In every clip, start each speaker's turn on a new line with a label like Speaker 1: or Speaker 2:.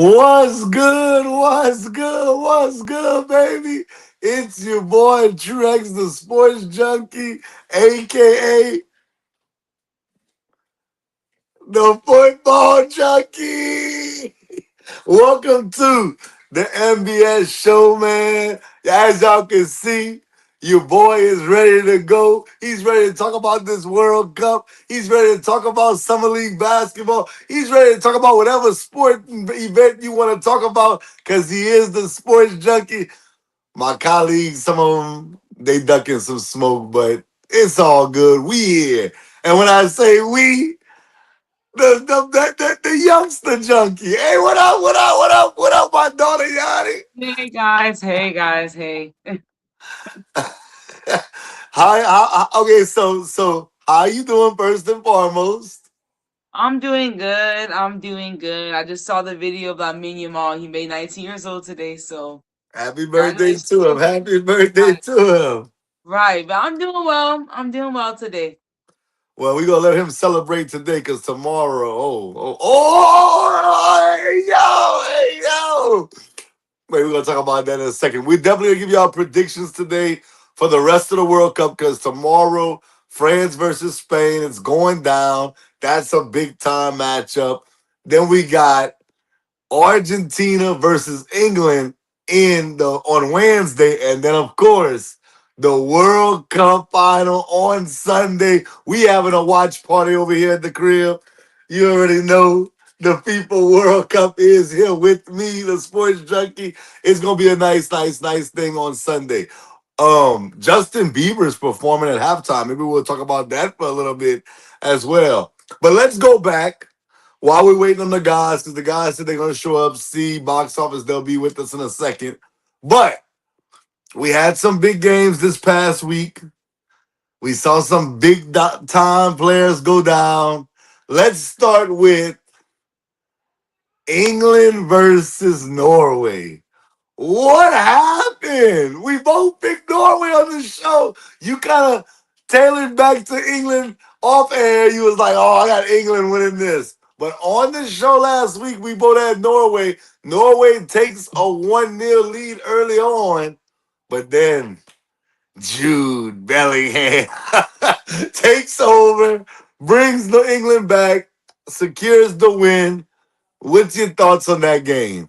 Speaker 1: What's good? What's good? What's good, baby? It's your boy Trex, the sports junkie, aka the football junkie. Welcome to the NBS Show, man. As y'all can see, your boy is ready to go. He's ready to talk about this World Cup. He's ready to talk about Summer League basketball. He's ready to talk about whatever sport event you want to talk about because he is the sports junkie. My colleagues, some of them, they ducking some smoke, but it's all good. We here. And when I say we, the youngster junkie. Hey, what up, what up, what up, what up, my daughter Yanni?
Speaker 2: Hey guys, hey.
Speaker 1: Okay, so how you doing first and foremost?
Speaker 2: I'm doing good. I'm doing good. I just saw the video of that Minion Mall. He made 19 years old today, so
Speaker 1: Happy birthday
Speaker 2: congratulations
Speaker 1: to
Speaker 2: to
Speaker 1: him.
Speaker 2: him.
Speaker 1: Happy birthday
Speaker 2: Right,
Speaker 1: to him.
Speaker 2: right. But I'm doing well. I'm doing well today.
Speaker 1: Well, we gonna let him celebrate today because tomorrow, hey yo. Wait, we're gonna talk about that in a second. We definitely gonna give y'all predictions today for the rest of the World Cup because tomorrow, France versus Spain, it's going down. That's a big time matchup. Then we got Argentina versus England on Wednesday, and then of course the World Cup final on Sunday. We having a watch party over here at the crib. You already know the FIFA World Cup is here with me, the sports junkie. It's gonna be a nice thing on Sunday. Justin Bieber's performing at halftime. Maybe we'll talk about that for a little bit as well. But let's go back while we're waiting on the guys, because the guys said they're going to show up, see box office, they'll be with us in a second. But we had some big games this past week. We saw some big time players go down. Let's start with England versus Norway. What happened? We both picked Norway on the show. You kind of tailored back to England off air. You was like, oh, I got England winning this. But on the show last week, we both had Norway. Norway takes a 1-0 lead early on, but then Jude Bellingham takes over, brings the England back, secures the win. What's your thoughts on that game?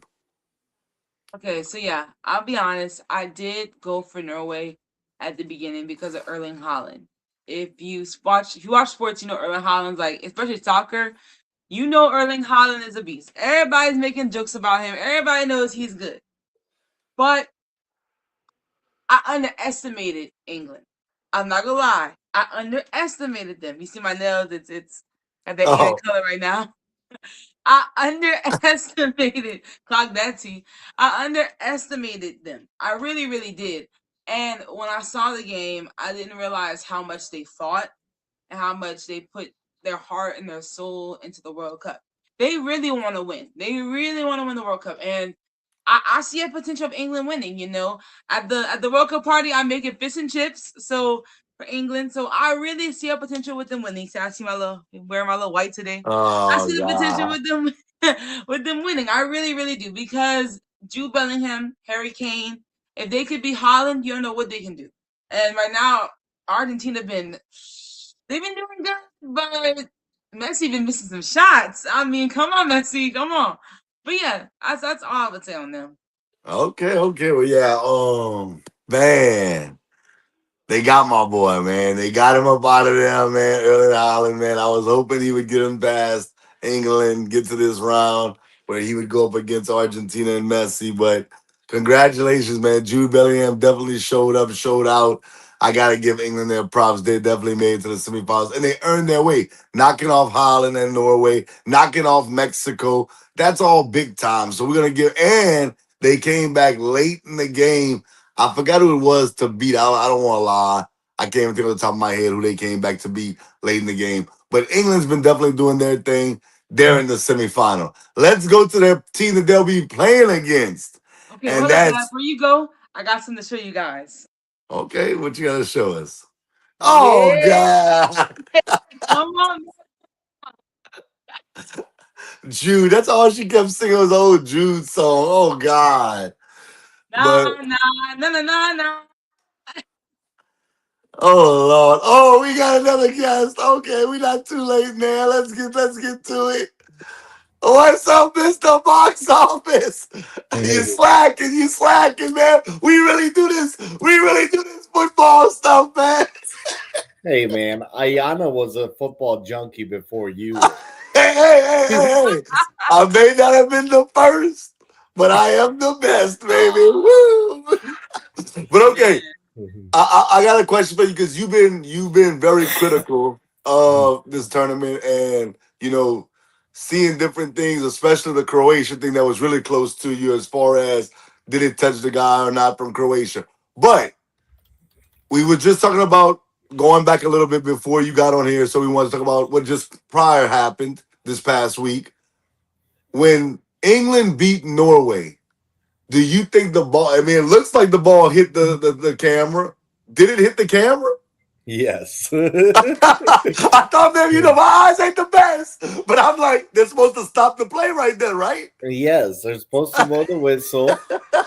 Speaker 2: Okay, so yeah, I'll be honest. I did go for Norway at the beginning because of Erling Haaland. If you watch sports, you know Erling Haaland's like, especially soccer. You know Erling Haaland is a beast. Everybody's making jokes about him. Everybody knows he's good. But I underestimated England. I'm not gonna lie. I underestimated them. You see my nails? It's got that England
Speaker 1: Oh,
Speaker 2: color right now. I underestimated clock that T. I underestimated them. I really, really did. And when I saw the game, I didn't realize how much they fought and how much they put their heart and their soul into the World Cup. They really want to win. They really want to win the World Cup, and I see a potential of England winning. You know, at the World Cup party, I'm making fish and chips. So for England, so I really see a potential with them winning. See, I see my little wearing my little white today. I
Speaker 1: oh,
Speaker 2: see the potential
Speaker 1: God.
Speaker 2: with them with them winning. I really, really do because Jude Bellingham, Harry Kane, if they could be Holland, you don't know what they can do. And right now, Argentina been they've been doing good, but Messi been missing some shots. I mean, come on, Messi, come on. But yeah, that's all I would say on them.
Speaker 1: Okay. Well, yeah. Man, they got my boy, man. They got him up out of there, man. Early Holland, man. I was hoping he would get him past England, get to this round where he would go up against Argentina and Messi. But congratulations, man. Jude Bellingham definitely showed up, showed out. I gotta give England their props. They definitely made it to the semifinals, and they earned their way, knocking off Holland and Norway, knocking off Mexico. That's all big time. So we're gonna give, and they came back late in the game. I forgot who it was to beat. I don't want to lie. I can't even think of the top of my head who they came back to beat late in the game. But England's been definitely doing their thing. They're in the semifinal. Let's go to their team that they'll be playing against.
Speaker 2: Okay,
Speaker 1: And
Speaker 2: hold up, Dad.
Speaker 1: that's
Speaker 2: Before you go, I got something to show you guys.
Speaker 1: okay. What you got to show us? Oh,
Speaker 2: Yeah,
Speaker 1: God.
Speaker 2: come on.
Speaker 1: Jude. That's all she kept singing was old Jude song. Oh God.
Speaker 2: Nah,
Speaker 1: But
Speaker 2: nah, nah, nah, nah, nah.
Speaker 1: oh Lord. Oh, we got another guest. Okay, we not too late now. Let's get to it. What's up, Mr. Box Office? You slacking, man. We really do this. We really do this football stuff, man.
Speaker 3: Hey man, Ayana was a football junkie before you were.
Speaker 1: Hey. I may not have been the first, but I am the best, baby. Woo! But okay,
Speaker 2: Man.
Speaker 1: I got a question for you because you've been very critical of this tournament and seeing different things, especially the Croatia thing that was really close to you as far as did it touch the guy or not from Croatia. But we were just talking about going back a little bit before you got on here, so we want to talk about what just prior happened this past week when England beat Norway. Do you think the ball? I mean, it looks like the ball hit the camera. Did it hit the camera?
Speaker 3: Yes.
Speaker 1: I thought maybe my eyes ain't the best, but I'm like they're supposed to stop the play right there, right?
Speaker 3: Yes, they're supposed to blow the whistle.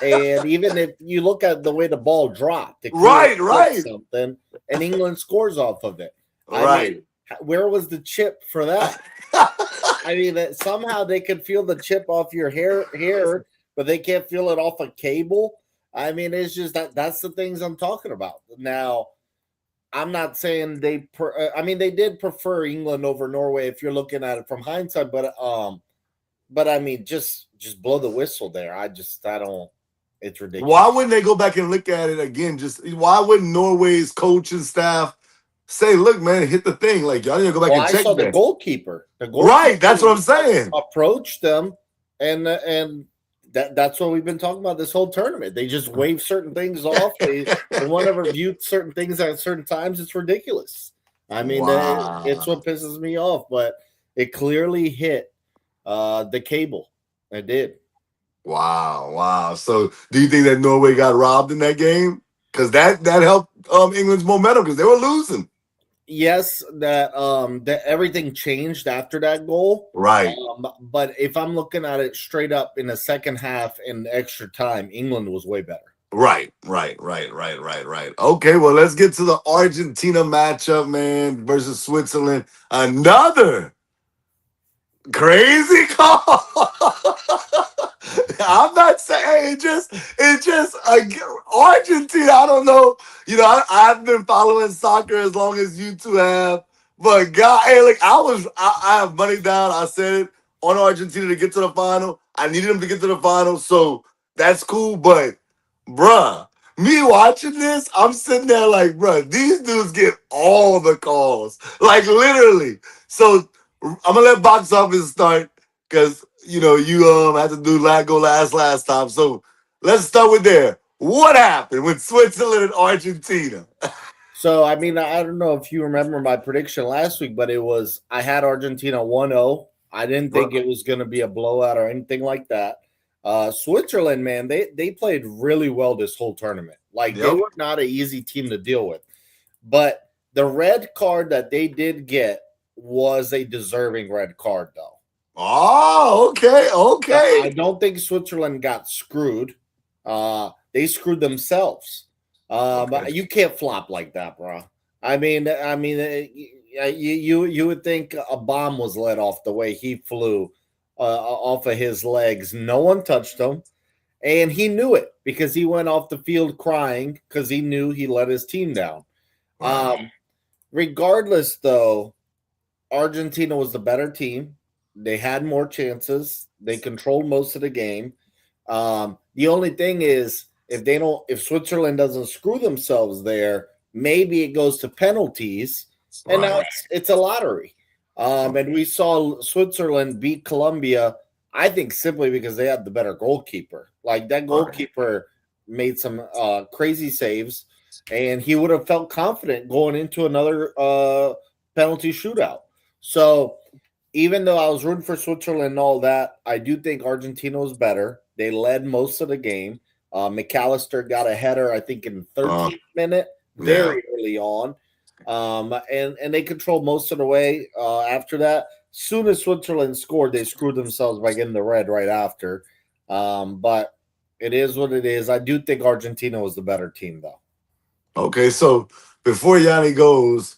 Speaker 3: And even if you look at the way the ball dropped, it clearly
Speaker 1: Right,
Speaker 3: hit
Speaker 1: right,
Speaker 3: something, and England scores off of it. I
Speaker 1: right.
Speaker 3: mean, where was the chip for that? I mean, that somehow they could feel the chip off your hair, but they can't feel it off a cable. I mean, it's just that's the things I'm talking about. Now, I'm not saying I mean, they did prefer England over Norway if you're looking at it from hindsight, but I mean, just blow the whistle there. I don't. It's
Speaker 1: Why
Speaker 3: ridiculous.
Speaker 1: wouldn't they go back and look at it again? Just why wouldn't Norway's coach and staff say, "Look, man, hit the thing"? Like y'all need to go back
Speaker 3: Well,
Speaker 1: and
Speaker 3: I
Speaker 1: check
Speaker 3: saw the
Speaker 1: that.
Speaker 3: goalkeeper. The
Speaker 1: Right,
Speaker 3: goalkeeper
Speaker 1: that's what I'm saying.
Speaker 3: approached them, and that's what we've been talking about this whole tournament. They just wave certain things off. They want to review certain things at certain times. It's ridiculous. I mean, it's
Speaker 1: Wow.
Speaker 3: what pisses me off. But it clearly hit the cable. It did.
Speaker 1: Wow. So, do you think that Norway got robbed in that game? Because that helped England's momentum because they were losing.
Speaker 3: Yes, that everything changed after that goal.
Speaker 1: Right,
Speaker 3: But if I'm looking at it straight up in the second half in extra time, England was way better.
Speaker 1: right. Okay, well, let's get to the Argentina matchup, man, versus Switzerland. Another crazy call. I'm not saying it's just Argentina. I don't know. I've been following soccer as long as you two have, but God, hey, look, I have money down. I said it on Argentina to get to the final. I needed them to get to the final, so that's cool. But bruh, me watching this, I'm sitting there like, bruh, these dudes get all the calls, like literally. So I'm gonna let box office start because you had to do go last time. So let's start with there. What happened with Switzerland and Argentina?
Speaker 3: So, I mean, I don't know if you remember my prediction last week, but I had Argentina 1-0. I didn't think it was going to be a blowout or anything like that. Switzerland, man, they played really well this whole tournament. Like, they
Speaker 1: Yep.
Speaker 3: were not an easy team to deal with. But the red card that they did get was a deserving red card, though.
Speaker 1: Oh,
Speaker 3: I
Speaker 1: okay.
Speaker 3: don't think Switzerland got screwed. They screwed themselves.
Speaker 1: Okay.
Speaker 3: You can't flop like that, bro. You would think a bomb was let off the way he flew off of his legs. No one touched him, and he knew it because he went off the field crying because he knew he let his team down.
Speaker 1: Wow.
Speaker 3: Regardless, though, Argentina was the better team. They had more chances. They controlled most of the game. The only thing is, if Switzerland doesn't screw themselves there, maybe it goes to penalties, and now
Speaker 1: Right.
Speaker 3: it's a lottery. And we saw Switzerland beat Colombia. I think simply because they had the better goalkeeper. Like that
Speaker 1: Right.
Speaker 3: goalkeeper made some crazy saves, and he would have felt confident going into another penalty shootout. So even though I was rooting for Switzerland and all that, I do think Argentina was better. They led most of the game. McAllister got a header, I think, in the
Speaker 1: Uh,
Speaker 3: 13th minute,
Speaker 1: yeah.
Speaker 3: very early on. And they controlled most of the way after that. soon as Switzerland scored, they screwed themselves by getting the red right after. But it is what it is. I do think Argentina was the better team, though.
Speaker 1: Okay, so before Yanni goes,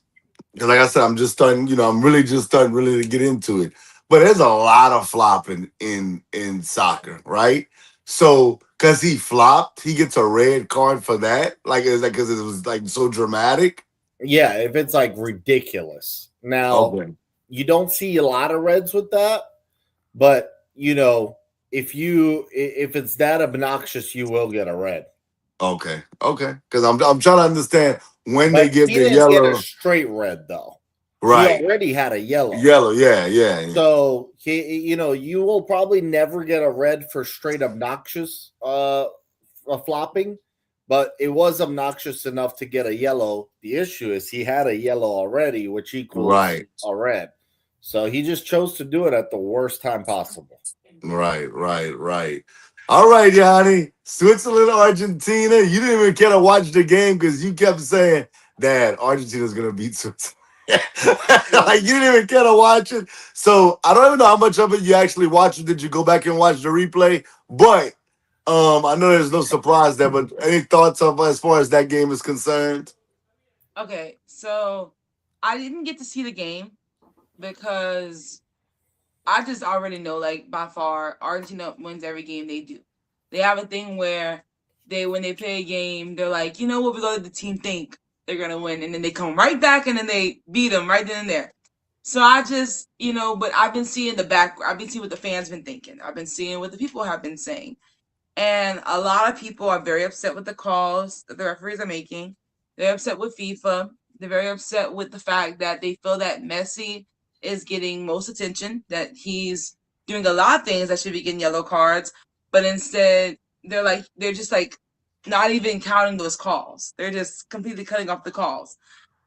Speaker 1: because like I said, I'm just starting. I'm really just starting really to get into it. But there's a lot of flopping in soccer, right? So because he flopped, he gets a red card for that. Like is that because it was like so dramatic?
Speaker 3: Yeah, if it's like ridiculous. Now,
Speaker 1: Okay.
Speaker 3: you don't see a lot of reds with that, but if it's that obnoxious, you will get a red.
Speaker 1: Okay. Okay. Because I'm trying to understand when they
Speaker 3: But
Speaker 1: give
Speaker 3: he
Speaker 1: the
Speaker 3: didn't get a
Speaker 1: yellow.
Speaker 3: straight red though. He
Speaker 1: Right.
Speaker 3: already had a yellow.
Speaker 1: Yellow. Yeah. Yeah. Yeah.
Speaker 3: So you will probably never get a red for straight obnoxious flopping, but it was obnoxious enough to get a yellow. The issue is he had a yellow already, which equals
Speaker 1: Right.
Speaker 3: a red. So he just chose to do it at the worst time possible.
Speaker 1: Right. Right. Right. All right, Yanni. Switzerland, Argentina. You didn't even care to watch the game because you kept saying that Argentina's gonna beat Switzerland. Like you didn't even care to watch it. So I don't even know how much of it you actually watched. Did you go back and watch the replay? But I know there's no surprise there. But any thoughts of as far as that game is concerned?
Speaker 2: Okay, so I didn't get to see the game because I just already know, like, by far, Argentina wins every game they do. They have a thing where when they play a game, they're like, you know what, we let the team think they're gonna win, and then they come right back and then they beat them right then and there. So I just, but I've been seeing I've been seeing what the fans been thinking. I've been seeing what the people have been saying. And a lot of people are very upset with the calls that the referees are making. They're upset with FIFA. They're very upset with the fact that they feel that Messi is getting most attention, that he's doing a lot of things that should be getting yellow cards, but instead they're just like not even counting those calls. They're just completely cutting off the calls.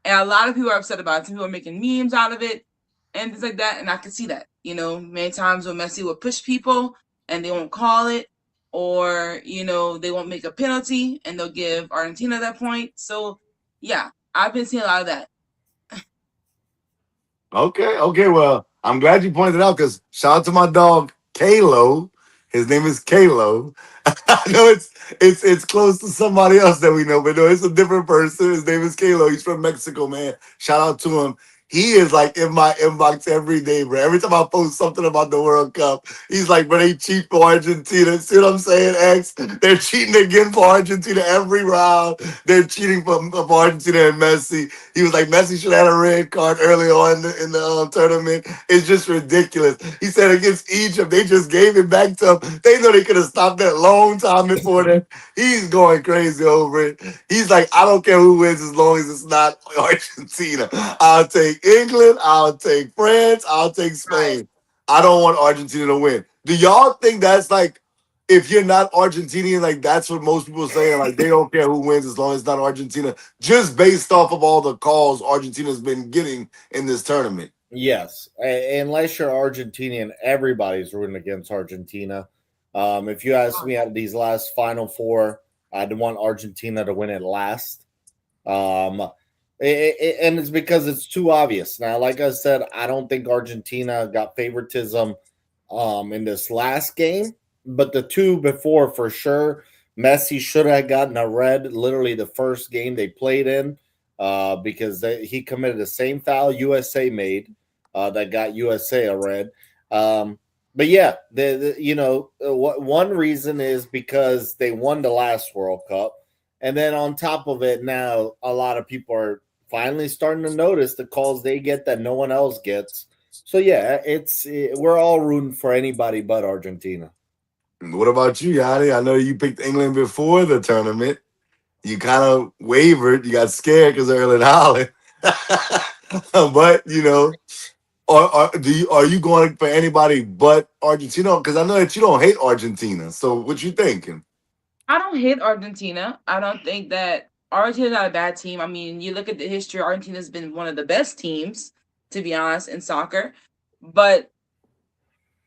Speaker 2: And a lot of people are upset about it. Some people are making memes out of it and things like that. And I can see that. Many times when Messi will push people and they won't call it, or, they won't make a penalty and they'll give Argentina that point. So, yeah, I've been seeing a lot of that.
Speaker 1: Okay, okay. Well, I'm glad you pointed out because shout out to my dog Kalo. His name is Kalo. I know it's close to somebody else that we know, but no, it's a different person. His name is Kalo. He's from Mexico, man. Shout out to him. He is like in my inbox every day, bro. Every time I post something about the World Cup, he's like, bro, they cheat for Argentina. See what I'm saying, X? They're cheating again for Argentina every round. They're cheating for Argentina and Messi. He was like, Messi should have had a red card early on in the tournament. It's just ridiculous. He said against Egypt, they just gave it back to him. They know they could have stopped that long time before that. He's going crazy over it. He's like, I don't care who wins as long as it's not Argentina. I'll take England. I'll take France. I'll take
Speaker 2: Right.
Speaker 1: Spain. I don't want Argentina to win. Do y'all think that's like, if you're not Argentinian, like that's what most people are saying, like they don't care who wins as long as it's not Argentina, just based off of all the calls Argentina's been getting in this tournament.
Speaker 3: Yes, unless you're Argentinian, everybody's rooting against Argentina. If you ask me, out of these last Final Four, I'd want Argentina to win it last. Um, and it's because it's too obvious. Now, like I said, I don't think Argentina got favoritism in this last game, but the two before for sure, Messi should have gotten a red literally the first game they played in because he committed the same foul USA made that got USA a red. But yeah, one reason is because they won the last World Cup. And then on top of it, now a lot of people are finally starting to notice the calls they get that no one else gets. So yeah, we're all rooting for anybody but Argentina.
Speaker 1: What about you, Yanni? I know you picked England before the tournament. You kind of wavered. You got scared because of Erling Haaland. But are you going for anybody but Argentina? Because I know that you don't hate Argentina. So what you thinking?
Speaker 2: I don't hate Argentina. I don't think that Argentina's not a bad team. I mean, you look at the history, Argentina's been one of the best teams, to be honest, in soccer. But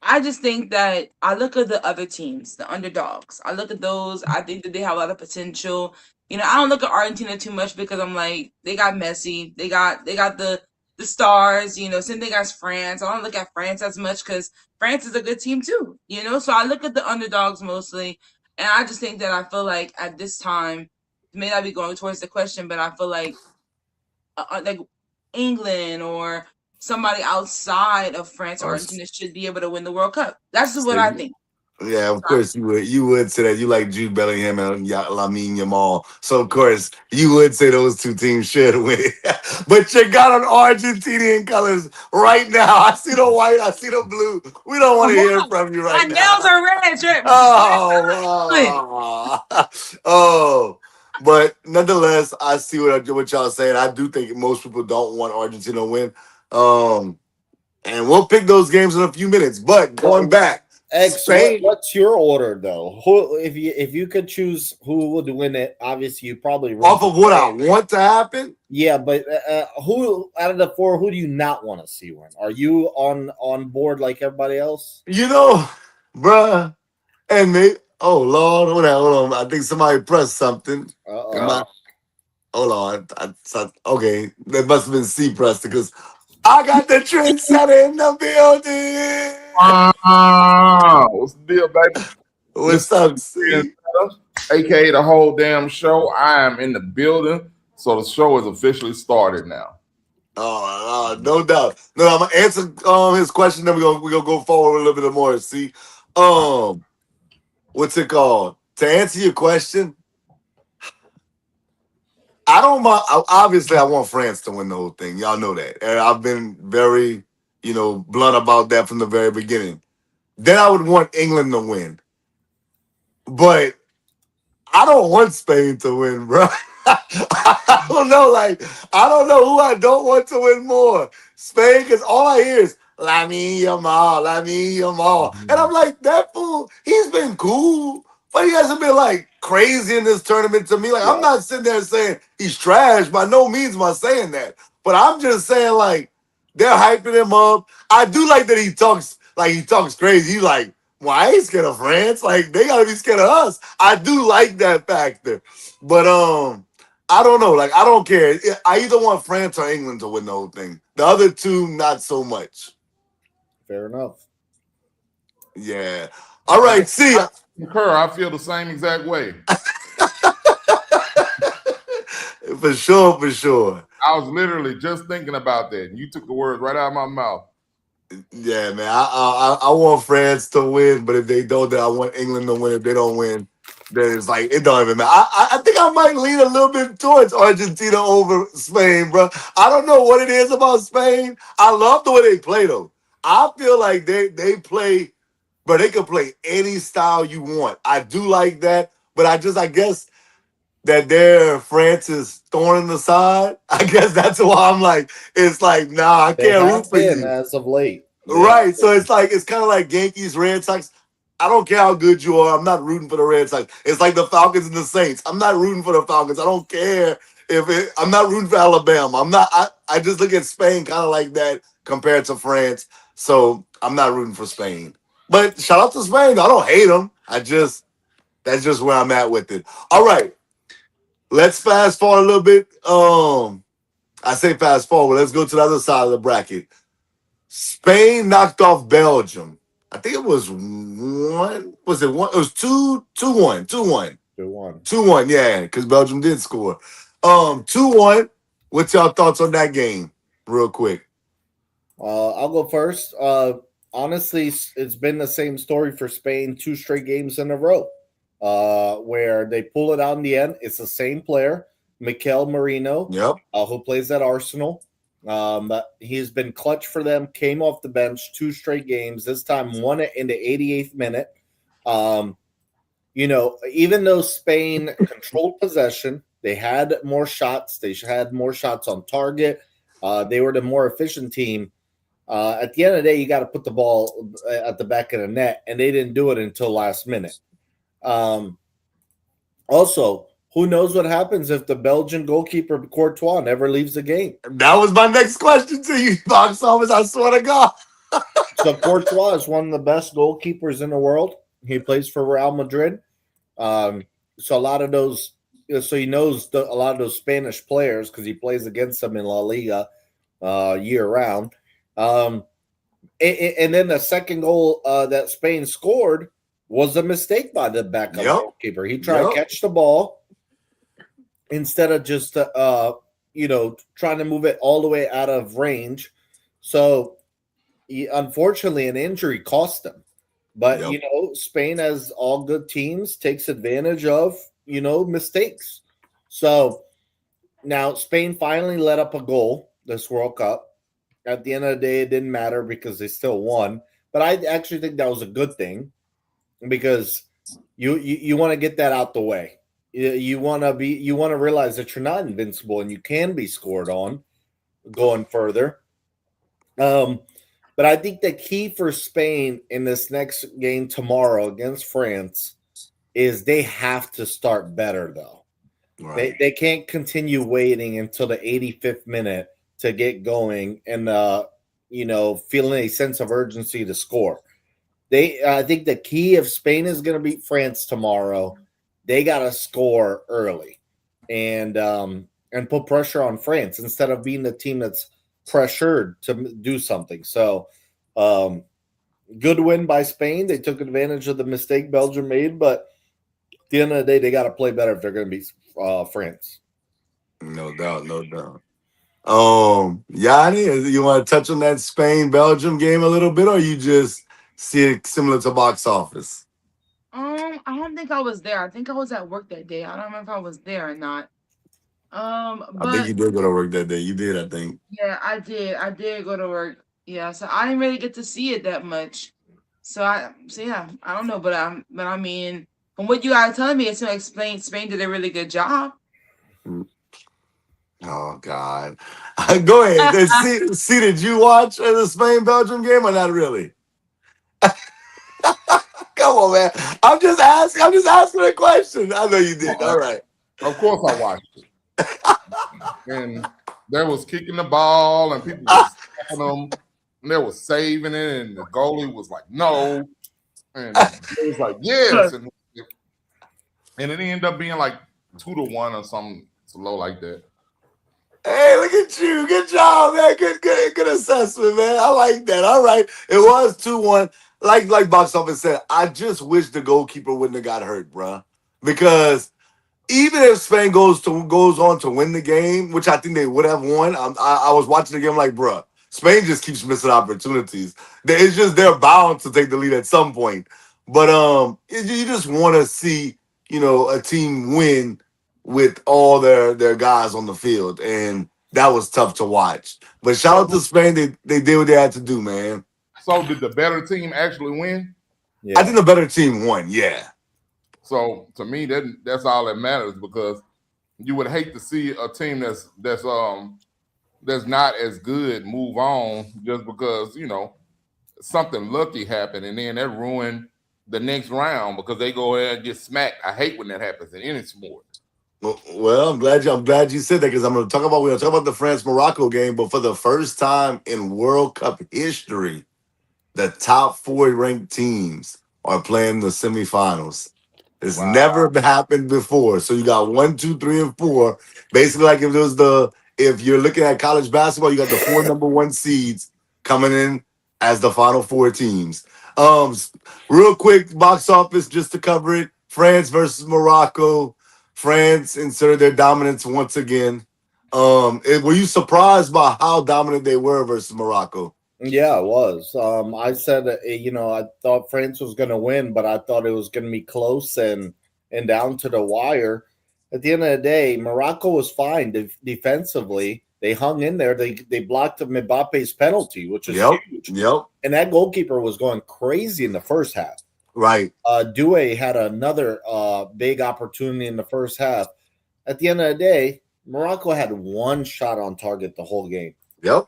Speaker 2: I just think that I look at the other teams, the underdogs. I look at those. I think that they have a lot of potential. I don't look at Argentina too much because I'm like, they got Messi, they got the the stars. Same thing as France. I don't look at France as much because France is a good team too. So I look at the underdogs mostly, and I just think that I feel like at this time, may not be going towards the question, but I feel like England or somebody outside of France or Argentina should be able to win the World Cup. That's just what I think.
Speaker 1: Yeah, of course you would. You would say that. You like Jude Bellingham and Lamine Yamal, so of course you would say those two teams should win. But you got on Argentinian colors right now. I see the white. I see the blue. We don't want to hear from you
Speaker 2: My
Speaker 1: right
Speaker 2: nails
Speaker 1: now.
Speaker 2: are red.
Speaker 1: Oh. But nonetheless, I see what y'all saying. I do think most people don't want Argentina to win. And we'll pick those games in a few minutes. But going back,
Speaker 3: X,
Speaker 1: Spain.
Speaker 3: what's your order though? Who, if you could choose who would win it, obviously you probably
Speaker 1: Off of what I want to happen.
Speaker 3: Yeah, but who out of the four, who do you not want to see win? Are you on board like everybody else?
Speaker 1: Bruh, and me. Oh Lord, hold on. I think somebody pressed something. Hold on. Okay, that must have been C pressed because I got the trendsetter in the building.
Speaker 4: What's the deal, baby?
Speaker 1: What's up, C?
Speaker 4: AKA the whole damn show. I am in the building, so the show is officially started now.
Speaker 1: Oh, no doubt. No, I'm gonna answer his question. Then we're gonna go forward a little bit more. See, what's it called? To answer your question, I don't mind. Obviously, I want France to win the whole thing. Y'all know that, and I've been very, blunt about that from the very beginning. Then I would want England to win, but I don't want Spain to win, bro. I don't know. I don't know who I don't want to win more. Spain, because all I hear is Lamine Yamal. And I'm like, that fool, he's been cool, but he hasn't been crazy in this tournament to me. I'm not sitting there saying he's trash. By no means am I saying that. But I'm just saying, they're hyping him up. I do like that he talks crazy. He's like, well, I ain't scared of France. They gotta be scared of us. I do like that factor. But I don't know. I don't care. I either want France or England to win the whole thing. The other two, not so much.
Speaker 3: Fair enough.
Speaker 1: Yeah. All right, see ya.
Speaker 4: Concur, I feel the same exact way.
Speaker 1: For sure.
Speaker 4: I was literally just thinking about that, and you took the words right out of my mouth.
Speaker 1: Yeah, man. I want France to win, but if they don't, then I want England to win. If they don't win, then it's it don't even matter. I think I might lean a little bit towards Argentina over Spain, bro. I don't know what it is about Spain. I love the way they play, though. I feel like they play, but they can play any style you want. I do like that, but I guess that they're France's thorn in the side. I guess that's why I'm nah, I can't root for you.
Speaker 3: As of late.
Speaker 1: Right. So it's kind of like Yankees, Red Sox. I don't care how good you are. I'm not rooting for the Red Sox. It's like the Falcons and the Saints. I'm not rooting for the Falcons. I don't care I'm not rooting for Alabama. I just look at Spain kind of like that compared to France. So I'm not rooting for Spain. But shout out to Spain. I don't hate them. That's just where I'm at with it. All right. Let's fast forward a little bit. I say fast forward. Let's go to the other side of the bracket. Spain knocked off Belgium. I think it was one. Was it one? It was 2-1. 2-1. 2-1, yeah, because Belgium did score. 2-1. What's y'all thoughts on that game? Real quick.
Speaker 3: I'll go first. Honestly, it's been the same story for Spain 2 straight games in a row. Where they pull it out in the end. It's the same player, Mikel Merino, who plays at Arsenal. He's been clutch for them, came off the bench 2 straight games, this time won it in the 88th minute. Even though Spain controlled possession, they had more shots. They had more shots on target. They were the more efficient team. At the end of the day, you got to put the ball at the back of the net, and they didn't do it until last minute. Also, who knows what happens if the Belgian goalkeeper Courtois never leaves the game?
Speaker 1: That was my next question to you, box office. I swear to God.
Speaker 3: So Courtois is one of the best goalkeepers in the world. He plays for Real Madrid. So a lot of those, so he knows a lot of those Spanish players because he plays against them in La Liga. year round. And then the second goal that Spain scored was a mistake by the backup
Speaker 1: Yep.
Speaker 3: goalkeeper. He tried
Speaker 1: Yep.
Speaker 3: to catch the ball instead of just trying to move it all the way out of range. So unfortunately, an injury cost them. But
Speaker 1: Yep.
Speaker 3: Spain, as all good teams, takes advantage of mistakes. So now Spain finally let up a goal this World Cup. At the end of the day, it didn't matter because they still won. But I actually think that was a good thing because you want to get that out the way. You want to realize that you're not invincible and you can be scored on going further. But I think the key for Spain in this next game tomorrow against France is they have to start better, though.
Speaker 1: Right.
Speaker 3: They can't continue waiting until the 85th minute to get going and feeling a sense of urgency to score. I think the key if Spain is going to beat France tomorrow, they got to score early and put pressure on France instead of being the team that's pressured to do something. So, good win by Spain. They took advantage of the mistake Belgium made, but at the end of the day, they got to play better if they're going to beat France.
Speaker 1: No doubt. No doubt. Yanni, you want to touch on that Spain-Belgium game a little bit, or you just see it similar to box office?
Speaker 2: I don't think I was there. I think I was at work that day. I don't remember if I was there or not.
Speaker 1: I think
Speaker 2: But
Speaker 1: you did go to work that day. You did, I think.
Speaker 2: yeah, I did. I did go to work. Yeah, so I didn't really get to see it that much. So yeah, I don't know, but I mean, from what you guys telling me, it seems like Spain did a really good job.
Speaker 1: Oh God. Go ahead. And see, did you watch the Spain-Belgium game or not really? Come on, man. I'm just asking a question. I know you did. All right.
Speaker 4: Of course I watched it. And they was kicking the ball and people was stopping them and they was saving it and the goalie was like, no. And it was like, yes. And it ended up being like 2-1 or something low like that.
Speaker 1: Hey, look at you. Good job, man. Good assessment, man. I like that. All right. It was 2-1. Like Box Office said, I just wish the goalkeeper wouldn't have got hurt, bruh. Because even if Spain goes on to win the game, which I think they would have won, I was watching the game like, bruh, Spain just keeps missing opportunities. It's just they're bound to take the lead at some point. But you just want to see, a team win with all their guys on the field, and that was tough to watch. But shout out to Spain, they did what they had to do, man.
Speaker 4: So did the better team actually win?
Speaker 3: Yeah.
Speaker 1: I think the better team won, yeah.
Speaker 4: So to me, that's all that matters because you would hate to see a team that's not as good move on just because something lucky happened and then that ruined the next round because they go ahead and get smacked. I hate when that happens in any sport.
Speaker 1: Well, I'm glad you said that because we're gonna talk about the France-Morocco game, but for the first time in World Cup history, the top 4 ranked teams are playing the semifinals. It's never happened before. So you got 1, 2, 3, and 4. Basically, like if you're looking at college basketball, you got the 4 number 1 seeds coming in as the final 4 teams. Real quick, box office just to cover it. France versus Morocco. France inserted their dominance once again. Were you surprised by how dominant they were versus Morocco?
Speaker 3: Yeah, it was. I said, I thought France was going to win, but I thought it was going to be close and down to the wire. At the end of the day, Morocco was fine defensively. They hung in there. They blocked Mbappe's penalty, which is huge.
Speaker 1: Yep.
Speaker 3: And that goalkeeper was going crazy in the first half.
Speaker 1: Right.
Speaker 3: Doué had another big opportunity in the first half. At the end of the day, Morocco had one shot on target the whole game.
Speaker 1: Yep.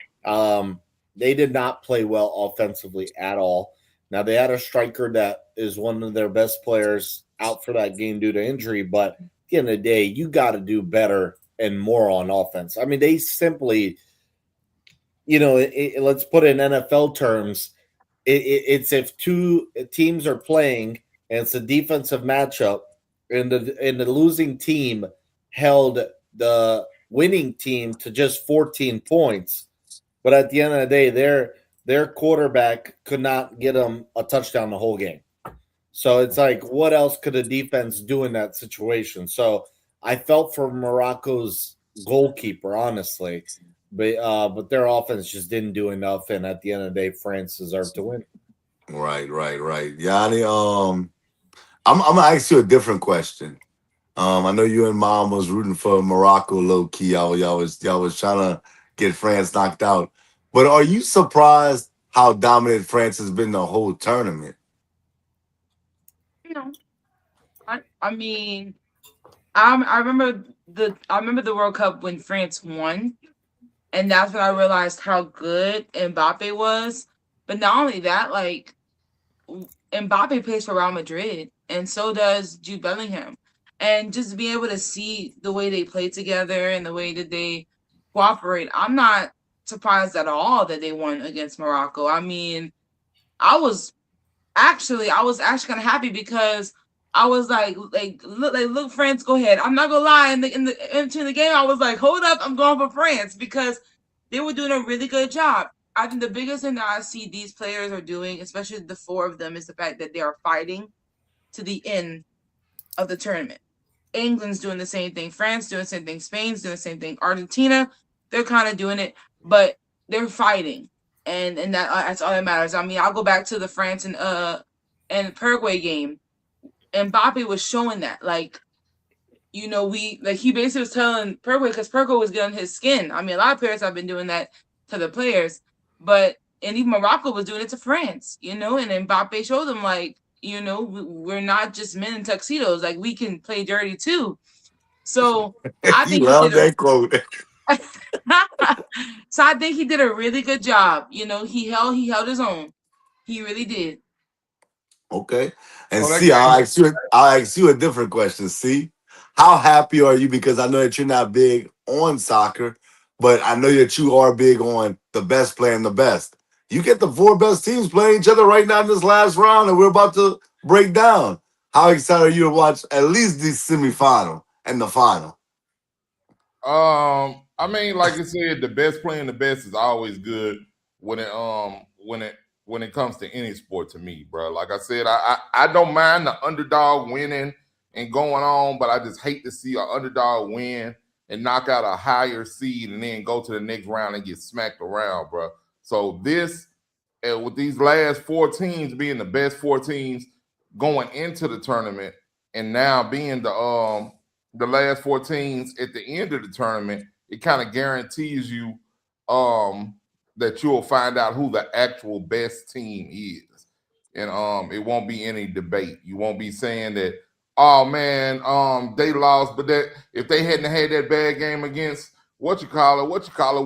Speaker 3: They did not play well offensively at all. Now, they had a striker that is one of their best players out for that game due to injury, but at the end of the day, you got to do better and more on offense. I mean, they simply, let's put it in NFL terms, it's if 2 teams are playing and it's a defensive matchup and the losing team held the winning team to just 14 points, but at the end of the day, their quarterback could not get them a touchdown the whole game. So it's like, what else could a defense do in that situation? So I felt for Morocco's goalkeeper, honestly, but their offense just didn't do enough, and at the end of the day, France deserved to win.
Speaker 1: Right. Yanni, I'm gonna ask you a different question. I know you and Mom was rooting for Morocco low key. Y'all was trying to get France knocked out. But are you surprised how dominant France has been the whole tournament?
Speaker 2: No, I mean, I remember the World Cup when France won, and that's when I realized how good Mbappe was. But not only that, like Mbappe plays for Real Madrid, and so does Jude Bellingham. And just being able to see the way they play together and the way that they cooperate, I'm not surprised at all that they won against Morocco. I mean, I was I was actually kind of happy because I was look, France, go ahead. I'm not gonna lie, in between the game, I was like, hold up, I'm going for France because they were doing a really good job. I think the biggest thing that I see these players are doing, especially the four of them, is the fact that they are fighting to the end of the tournament. England's doing the same thing, France doing the same thing, Spain's doing the same thing, Argentina, they're kind of doing it, but they're fighting, and that's all that matters. I mean, I'll go back to the France and Paraguay game. Mbappe was showing that, like, he basically was telling Paraguay, because Paraguay was getting his skin. I mean, a lot of players have been doing that to the players, and even Morocco was doing it to France, and Mbappe showed them, like, we're not just men in tuxedos, like, we can play dirty too. So I
Speaker 1: You
Speaker 2: think he
Speaker 1: love
Speaker 2: did
Speaker 1: that quote.
Speaker 2: so I think he did a really good job. He held his own. He really did.
Speaker 1: Okay. And
Speaker 4: So that
Speaker 1: see,
Speaker 4: game,
Speaker 1: I'll ask you a different question. See, how happy are you? Because I know that you're not big on soccer, but I know that you are big on the best playing the best. You get the four best teams playing each other right now in this last round, and we're about to break down. How excited are you to watch at least the semifinal and the final?
Speaker 4: I mean, like you said, the best playing the best is always good when it comes to any sport to me, bro. Like I said, I don't mind the underdog winning and going on, but I just hate to see an underdog win and knock out a higher seed and then go to the next round and get smacked around, bro. So this, with these last four teams being the best four teams going into the tournament, and now being the last four teams at the end of the tournament, it kind of guarantees you that you'll find out who the actual best team is. And it won't be any debate. You won't be saying that, oh man, they lost, but that if they hadn't had that bad game against what you call it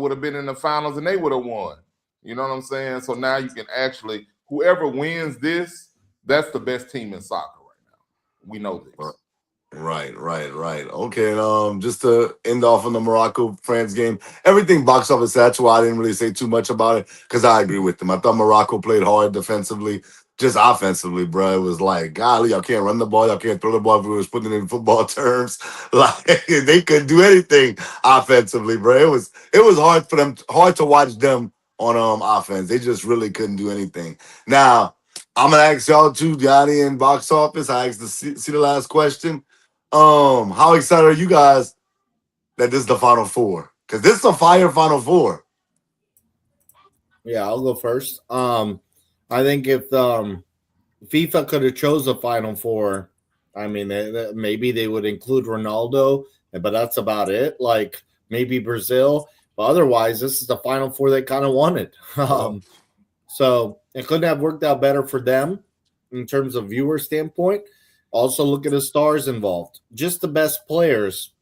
Speaker 4: would have been in the finals and they would have won. You know what I'm saying? So now you can actually, whoever wins this, that's the best team in soccer right now. We know this.
Speaker 1: Right. Okay, and just to end off on the Morocco France game, everything box office. That's why I didn't really say too much about it because I agree with them. I thought Morocco played hard defensively, just offensively, bro. It was like, golly, y'all can't run the ball, y'all can't throw the ball. If we was putting it in football terms, like they couldn't do anything offensively, bro. It was hard for them, hard to watch them on offense. They just really couldn't do anything. Now I'm gonna ask y'all too, Johnny, in box office. I asked see the last question. How excited are you guys that this is the final four? Because this is a fire final four.
Speaker 3: Yeah, I'll go first. I think if FIFA could have chose a Final Four, I mean, maybe they would include Ronaldo, but that's about it. Like maybe Brazil, but otherwise, this is the Final Four they kind of wanted. So it couldn't have worked out better for them in terms of viewer standpoint. Also, look at the stars involved. Just the best players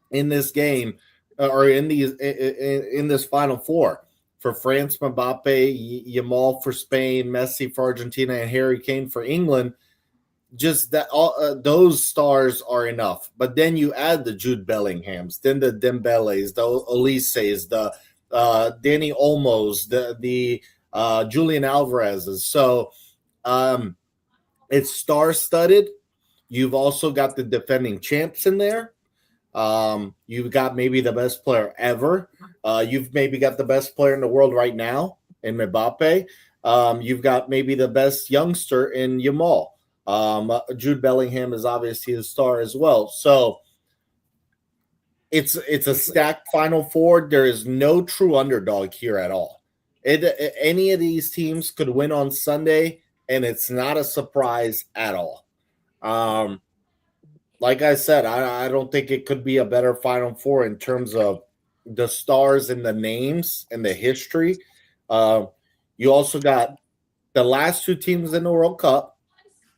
Speaker 3: in this game or in this Final Four. For France, Mbappe, Yamal for Spain, Messi for Argentina, and Harry Kane for England. Just that those stars are enough. But then you add the Jude Bellinghams, then the Dembeles, the Elises, the Danny Olmos, the Julian Alvarez's. So it's star-studded. You've also got the defending champs in there. You've got maybe the best player ever. You've maybe got the best player in the world right now in Mbappe. You've got maybe the best youngster in Yamal. Jude Bellingham is obviously a star as well. So it's a stacked Final Four. There is no true underdog here at all. Any of these teams could win on Sunday, and it's not a surprise at all. Um, like I said, I don't think it could be a better Final Four in terms of the stars and the names and the history. Uh, you also got the last two teams in the World Cup,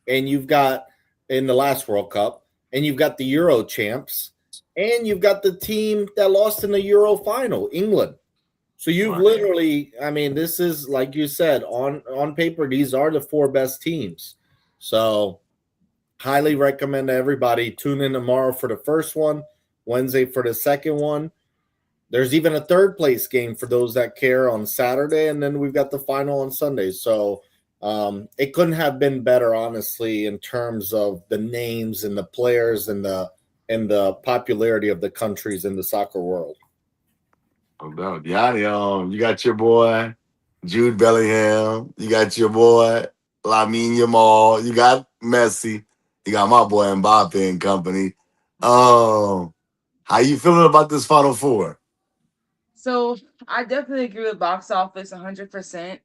Speaker 3: and you've got in the last World Cup, and you've got the Euro champs, and you've got the team that lost in the Euro final, England. So you've literally, I mean, this is like you said on paper, these are the four best teams. So highly recommend everybody tune in tomorrow for the first one, Wednesday for the second one. There's even a third place game for those that care on Saturday, and then we've got the final on Sunday. So it couldn't have been better, honestly, in terms of the names and the players and the popularity of the countries in the soccer world.
Speaker 1: No doubt. Yanni, you got your boy Jude Bellingham. You got your boy Lamine Yamal. You got Messi. You got my boy Mbappe and company. How you feeling about this Final Four?
Speaker 2: So I definitely agree with box office 100%.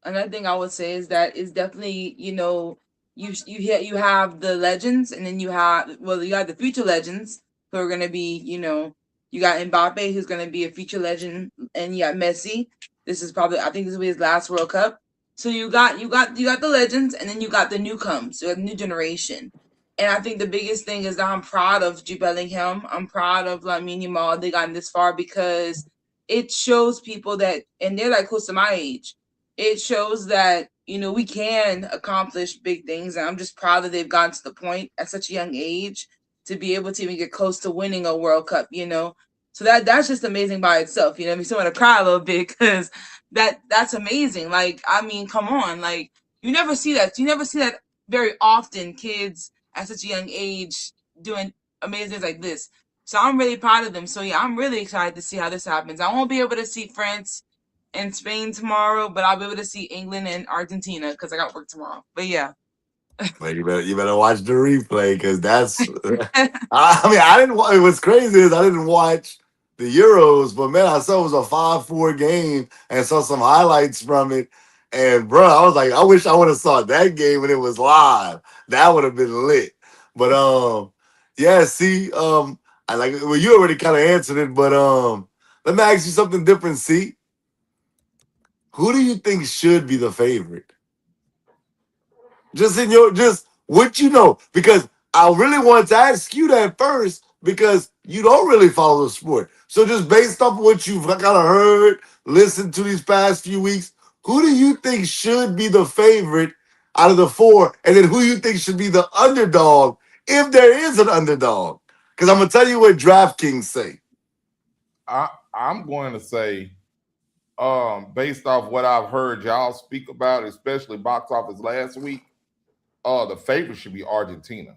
Speaker 2: Another thing I would say is that it's definitely, you have the legends, and then you have the future legends who are gonna be, you got Mbappe, who's gonna be a future legend, and you got Messi. This is probably, I think this will be his last World Cup. So you got the legends, and then you got the newcomers, so the new generation. And I think the biggest thing is that I'm proud of Jude Bellingham. I'm proud of Lamine Yamal. They gotten this far because it shows people that, and they're like close to my age. It shows that we can accomplish big things, and I'm just proud that they've gotten to the point at such a young age to be able to even get close to winning a World Cup. So that's just amazing by itself. I mean, so I'm gonna cry a little bit because that's amazing. Like, I mean, come on, like you never see that. You never see that very often. Kids at such a young age doing amazing things like this. So I'm really proud of them. So yeah, I'm really excited to see how this happens. I won't be able to see France and Spain tomorrow, but I'll be able to see England and Argentina because I got work tomorrow. But yeah.
Speaker 1: Well, you better watch the replay because that's. I mean, I didn't. What's crazy is I didn't watch the Euros, but man, I saw it was a 5-4 game and saw some highlights from it. And bro, I was like, I wish I would have saw that game when it was live. That would have been lit. But yeah. See, I like. Well, you already kind of answered it, but let me ask you something different. See, who do you think should be the favorite? Just what you know, because I really wanted to ask you that first because you don't really follow the sport. So just based off what you've kind of heard, listened to these past few weeks, who do you think should be the favorite out of the four, and then who you think should be the underdog if there is an underdog? Because I'm gonna tell you what DraftKings say.
Speaker 4: I'm going to say, based off what I've heard y'all speak about, especially box office last week, the favorite should be Argentina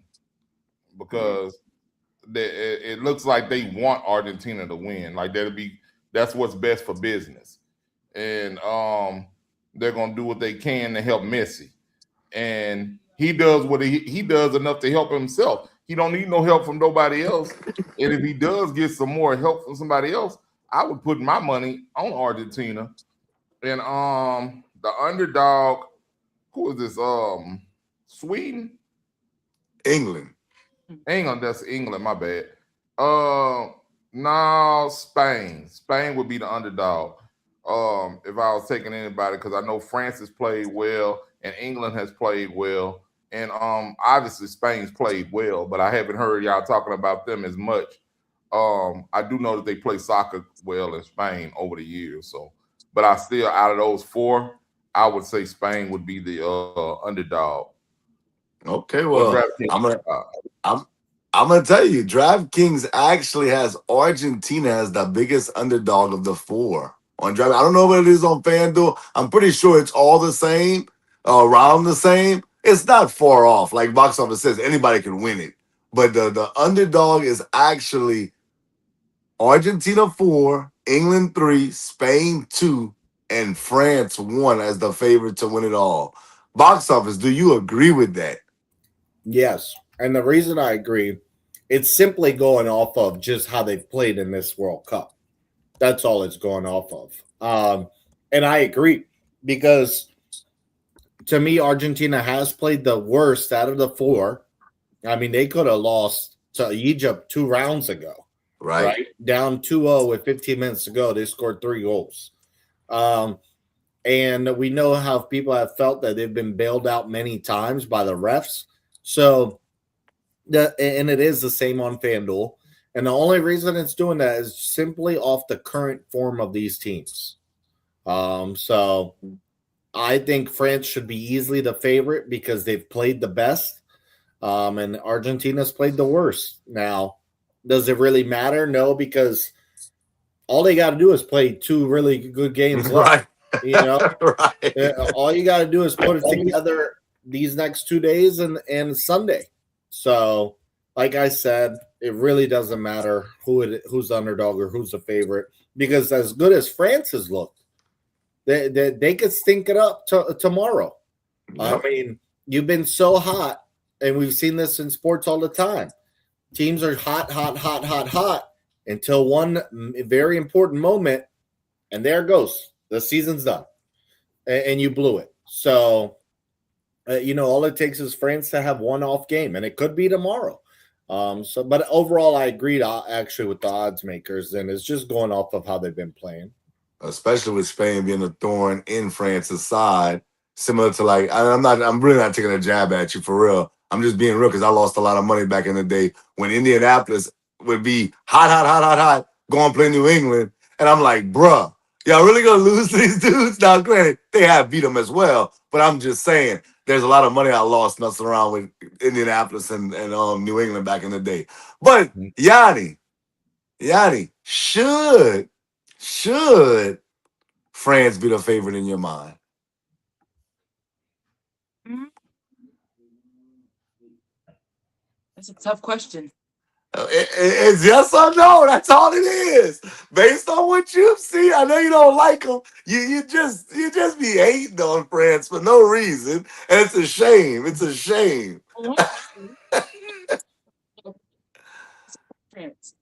Speaker 4: because it looks like they want Argentina to win. Like that's what's best for business, and they're gonna do what they can to help Messi, and he does what he does enough to help himself. He don't need no help from nobody else, and if he does get some more help from somebody else, I would put my money on Argentina. And the underdog, who is this? Sweden?
Speaker 1: England.
Speaker 4: England, that's England, my bad. No, Spain. Spain would be the underdog. If I was taking anybody, because I know France has played well and England has played well. And obviously Spain's played well, but I haven't heard y'all talking about them as much. I do know that they play soccer well in Spain over the years. So, but I still, out of those four, I would say Spain would be the underdog.
Speaker 1: Okay,
Speaker 4: Or
Speaker 1: well,
Speaker 4: DraftKings.
Speaker 1: I'm I'm gonna tell you, DraftKings actually has Argentina as the biggest underdog of the four on Draft. I don't know what it is on FanDuel. I'm pretty sure it's all the same, around the same. It's not far off. Like box office says, anybody can win it. but the underdog is actually Argentina 4, England 3, Spain 2, and France 1 as the favorite to win it all. Box office, do you agree with that?
Speaker 3: Yes. And the reason I agree, it's simply going off of just how they've played in this World Cup. That's all it's going off of. And I agree because to me, Argentina has played the worst out of the four. I mean, they could have lost to Egypt 2 rounds ago, right? Down 2-0 with 15 minutes to go. They scored 3 goals. And we know how people have felt that they've been bailed out many times by the refs. So, and it is the same on FanDuel. And the only reason it's doing that is simply off the current form of these teams. So I think France should be easily the favorite because they've played the best. And Argentina's played the worst. Now, does it really matter? No, because all they got to do is play 2 really good games left. You know, all you got to do is put it together these next 2 days and Sunday. So, like I said, it really doesn't matter who's the underdog or who's the favorite because as good as France has looked, they could stink it up tomorrow. Yep. I mean, you've been so hot, and we've seen this in sports all the time. Teams are hot until one very important moment, and there it goes. The season's done, and you blew it. So, all it takes is France to have one off game, and it could be tomorrow. But overall, I agreed actually with the odds makers, and it's just going off of how they've been playing.
Speaker 1: Especially with Spain being a thorn in France's side, similar to I'm really not taking a jab at you for real. I'm just being real because I lost a lot of money back in the day when Indianapolis would be hot, go and play New England. And I'm like, bruh, y'all really gonna lose to these dudes? Now, granted, they have beat them as well, but I'm just saying there's a lot of money I lost messing around with Indianapolis and New England back in the day. But Yanni, should France be the favorite in your mind?
Speaker 2: That's a tough question.
Speaker 1: It's yes or no. That's all it is. Based on what you've seen, I know you don't like them. You just be hating on France for no reason, and it's a shame. It's a shame.
Speaker 2: France.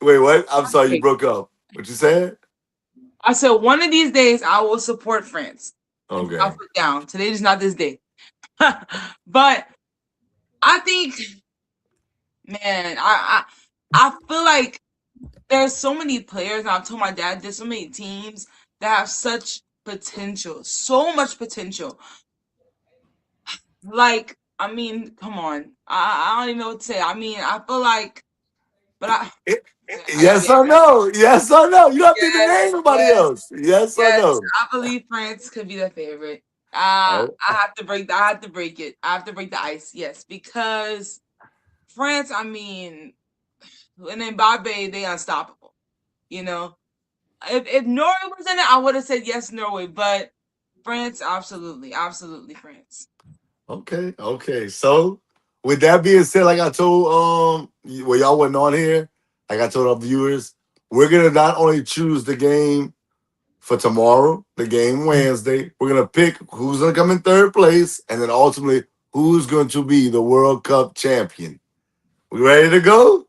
Speaker 1: Wait, what? I'm sorry, you broke up. What you said?
Speaker 2: I said one of these days I will support France.
Speaker 1: Okay.
Speaker 2: I'll put down. Today is not this day. But I think, man, I feel like there's so many players, and I've told my dad there's so many teams that have such potential, so much potential. Like, I mean, come on. I don't even know what to say. I mean, I feel like, but
Speaker 1: yes or no? Yes or no? You don't have to even name anybody else. Yes or no?
Speaker 2: I believe France could be the favorite. I have to break it. I have to break the ice. Yes, because France. I mean, and then Mbappe, they unstoppable. If Norway was in it, I would have said yes, Norway. But France, absolutely France.
Speaker 1: Okay. So, with that being said, like I told y'all wasn't on here, like I told our viewers, we're gonna not only choose the game for tomorrow, the game Wednesday, we're gonna pick who's gonna come in third place, and then ultimately who's going to be the World Cup champion. We ready to go?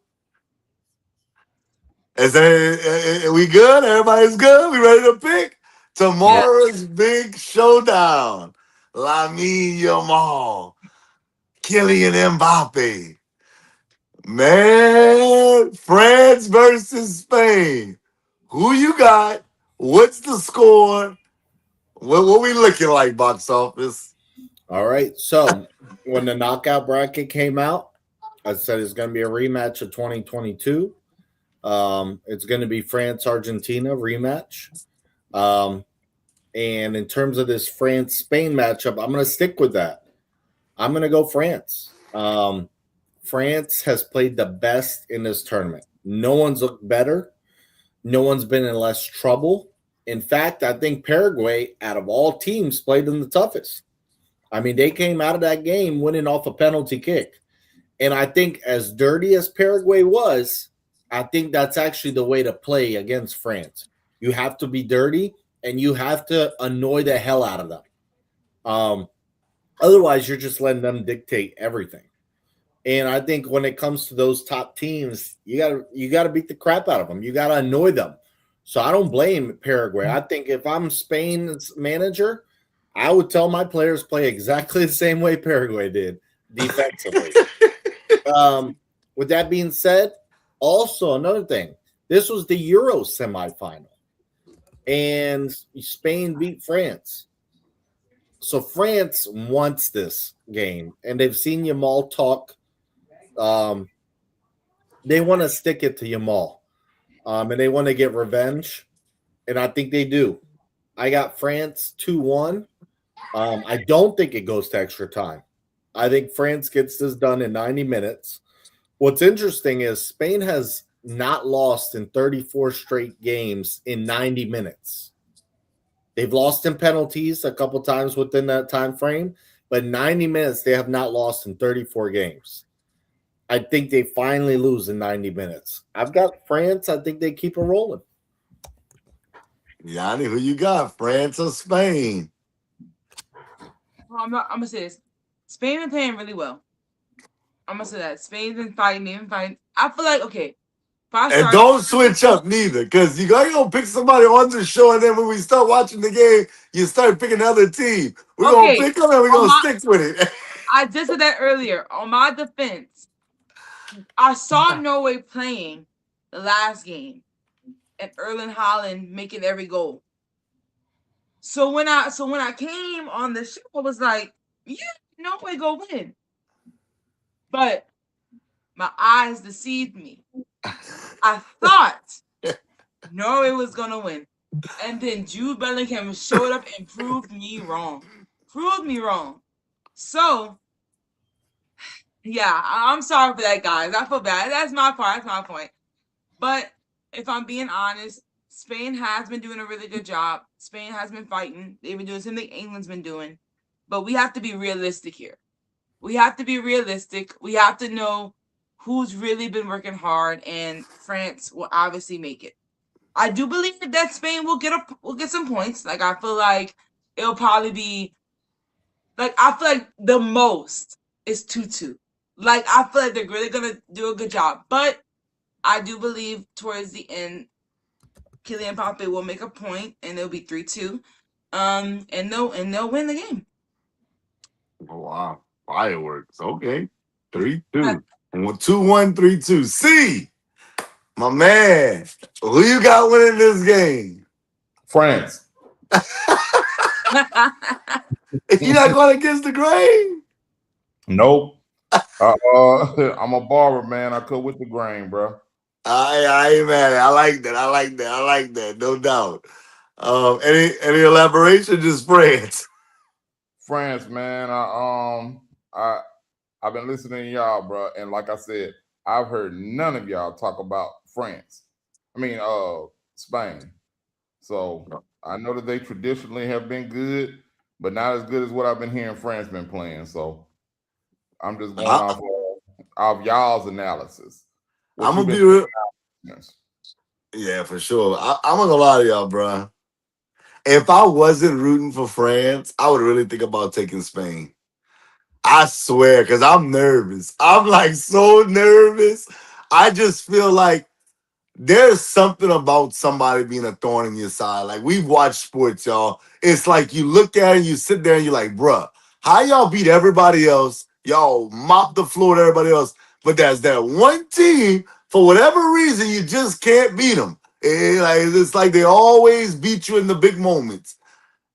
Speaker 1: Are we good? Everybody's good? We ready to pick tomorrow's big showdown? Lamine Yamal, Kylian Mbappe. Man, France versus Spain. Who you got? What's the score? What we looking like, box office?
Speaker 3: All right. So when the knockout bracket came out, I said it's going to be a rematch of 2022. It's going to be France-Argentina rematch. And in terms of this France-Spain matchup, I'm going to stick with that. I'm going to go France. France has played the best in this tournament. No one's looked better. No one's been in less trouble. In fact, I think Paraguay, out of all teams, played them the toughest. I mean, they came out of that game winning off a penalty kick. And I think as dirty as Paraguay was, I think that's actually the way to play against France. You have to be dirty and you have to annoy the hell out of them. Um, Otherwise, you're just letting them dictate everything. And I think when it comes to those top teams, you gotta beat the crap out of them. You gotta annoy them. So I don't blame Paraguay. I think if I'm Spain's manager, I would tell my players play exactly the same way Paraguay did defensively. Um, with that being said, also another thing, this was the Euro semifinal, and Spain beat France. So France wants this game, and they've seen Yamal talk. Um, they want to stick it to Yamal, and they want to get revenge, and I think they do. I got France 2-1. I don't think it goes to extra time. I think France gets this done in 90 minutes. What's interesting is Spain has not lost in 34 straight games in 90 minutes. They've lost in penalties a couple times within that time frame, but 90 minutes they have not lost in 34 games. I think they finally lose in 90 minutes. I've got France. I think they keep it rolling.
Speaker 1: Yanni, who you got? France or Spain?
Speaker 2: I'm gonna say this. Spain been playing really well. I'm gonna say that. Spain's been fighting, they've been fighting. I feel like okay.
Speaker 1: And don't switch up neither, because you gonna pick somebody on the show, and then when we start watching the game, you start picking another team. We're gonna pick them and we're gonna stick with it.
Speaker 2: I just said that earlier. On my defense, I saw Norway playing the last game and Erling Haaland making every goal. So when I came on the show, I was like, yeah, Norway go win. But my eyes deceived me. I thought Norway was gonna win. And then Jude Bellingham showed up and proved me wrong. So yeah, I'm sorry for that, guys. I feel bad. That's my part. That's my point. But if I'm being honest, Spain has been doing a really good job. Spain has been fighting. They've been doing something England's been doing. But we have to be realistic here. We have to be realistic. We have to know who's really been working hard, and France will obviously make it. I do believe that Spain will get some points. Like I feel like it'll probably be I feel like the most is 2-2. Like I feel like they're really gonna do a good job. But I do believe towards the end, Kylian Mbappe will make a point, and it'll be 3-2. And they'll win the game.
Speaker 1: Oh, wow, fireworks. Okay, 3-2. 2-1, 3-2. See, my man, who you got winning this game?
Speaker 4: France.
Speaker 1: You're not going against the grain?
Speaker 4: Nope. I'm a barber, man. I cut with the grain, bro.
Speaker 1: I ain't mad at it. I like that. No doubt. Any elaboration? Just France.
Speaker 4: France, man. I've been listening to y'all, bro, and like I said, I've heard none of y'all talk about France. I mean, Spain. So I know that they traditionally have been good, but not as good as what I've been hearing France been playing. So I'm just going off y'all's analysis.
Speaker 1: I'm gonna be real. Yeah, for sure. I'm not gonna lie to y'all, bro. If I wasn't rooting for France, I would really think about taking Spain. I swear, because I'm nervous. I'm like so nervous. I just feel like there's something about somebody being a thorn in your side. Like we've watched sports, y'all. It's like you look at it, you sit there and you're like, bruh, how y'all beat everybody else? Y'all mop the floor to everybody else. But there's that one team, for whatever reason, you just can't beat them. It's like they always beat you in the big moments.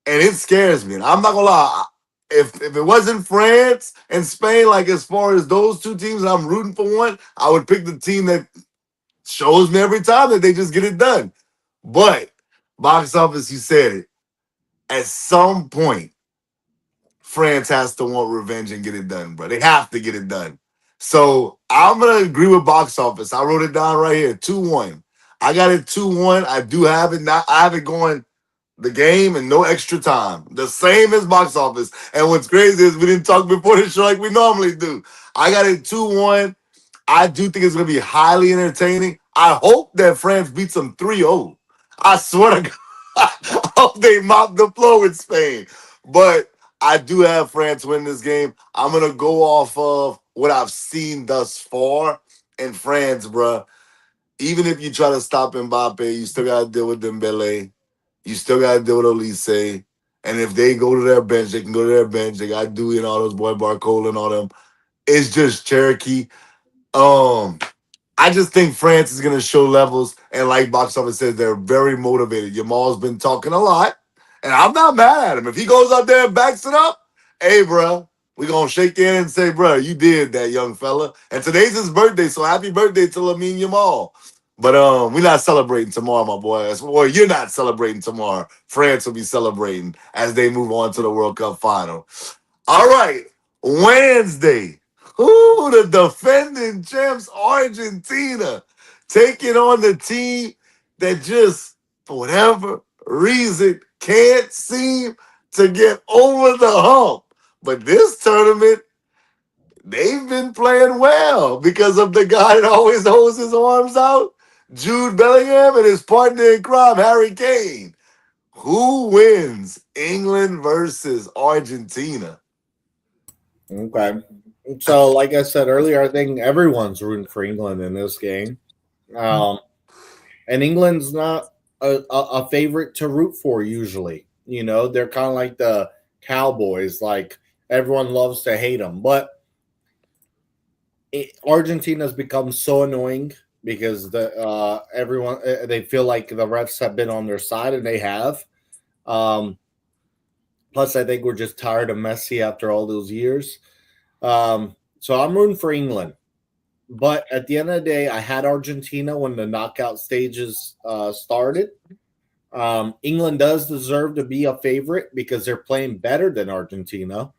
Speaker 1: And it scares me. And I'm not gonna lie. If it wasn't France and Spain, like as far as those two teams, I'm rooting for one, I would pick the team that shows me every time that they just get it done. But box office, you said it. At some point, France has to want revenge and get it done, bro. They have to get it done. So I'm gonna agree with box office. I wrote it down right here, 2-1. I got it 2-1. I do have it. Not I have it going the game in no extra time. The same as box office. And what's crazy is we didn't talk before the show like we normally do. I got it 2-1. I do think it's going to be highly entertaining. I hope that France beats them 3-0. I swear to God, I hope they mop the floor with Spain. But I do have France win this game. I'm going to go off of what I've seen thus far. And France, bruh, even if you try to stop Mbappe, you still got to deal with Dembele. You still got to deal with Elise. And if they go to their bench, they can go to their bench. They got Dewey and all those boy Barcola and all them. It's just Cherokee. Um, I just think France is going to show levels. And like Box Office says, they're very motivated. Jamal's been talking a lot. And I'm not mad at him. If he goes out there and backs it up, hey, bro, we going to shake your hand and say, bro, you did that, young fella. And today's his birthday, so happy birthday to Lamine Jamal. But we're not celebrating tomorrow, my boy. Well, you're not celebrating tomorrow. France will be celebrating as they move on to the World Cup final. All right, Wednesday. Who the defending champs Argentina taking on the team that just, for whatever reason, can't seem to get over the hump. But this tournament, they've been playing well because of the guy that always holds his arms out, Jude Bellingham, and his partner in crime, Harry Kane. Who wins England versus Argentina?
Speaker 3: Okay. So, like I said earlier, I think everyone's rooting for England in this game. And England's not a favorite to root for usually. You know, they're kind of like the Cowboys. Like, everyone loves to hate them. But Argentina's become so annoying because everyone they feel like the refs have been on their side, and they have. Plus, I think we're just tired of Messi after all those years. So I'm rooting for England. But at the end of the day, I had Argentina when the knockout stages started. England does deserve to be a favorite because they're playing better than Argentina.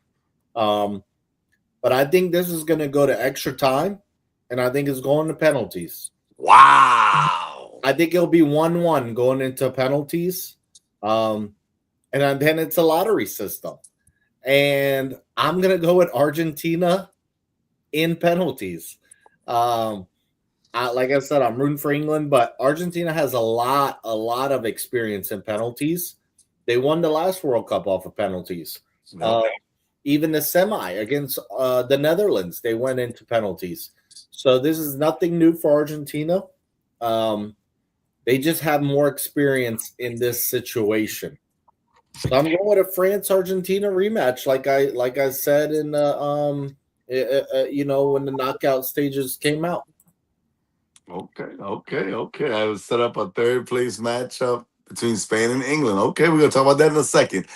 Speaker 3: But I think this is going to go to extra time, and I think it's going to penalties.
Speaker 1: Wow.
Speaker 3: I think it'll be 1-1 going into penalties. And then it's a lottery system. And I'm going to go with Argentina in penalties. Like I said, I'm rooting for England, but Argentina has a lot of experience in penalties. They won the last World Cup off of penalties. Even the semi against the Netherlands, they went into penalties. So this is nothing new for Argentina. They just have more experience in this situation. So I'm going with a France-Argentina rematch, like I said in when the knockout stages came out.
Speaker 1: Okay. I was set up a third place matchup between Spain and England. Okay, we're gonna talk about that in a second.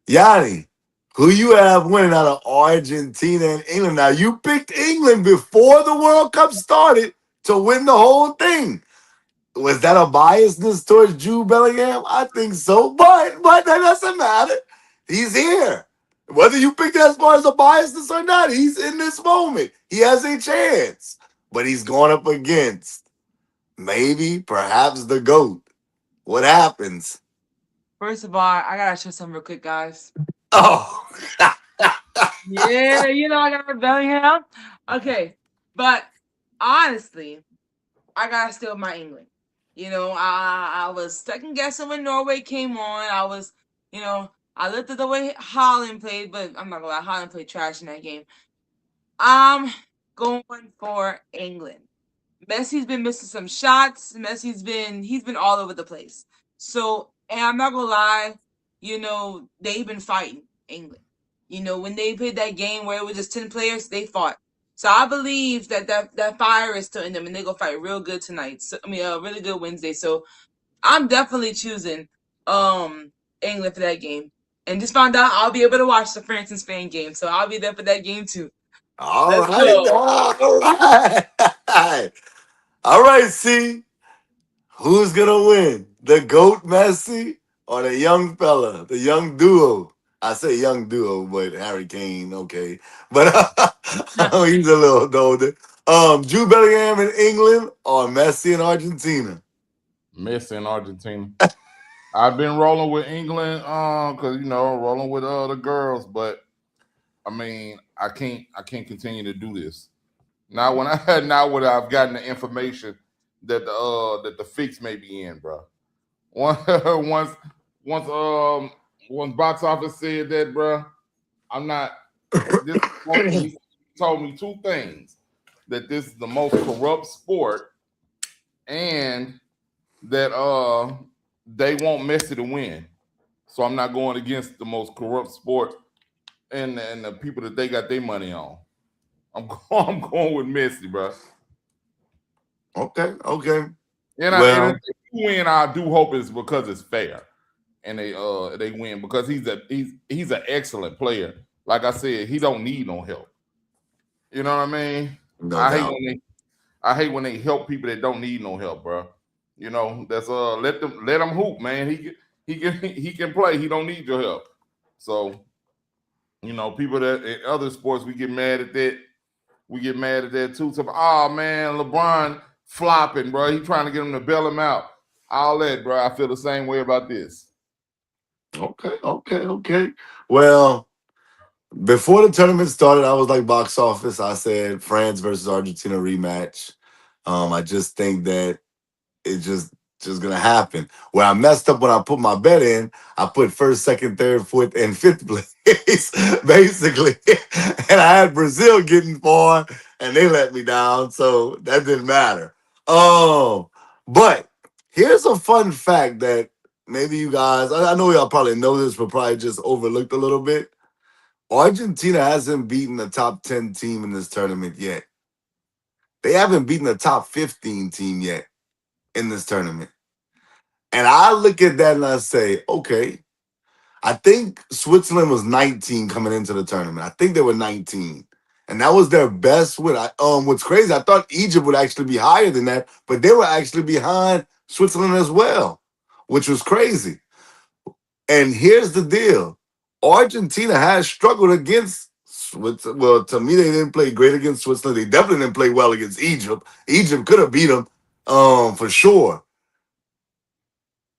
Speaker 1: Yanni, who you have winning out of Argentina and England? Now you picked England before the World Cup started to win the whole thing. Was that a biasness towards Jude Bellingham? I think so, but that doesn't matter. He's here. Whether you pick that as far as a biasness or not, he's in this moment. He has a chance, but he's going up against perhaps the GOAT. What happens?
Speaker 2: First of all, I gotta show something real quick, guys.
Speaker 1: Oh,
Speaker 2: Yeah, I got Bellingham. Okay, but honestly, I gotta steal my England. I was second guessing when Norway came on. I looked at the way Holland played, but I'm not gonna lie, Holland played trash in that game. I'm going for England. Messi's been missing some shots. He's been all over the place. So, and I'm not gonna lie, they've been fighting England. When they played that game where it was just 10 players, they fought. So I believe that fire is still in them, and they go fight real good tonight. So, a really good Wednesday. So I'm definitely choosing England for that game. And just found out I'll be able to watch the France and Spain game, so I'll be there for that game too.
Speaker 1: all
Speaker 2: Let's
Speaker 1: right,
Speaker 2: go.
Speaker 1: all right. See, who's gonna win? The GOAT Messi or the young fella, the young duo? I say young duo, but Harry Kane, okay. But he's a little older. Jude Bellingham in England or Messi in Argentina?
Speaker 4: Messi in Argentina. I've been rolling with England, because rolling with the girls, but I mean, I can't continue to do this. Now when I've gotten the information that the fix may be in, bro. Once once once once box office said that, bro, I'm not. This he told me two things: that this is the most corrupt sport, and that they want Messi to win. So I'm not going against the most corrupt sport and the people that they got their money on. I'm going with Messi, bro.
Speaker 1: Okay, okay.
Speaker 4: And
Speaker 1: Well,
Speaker 4: if they win, I do hope it's because it's fair, and they win because he's an excellent player. Like I said, he don't need no help. You know what I mean?
Speaker 1: no
Speaker 4: I hate
Speaker 1: doubt.
Speaker 4: when they I hate when they help people that don't need no help, bro. That's let them hoop, man. He can play. He don't need your help. So people that in other sports we get mad at that. We get mad at that too. So, oh man, LeBron flopping, bro. He trying to get him to bail him out. All that, bro. I feel the same way about this.
Speaker 1: Okay, okay, okay. Well, before the tournament started, I was like box office. I said France versus Argentina rematch. I just think that it's just gonna happen. Where I messed up when I put my bet in, I put first, second, third, fourth, and fifth place, basically. And I had Brazil getting far, and they let me down, so that didn't matter. But here's a fun fact that maybe you guys, I know y'all probably know this, but probably just overlooked a little bit. Argentina hasn't beaten the top 10 team in this tournament yet. They haven't beaten the top 15 team yet in this tournament. And I look at that and I say, okay, I think Switzerland was 19 coming into the tournament. I think they were 19. And that was their best win. What's crazy, I thought Egypt would actually be higher than that, but they were actually behind Switzerland as well, which was crazy. And here's the deal. Argentina has struggled against Switzerland. Well, to me, they didn't play great against Switzerland. They definitely didn't play well against Egypt. Egypt could have beat them for sure.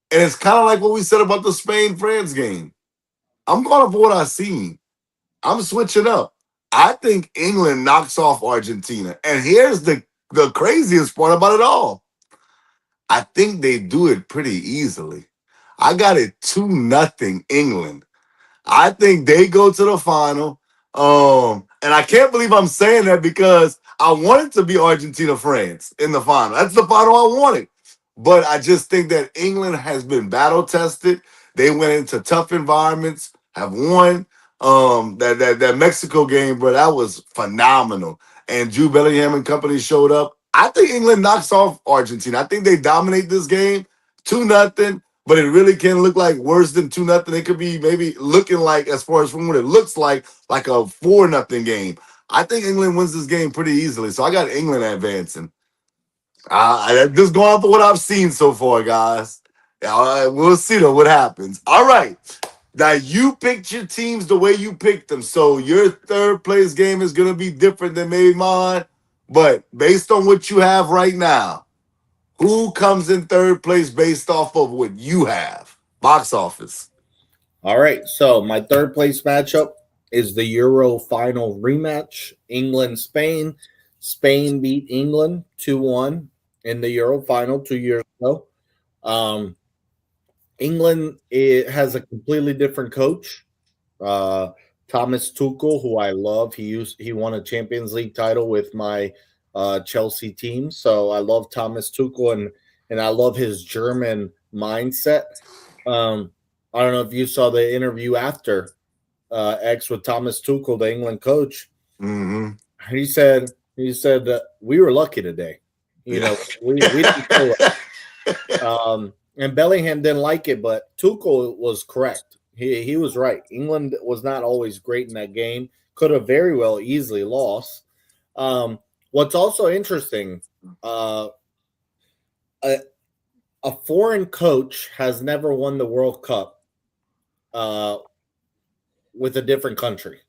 Speaker 1: And it's kind of like what we said about the Spain-France game. I'm going for what I've seen. I'm switching up. I think England knocks off Argentina. And here's the craziest part about it all. I think they do it pretty easily. I got it 2-0 England. I think they go to the final. And I can't believe I'm saying that because I wanted to be Argentina France in the final. That's the final I wanted. But I just think that England has been battle tested. They went into tough environments, have won. That Mexico game, bro, that was phenomenal. And Jude Bellingham and company showed up. I think England knocks off Argentina. I think they dominate this game 2-0, but it really can look like worse than 2-0. It could be maybe looking like, as far as from what it looks like a 4-0 game. I think England wins this game pretty easily. So I got England advancing. Just going off of what I've seen so far, guys. We'll see though what happens. All right. Now you picked your teams the way you picked them. So your third place game is gonna be different than maybe mine. But based on what you have right now, who comes in third place based off of what you have? Box office.
Speaker 3: All right. So my third place matchup is the Euro final rematch, England Spain. Spain beat England 2-1 in the Euro final 2 years ago. England has a completely different coach. Thomas Tuchel, who I love. He won a Champions League title with my Chelsea team. So I love Thomas Tuchel and I love his German mindset. I don't know if you saw the interview after X with Thomas Tuchel, the England coach.
Speaker 1: Mm-hmm.
Speaker 3: He said we were lucky today. We didn't play well. And Bellingham didn't like it, but Tuchel was correct. He was right. England was not always great in that game. Could have very well easily lost. What's also interesting, a foreign coach has never won the World Cup with a different country,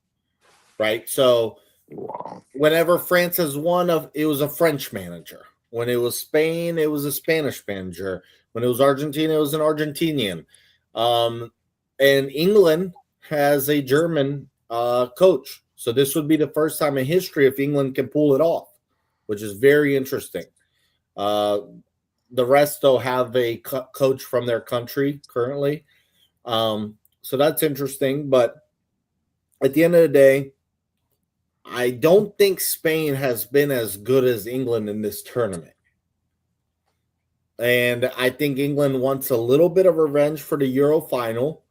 Speaker 3: right? So whenever France has won, it was a French manager. When it was Spain, it was a Spanish manager. When it was Argentina, it was an Argentinian. And England has a German coach. So this would be the first time in history if England can pull it off, which is very interesting. The rest, though, have a coach from their country currently. So that's interesting. But at the end of the day, I don't think Spain has been as good as England in this tournament. And I think England wants a little bit of revenge for the Euro final.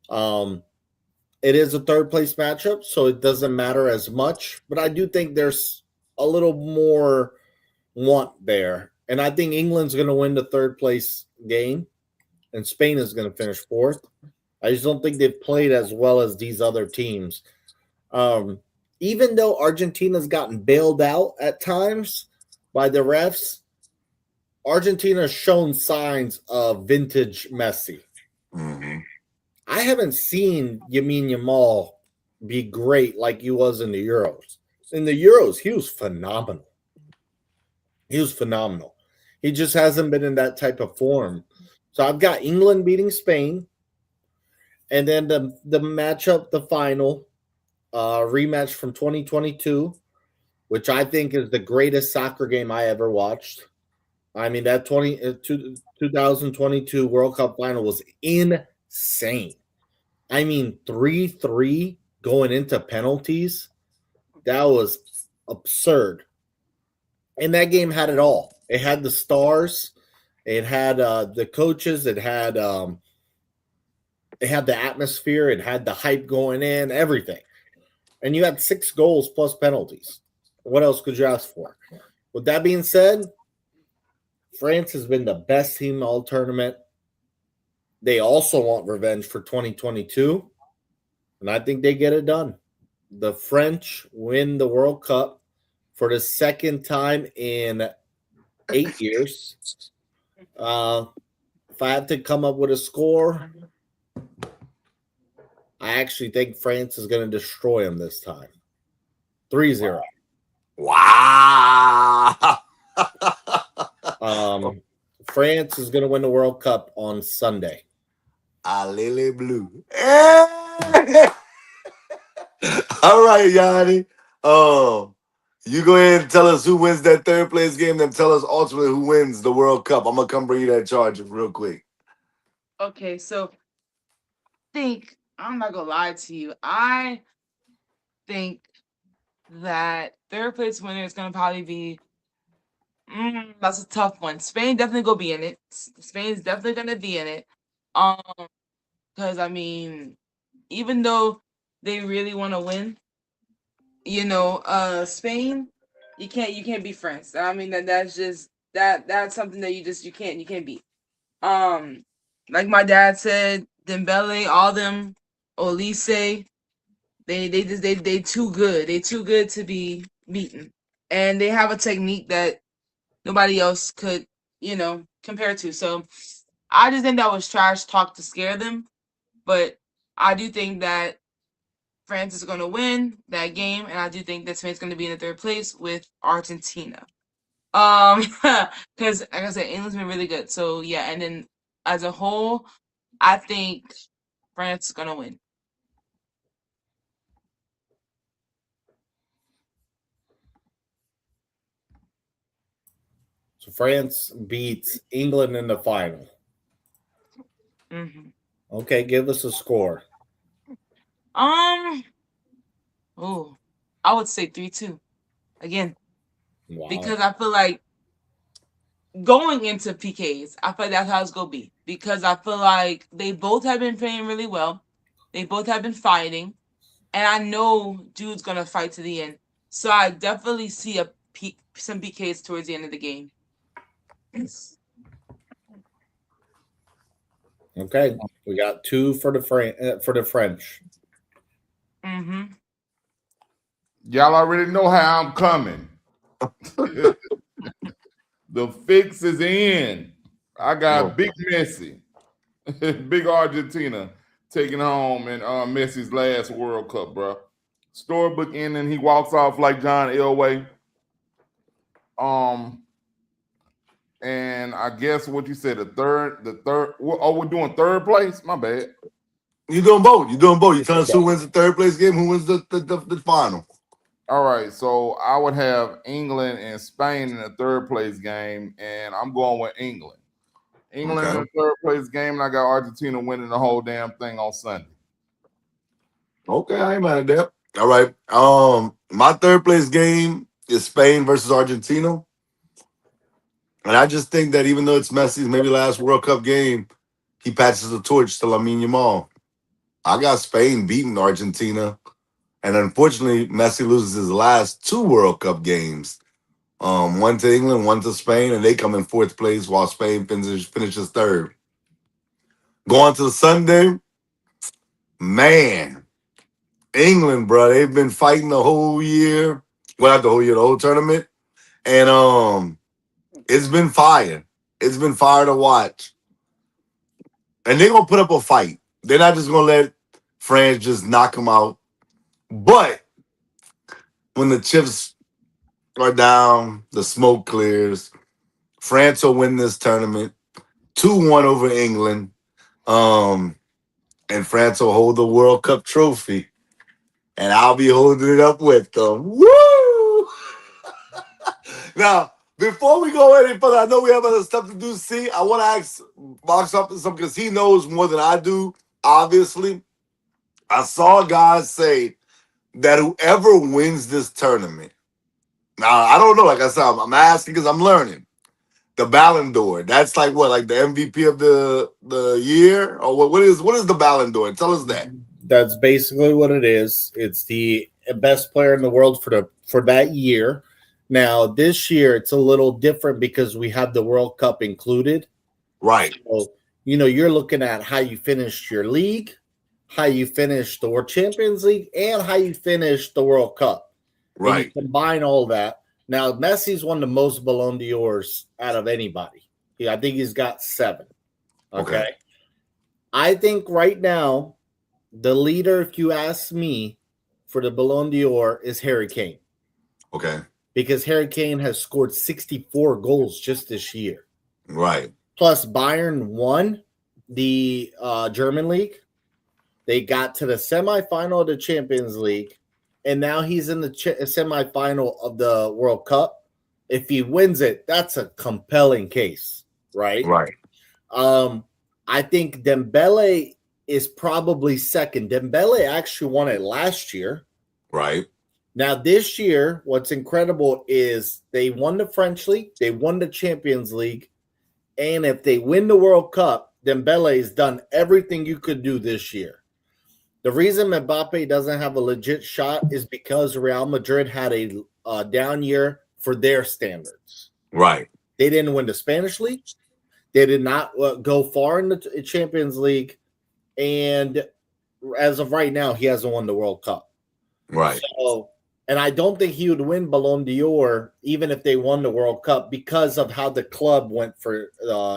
Speaker 3: It is a third place matchup, so it doesn't matter as much. But I do think there's a little more want there. And I think England's going to win the third place game, and Spain is going to finish fourth. I just don't think they've played as well as these other teams. Even though Argentina's gotten bailed out at times by the refs, Argentina's shown signs of vintage Messi.
Speaker 1: Mm-hmm.
Speaker 3: I haven't seen Lamine Yamal be great like he was in the Euros. In the Euros, he was phenomenal. He just hasn't been in that type of form. So I've got England beating Spain. And then the matchup, the final rematch from 2022, which I think is the greatest soccer game I ever watched. I mean, that 2022 World Cup final was insane. I mean, 3-3 going into penalties. That was absurd. And that game had it all. It had the stars. It had the coaches. It had the atmosphere. It had the hype going in, everything. And you had 6 goals plus penalties. What else could you ask for? With that being said, France has been the best team all tournament. They also want revenge for 2022, and I think they get it done. The French win the World Cup for the second time in 8 years. If I have to come up with a score, I actually think France is going to destroy them this time. 3-0.
Speaker 1: Wow.
Speaker 3: France is going to win the World Cup on Sunday.
Speaker 1: Lily Blue. All right, Yanni. You go ahead and tell us who wins that third place game, then tell us ultimately who wins the World Cup. I'm going to come bring you that charge real quick.
Speaker 2: Okay, so I'm not gonna lie to you. I think that third place winner is gonna probably be that's a tough one. Spain definitely gonna be in it. Spain's definitely gonna be in it. Because I mean, even though they really want to win, Spain, you can't beat France. I mean that's just that's something that you can't beat. Like my dad said, Dembele, all them, Olise, they too good. They too good to be beaten, and they have a technique that nobody else could, compare to. So I just think that was trash talk to scare them, but I do think that France is going to win that game, and I do think that Spain's going to be in the third place with Argentina. Because like I said, England's been really good. So yeah, and then as a whole, I think France is going to win.
Speaker 3: So France beats England in the final.
Speaker 2: Mm-hmm.
Speaker 3: Okay, give us a score.
Speaker 2: I would say 3-2 again.
Speaker 3: Wow.
Speaker 2: Because I feel like going into PKs, I feel like that's how it's gonna be. Because I feel like they both have been playing really well. They both have been fighting, and I know Jude's gonna fight to the end. So I definitely see some PKs towards the end of the game.
Speaker 3: Okay, we got 2 for the French.
Speaker 2: Mm-hmm.
Speaker 4: Y'all already know how I'm coming. The fix is in. I got Big Messi, Big Argentina taking home in Messi's last World Cup, bro. Storybook ending. He walks off like John Elway. And And I guess what you said, the third. Oh, we're doing third place. My bad.
Speaker 1: You're doing both. You're doing both. You tell us who wins the third place game, who wins the final.
Speaker 4: All right, so I would have England and Spain in the third place game, and I'm going with England. England in
Speaker 1: Okay.
Speaker 4: the third place game, and I got Argentina winning the whole damn thing on Sunday.
Speaker 1: Okay, I ain't mad at that. All right. My third place game is Spain versus Argentina. And I just think that even though it's Messi's maybe last World Cup game, he passes the torch to Lamine Yamal. I got Spain beating Argentina. And unfortunately, Messi loses his last two World Cup games. One to England, one to Spain, and they come in fourth place while Spain finishes third. Going to the Sunday, man, England, bro, they've been fighting the whole year. Well, not the whole year, the whole tournament. And it's been fire. It's been fire to watch. And they're going to put up a fight. They're not just going to let France just knock them out. But when the chips are down, the smoke clears, France will win this tournament 2-1 over England. And France will hold the World Cup trophy. And I'll be holding it up with them. Woo! Now, before we go any further, I know we have other stuff to do. See, I want to ask Mark something because he knows more than I do, obviously. I saw guys say that whoever wins this tournament, now, I don't know. Like I said, I'm asking because I'm learning. The Ballon d'Or. That's like what, like the MVP of the year, or what is the Ballon d'Or? Tell us that.
Speaker 3: That's basically what it is. It's the best player in the world for that year. Now, this year it's a little different because we have the World Cup included.
Speaker 1: Right.
Speaker 3: So, you're looking at how you finished your league, how you finished the World Champions League, and how you finished the World Cup.
Speaker 1: Right.
Speaker 3: And you combine all that. Now, Messi's won the most Ballon d'Ors out of anybody. I think he's got 7. Okay. I think right now, the leader, if you ask me, for the Ballon d'Or is Harry Kane.
Speaker 1: Okay.
Speaker 3: Because Harry Kane has scored 64 goals just this year.
Speaker 1: Right.
Speaker 3: Plus, Bayern won the German league. They got to the semifinal of the Champions League, and now he's in the semifinal of the World Cup. If he wins it, that's a compelling case, right?
Speaker 1: Right.
Speaker 3: I think Dembele is probably second. Dembele actually won it last year.
Speaker 1: Right.
Speaker 3: Now, this year, what's incredible is they won the French League, they won the Champions League, and if they win the World Cup, Dembele has done everything you could do this year. The reason Mbappe doesn't have a legit shot is because Real Madrid had a down year for their standards.
Speaker 1: Right.
Speaker 3: They didn't win the Spanish League. They did not go far in the Champions League. And as of right now, he hasn't won the World Cup.
Speaker 1: Right.
Speaker 3: So, and I don't think he would win Ballon d'Or even if they won the World Cup because of how the club went for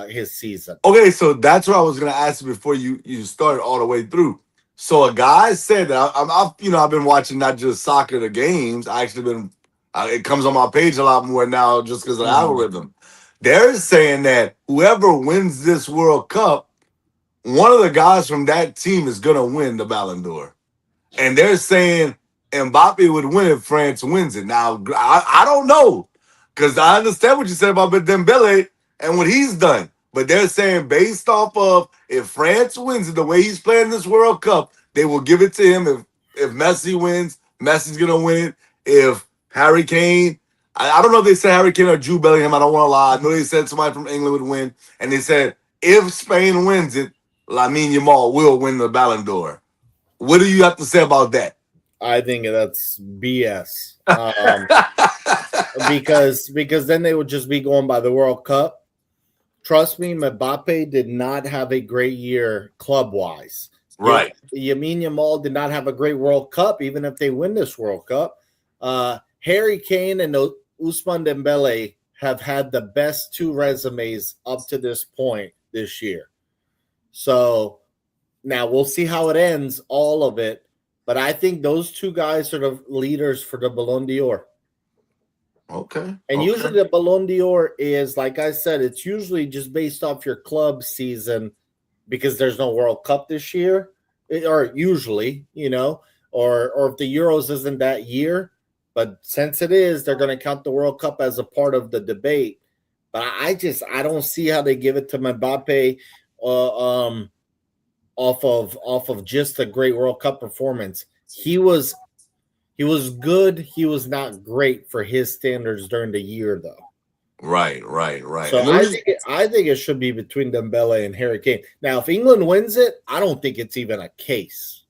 Speaker 3: his season.
Speaker 1: Okay, so that's what I was going to ask you before you started all the way through. So a guy said that I've been watching not just soccer, the games. I actually been it comes on my page a lot more now just because of the algorithm. They're saying that whoever wins this World Cup, one of the guys from that team is going to win the Ballon d'Or. And they're saying Mbappe would win if France wins it. Now, I don't know because I understand what you said about Dembele and what he's done. But they're saying based off of if France wins it the way he's playing this World Cup, they will give it to him. If Messi wins, Messi's going to win it. If Harry Kane, I don't know if they said Harry Kane or Jude Bellingham. I don't want to lie. I know they said somebody from England would win. And they said if Spain wins it, Lamine Yamal will win the Ballon d'Or. What do you have to say about that?
Speaker 3: I think that's BS. Because then they would just be going by the World Cup. Trust me, Mbappe did not have a great year club-wise.
Speaker 1: Right.
Speaker 3: Lamine Yamal did not have a great World Cup, even if they win this World Cup. Harry Kane and Ousmane Dembele have had the best 2 resumes up to this point this year. So now we'll see how it ends, all of it. But I think those 2 guys are the leaders for the Ballon d'Or.
Speaker 1: Okay.
Speaker 3: And
Speaker 1: Okay.
Speaker 3: usually the Ballon d'Or is, like I said, it's usually just based off your club season because there's no World Cup this year, or usually, or if the Euros isn't that year. But since it is, they're going to count the World Cup as a part of the debate. But I don't see how they give it to Mbappe off of just a great World Cup performance. He was good. He was not great for his standards during the year, though.
Speaker 1: Right. Right.
Speaker 3: So
Speaker 1: And let me
Speaker 3: I think it should be between Dembele and Harry Kane. Now, if England wins it, I don't think it's even a case.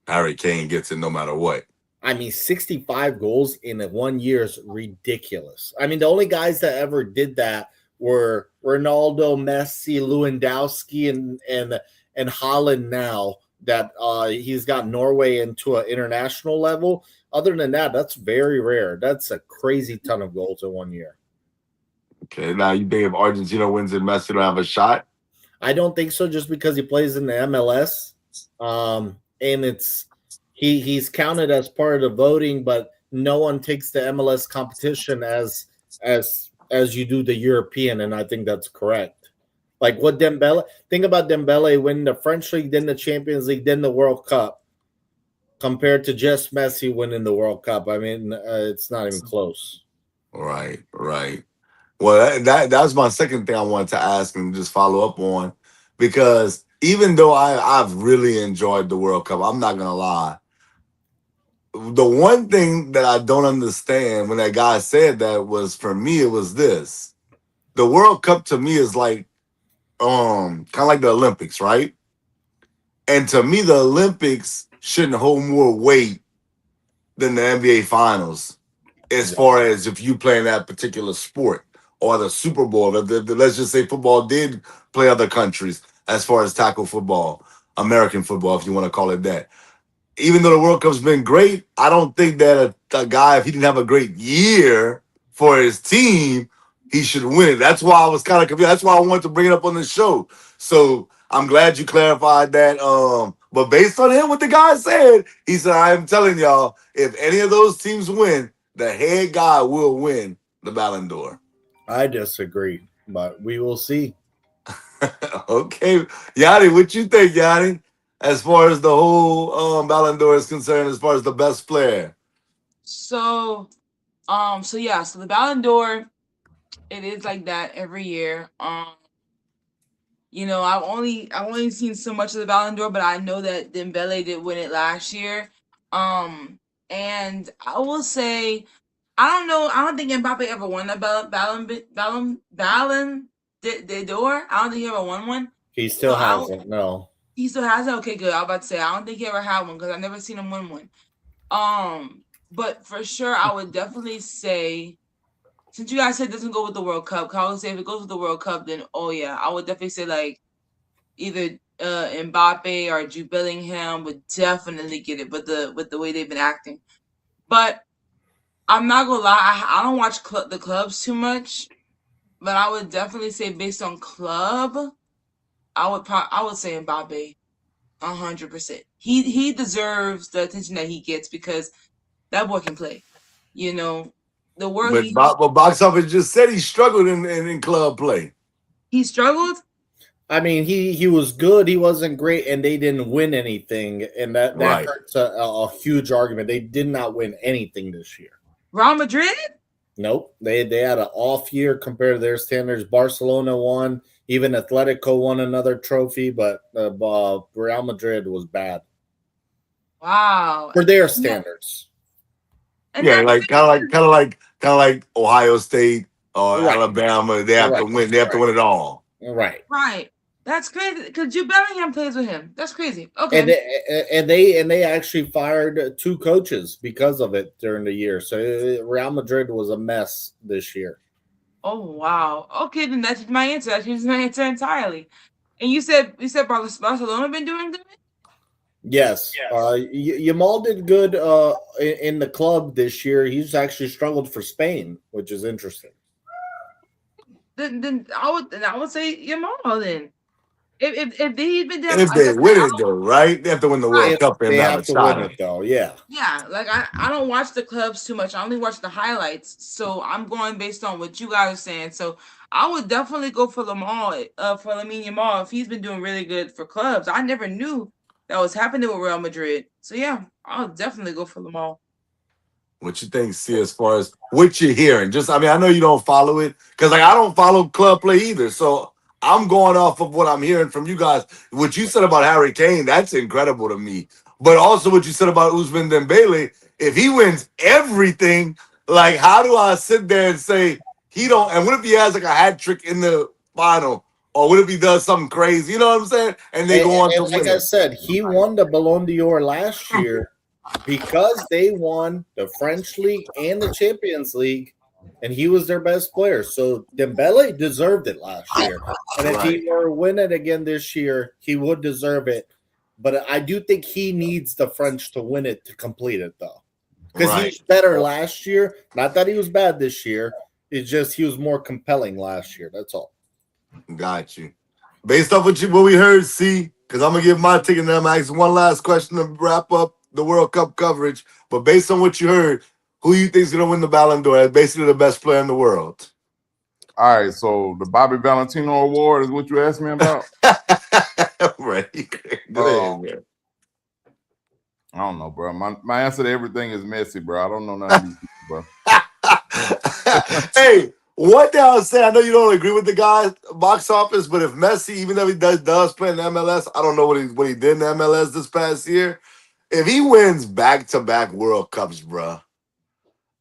Speaker 1: Harry Kane gets it no matter what.
Speaker 3: I mean, 65 goals in 1 year is ridiculous. I mean, the only guys that ever did that were Ronaldo, Messi, Lewandowski, and Haaland. Now that he's got Norway into an international level. Other than that, that's very rare. That's a crazy ton of goals in 1 year.
Speaker 1: Okay. Now you think if Argentina wins it, Messi don't have a shot?
Speaker 3: I don't think so, just because he plays in the MLS, and he's counted as part of the voting, but no one takes the MLS competition as you do the European, and I think that's correct. Like what Dembele, think about Dembele winning the French League, then the Champions League, then the World Cup, compared to just Messi winning the World Cup. I mean, it's not even close.
Speaker 1: Right. Well, that's my second thing I wanted to ask and just follow up on, because even though I've really enjoyed the World Cup, I'm not gonna lie. The one thing that I don't understand when that guy said that was, for me, it was this: the World Cup to me is like kind of like the Olympics, right? And to me, the Olympics shouldn't hold more weight than the NBA Finals, as far as if you play in that particular sport, or the Super Bowl. Let's just say football did play other countries as far as tackle football, American football, if you want to call it that. Even though the World Cup's been great, I don't think that a guy, if he didn't have a great year for his team, he should win it. That's why I was kind of confused. That's why I wanted to bring it up on the show. So I'm glad you clarified that. But based on him, what the guy said, he said, I'm telling y'all, if any of those teams win, the head guy will win the Ballon d'Or.
Speaker 3: I disagree, but we will see.
Speaker 1: Okay. Yanni, what you think, Yanni? As far as the whole Ballon d'Or is concerned, as far as the best player.
Speaker 2: So the Ballon d'Or, it is like that every year. I've only seen so much of the Ballon d'Or, but I know that Dembele did win it last year. And I will say, I don't know. I don't think Mbappe ever won the Ballon d'Or. I don't think he ever won one.
Speaker 3: He still hasn't. No.
Speaker 2: He still hasn't. Okay, good. I was about to say I don't think he ever had one because I've never seen him win one. But for sure, I would definitely say, since you guys said it doesn't go with the World Cup, I would say if it goes with the World Cup, then I would definitely say like either Mbappe or Jude Bellingham would definitely get it, with the way they've been acting. But I'm not gonna lie, I don't watch the clubs too much, but I would definitely say based on club, I would say Mbappe, 100%. He deserves the attention that he gets because that boy can play. The world.
Speaker 1: But box office just said he struggled in club play.
Speaker 2: He struggled.
Speaker 3: I mean, he was good. He wasn't great, and they didn't win anything, and that
Speaker 1: Right.
Speaker 3: hurts a huge argument. They did not win anything this year.
Speaker 2: Real Madrid?
Speaker 3: Nope. They had an off year compared to their standards. Barcelona won. Even Atletico won another trophy, but Real Madrid was bad.
Speaker 2: Wow.
Speaker 3: For their standards.
Speaker 1: Yeah, like kind of like Ohio State or Alabama. They have to win. They have to win it all.
Speaker 3: Right.
Speaker 2: Right. That's crazy because Jude Bellingham plays with him. That's crazy. Okay.
Speaker 3: And they actually fired 2 coaches because of it during the year. So Real Madrid was a mess this year.
Speaker 2: Oh wow. Okay, then that's my answer. That changes my answer entirely. And you said Barcelona been doing good?
Speaker 3: Yes. Yamal did good in the club this year. He's actually struggled for Spain, which is interesting.
Speaker 2: Then I would say Yamal then. If they even them,
Speaker 1: If
Speaker 2: like I
Speaker 1: they
Speaker 2: said,
Speaker 1: win
Speaker 2: I
Speaker 1: it,
Speaker 2: don't.
Speaker 1: though, right? They have to win the
Speaker 2: Right.
Speaker 1: World Cup and
Speaker 3: They
Speaker 1: have a
Speaker 3: have to win
Speaker 1: shot
Speaker 3: it
Speaker 1: at it.
Speaker 3: though. Yeah.
Speaker 2: Yeah, like I don't watch the clubs too much. I only watch the highlights. So I'm going based on what you guys are saying. So I would definitely go for Lamar, for Lamine Yamal if he's been doing really good for clubs. I never knew that was happening with Real Madrid. So yeah, I'll definitely go for Lamar.
Speaker 1: What you think, see, as far as what you're hearing? Just, I mean, I know you don't follow it because, like, I don't follow club play either. So I'm going off of what I'm hearing from you guys. What you said about Harry Kane, that's incredible to me. But also what you said about Usman Dembele, if he wins everything, like, how do I sit there and say he don't? And what if he has like a hat trick in the final, or what if he does something crazy? You know what I'm saying? And they
Speaker 3: And,
Speaker 1: go on to
Speaker 3: and like
Speaker 1: win
Speaker 3: I
Speaker 1: it.
Speaker 3: said, he won the Ballon d'Or last year because they won the French League and the Champions League, and he was their best player. So Dembele deserved it last year, and if
Speaker 1: Right,
Speaker 3: he were to win it again this year, he would deserve it. But I do think he needs the French to win it to complete it, though, because he
Speaker 1: right.
Speaker 3: was better last year. Not that he was bad this year. It's just he was more compelling last year. That's all.
Speaker 1: Got you. Based off what we heard, see, because I'm gonna give my ticket and I'm gonna ask one last question to wrap up the World Cup coverage. But based on what you heard, who you think is gonna win the Ballon d'Or as basically the best player in the world?
Speaker 4: All right, so the Bobby Valentino Award is what you asked me about.
Speaker 1: Right. Go
Speaker 4: Uh,
Speaker 1: ahead, man.
Speaker 4: I don't know, bro. My answer to everything is Messi, bro. I don't know none of these people, bro.
Speaker 1: Hey, what the hell say? I know you don't agree with the guy box office, but if Messi, even though he does play in the MLS, I don't know what he did in the MLS this past year. If he wins back to back World Cups, bruh,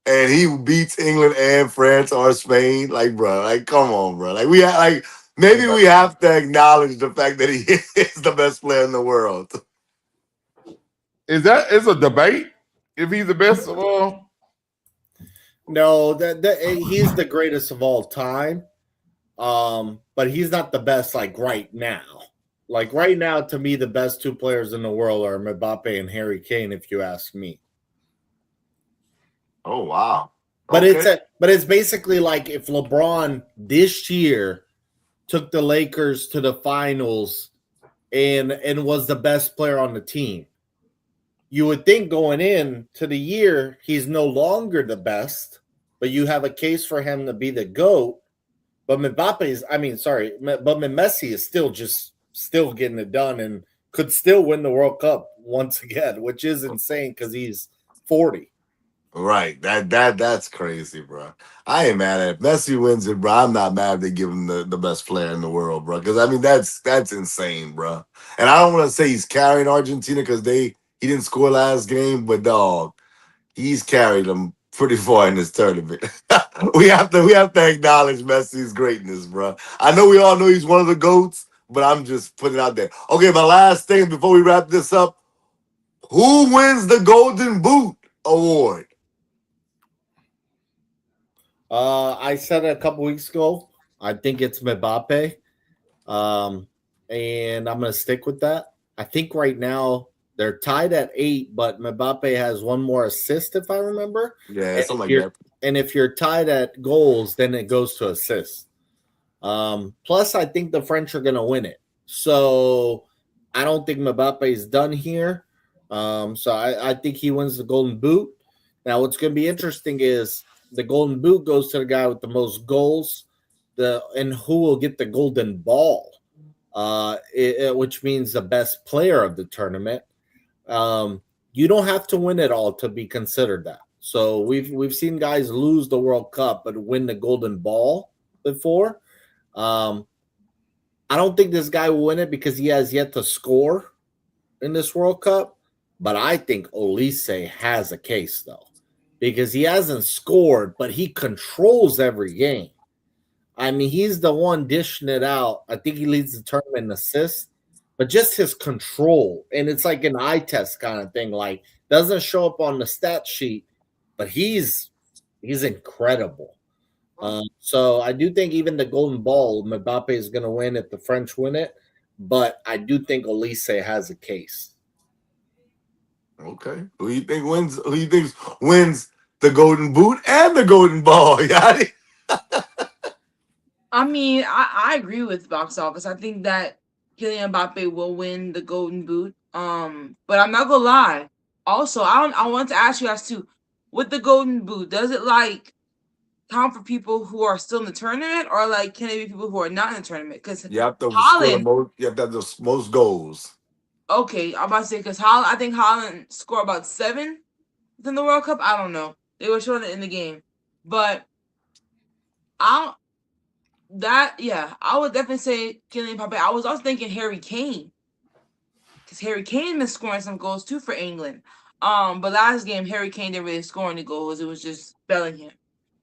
Speaker 1: and he beats England and France or Spain, like, bro, like, come on, bro. Like, maybe we have to acknowledge the fact that he is the best player in the world.
Speaker 4: Is a debate if he's the best of all?
Speaker 3: No, that he's the greatest of all time. But he's not the best like right now. Like right now, to me, the best two players in the world are Mbappe and Harry Kane, if you ask me.
Speaker 1: Oh wow.
Speaker 3: But
Speaker 1: Okay.
Speaker 3: it's basically like if LeBron this year took the Lakers to the finals and was the best player on the team. You would think going in to the year he's no longer the best, but you have a case for him to be the GOAT. But Messi is still getting it done and could still win the World Cup once again, which is insane because he's 40.
Speaker 1: Right. That's crazy, bro. I ain't mad at it. Messi wins it, bro. I'm not mad if they give him the best player in the world, bro. Because I mean that's insane, bro. And I don't want to say he's carrying Argentina because he didn't score last game, but dog, he's carried them pretty far in this tournament. we have to acknowledge Messi's greatness, bro. I know we all know he's one of the GOATs, but I'm just putting it out there. Okay, my last thing before we wrap this up: who wins the Golden Boot award?
Speaker 3: I said it a couple weeks ago. I think it's Mbappe. And I'm going to stick with that. I think right now they're tied at 8, but Mbappe has one more assist, if I remember.
Speaker 1: Yeah,
Speaker 3: And
Speaker 1: something like
Speaker 3: if
Speaker 1: that.
Speaker 3: if you're tied at goals, then it goes to assists. Plus, I think the French are going to win it. So I don't think Mbappe is done here. So I think he wins the Golden Boot. Now, what's going to be interesting is the Golden Boot goes to the guy with the most goals, and who will get the Golden Ball, which means the best player of the tournament. You don't have to win it all to be considered that. So we've seen guys lose the World Cup but win the Golden Ball before. I don't think this guy will win it because he has yet to score in this World Cup. But I think Olise has a case, though, because he hasn't scored, but he controls every game. I mean, he's the one dishing it out. I think he leads the tournament in assists, but just his control. And it's like an eye test kind of thing. Like, doesn't show up on the stat sheet, but he's incredible. So I do think even the Golden Ball, Mbappe is going to win if the French win it. But I do think Olise has a case.
Speaker 1: Okay. Who you think wins? Who you think wins the Golden Boot and the Golden Ball? Yachty?
Speaker 2: I mean, I agree with box office. I think that Kylian Mbappe will win the Golden Boot. But I'm not gonna lie. Also, I want to ask you guys too. With the Golden Boot, does it like count for people who are still in the tournament, or like can it be people who are not in the tournament? Because
Speaker 1: You have to score the
Speaker 2: Holland,
Speaker 1: most. You have to have the most goals.
Speaker 2: okay, I'm about to say because Holland, I think Holland scored about 7 in the World Cup. I don't know. They were showing it in the game, but I I would definitely say Kylian Mbappe. I was also thinking Harry Kane because Harry Kane been scoring some goals too for England. But last game Harry Kane didn't really score any goals. It was just Bellingham.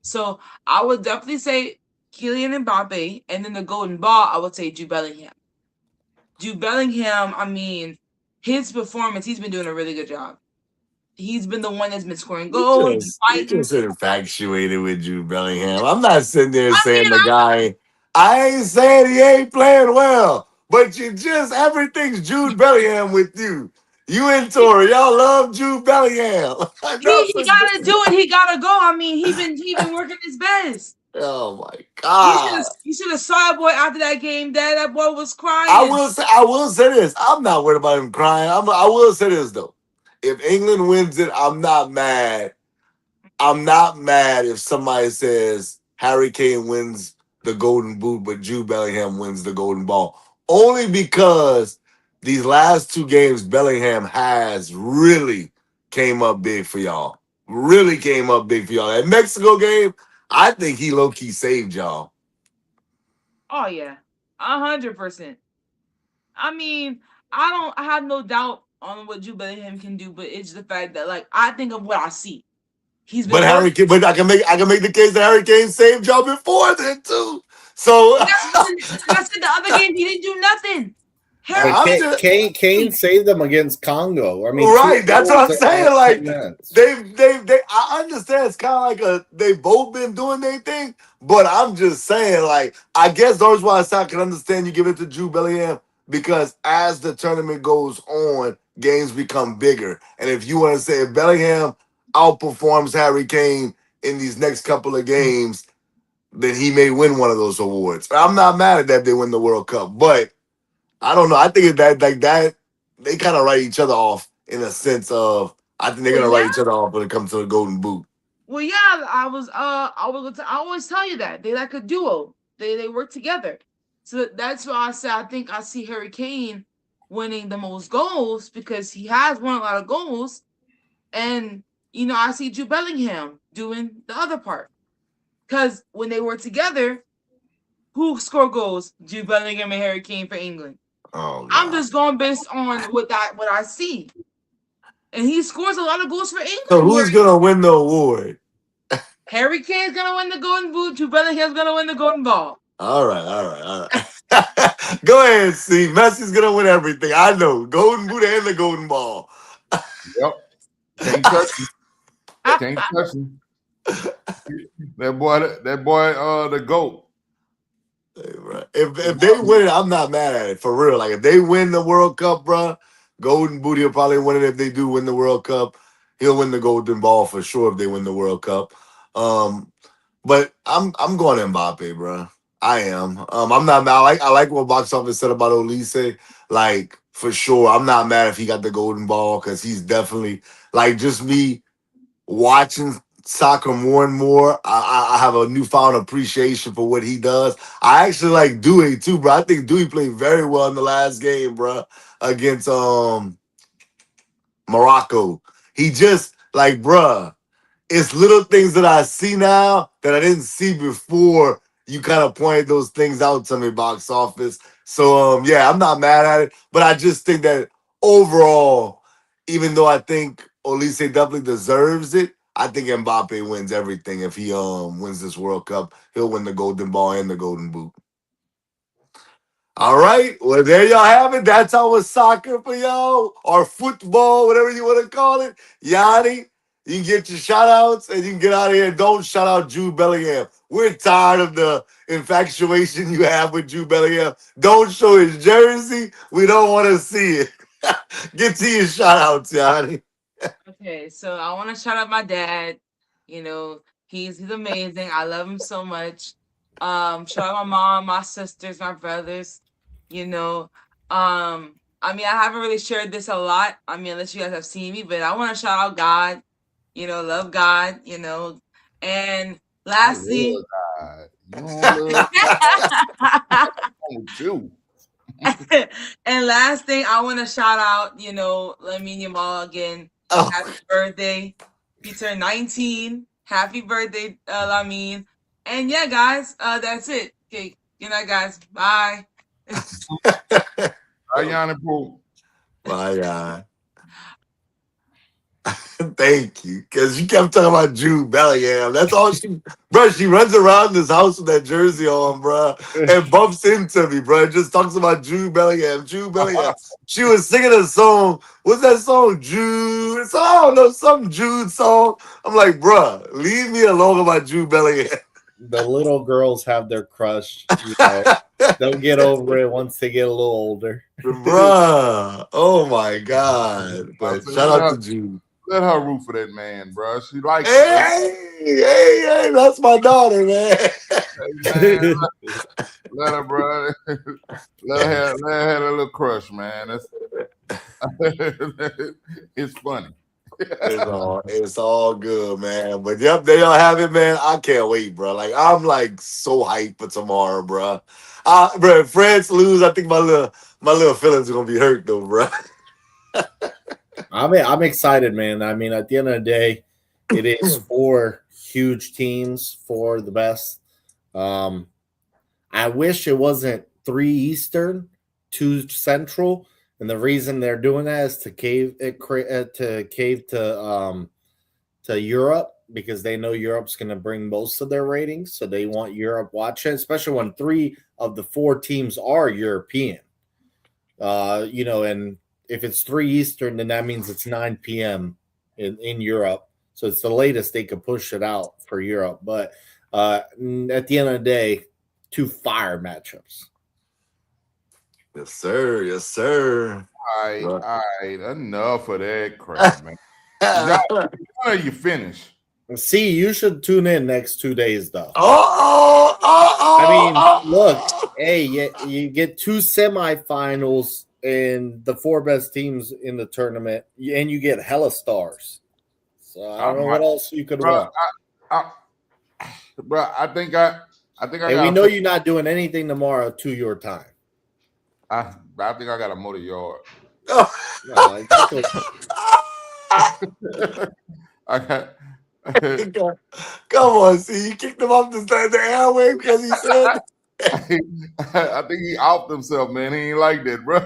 Speaker 2: So I would definitely say Kylian Mbappe, and then the Golden Ball I would say Jude Bellingham. Jude Bellingham, I mean, his performance, he's been doing a really good job. He's been the one that's been scoring goals, been
Speaker 1: You
Speaker 2: fighting.
Speaker 1: just infatuated with Jude Bellingham. I'm not sitting there
Speaker 2: I
Speaker 1: saying
Speaker 2: mean,
Speaker 1: the guy. I ain't saying he ain't playing well, but you just everything's Jude Bellingham with you. You and Tori, y'all love Jude Bellingham.
Speaker 2: he
Speaker 1: Enough
Speaker 2: gotta
Speaker 1: is-
Speaker 2: do it. He gotta go. I mean, he been working his best.
Speaker 1: oh my
Speaker 2: You should have
Speaker 1: god!
Speaker 2: you should have saw that boy after that game. That boy was
Speaker 1: I
Speaker 2: crying.
Speaker 1: will say, I will say this. I'm not worried about him crying. I will say this though. If England wins it, I'm not mad. I'm not mad if somebody says Harry Kane wins the Golden Boot, but Jude Bellingham wins the Golden Ball. Only because these last two games, Bellingham has really came up big for y'all. Really came up big for y'all. That Mexico game, I think he low key saved y'all.
Speaker 2: Oh yeah, 100%. I mean, I have no doubt on what Jude Bellingham can do, but it's the fact that like I think of what I see. He's
Speaker 1: But
Speaker 2: been working.
Speaker 1: Harry Kane, but I can make the case that Harry Kane saved y'all before then too. So
Speaker 2: Like I said, the other game he didn't do nothing. Harry
Speaker 3: But
Speaker 1: I'm
Speaker 2: Kane,
Speaker 1: just
Speaker 3: Kane saved them against Congo. I mean, two
Speaker 1: right. That's what
Speaker 3: goals
Speaker 1: I'm
Speaker 3: in
Speaker 1: saying.
Speaker 3: 10
Speaker 1: Like
Speaker 3: minutes.
Speaker 1: they. I understand it's kind of like they both been doing their thing, but I'm just saying, like, I guess the reason why I can understand you give it to Jude Bellingham because as the tournament goes on, games become bigger, and if you want to say if Bellingham outperforms Harry Kane in these next couple of games, then he may win one of those awards. I'm not mad at that if they win the World Cup, but I don't know. I think that like that they kind of write each other off in a sense of I think they're
Speaker 2: well,
Speaker 1: gonna
Speaker 2: yeah,
Speaker 1: write each other off when it comes to the Golden Boot.
Speaker 2: well, yeah. I always tell you that they like a duo. They work together. So that's why I say I think I see Harry Kane winning the most goals because he has won a lot of goals, and I see Jude Bellingham doing the other part because when they were together, who scored goals? Jude Bellingham and Harry Kane for England.
Speaker 1: Oh
Speaker 2: I'm
Speaker 1: god.
Speaker 2: just going based on what I see, and he scores a lot of goals for
Speaker 1: So
Speaker 2: England. Where
Speaker 1: who's gonna win the award?
Speaker 2: Harry Kane's gonna win the Golden Boot, Jude Bellingham's gonna win the Golden Ball.
Speaker 1: All right. Go ahead, see. Messi's gonna win everything. I know. Golden Boot and the Golden Ball.
Speaker 4: Yep. Can't touch him. Can't touch him. That boy, the GOAT.
Speaker 1: Right. If they win it, I'm not mad at it for real. Like if they win the World Cup, bro, Golden Boot he'll probably win it. If they do win the World Cup, he'll win the Golden Ball for sure. If they win the World Cup, but I'm going Mbappe, bro. I am. I'm not mad. I like what box office said about Olise. Like for sure, I'm not mad if he got the Golden Ball because he's definitely like just me watching soccer more and more. I have a newfound appreciation for what he does. I actually like Dewey too, bro. I think Dewey played very well in the last game, bro, against Morocco. He just like, bruh, it's little things that I see now that I didn't see before. You kind of pointed those things out to me, box office. So yeah, I'm not mad at it, but I just think that overall, even though I think Olise definitely deserves it, I think Mbappe wins everything. If he wins this World Cup, he'll win the Golden Ball and the Golden Boot. All right. Well, there y'all have it. That's our soccer for y'all, or football, whatever you want to call it. Yanni, you can get your shout outs and you can get out of here. Don't shout out Jude Bellingham. We're tired of the infatuation you have with Jude Bellingham. Don't show his jersey. We don't want to see it. Get to your shout outs, Yanni.
Speaker 2: Okay, so I want to shout out my dad. He's amazing. I love him so much. Shout out my mom, my sisters, my brothers. You know, I mean, I haven't really shared this a lot. I mean, unless you guys have seen me, but I want to shout out God. Love God. And
Speaker 4: I
Speaker 2: lastly,
Speaker 4: love God. You don't love you.
Speaker 2: and last thing, I want to shout out, Lamine Yamal again.
Speaker 1: Oh,
Speaker 2: Happy birthday. He turned 19. Happy birthday, Lamine. And yeah, guys, that's it. Okay, good night, guys. Bye.
Speaker 4: Ayana Pooh.
Speaker 1: my God. Thank you. Because you kept talking about Jude Bellingham. That's all she runs around this house with that jersey on, bro, and bumps into me, bro. Just talks about Jude Bellingham. Jude Bellingham. She was singing a song. What's that song? Jude. So I don't know, some Jude song. I'm like, bro, leave me alone about Jude Bellingham.
Speaker 3: The little girls have their crush. They'll get over it once they get a little older.
Speaker 1: Bruh. Oh my God.
Speaker 4: I
Speaker 1: But
Speaker 4: said,
Speaker 1: shout out to Jude.
Speaker 4: let her root for that man, bro. She likes it.
Speaker 1: Hey, that's my daughter, man.
Speaker 4: Man, let her, bro. Let her have a little crush, man. It's funny.
Speaker 1: It's all good, man. But yep, they all have it, man. I can't wait, bro. Like I'm like so hyped for tomorrow, bro. Bro, if France lose, I think my little feelings are gonna be hurt though, bro.
Speaker 3: I'm excited, man. I mean, at the end of the day, it is 4 huge teams for the best. I wish it wasn't 3 Eastern, 2 Central, and the reason they're doing that is to cave to Europe, because they know Europe's going to bring most of their ratings, so they want Europe watching, especially when 3 of the 4 teams are European. And if it's 3 Eastern, then that means it's 9 p.m. in Europe. So it's the latest they could push it out for Europe. But at the end of the day, 2 fire matchups.
Speaker 1: Yes, sir. Yes, sir.
Speaker 4: All right. Enough of that crap, man. You finish.
Speaker 3: See, you should tune in next 2 days, though.
Speaker 1: I
Speaker 3: I mean, look, hey, you get 2 semifinals and the 4 best teams in the tournament, and you get hella stars. So I don't know what else you could want.
Speaker 4: Bro, I think I
Speaker 3: Hey, we know you're not doing anything tomorrow to your time.
Speaker 4: I think I got a motor yard.
Speaker 3: No, exactly.
Speaker 4: I got.
Speaker 1: Come on, see, you kicked him off the airway because he said.
Speaker 4: I think he offed himself, man. He ain't like that, bro.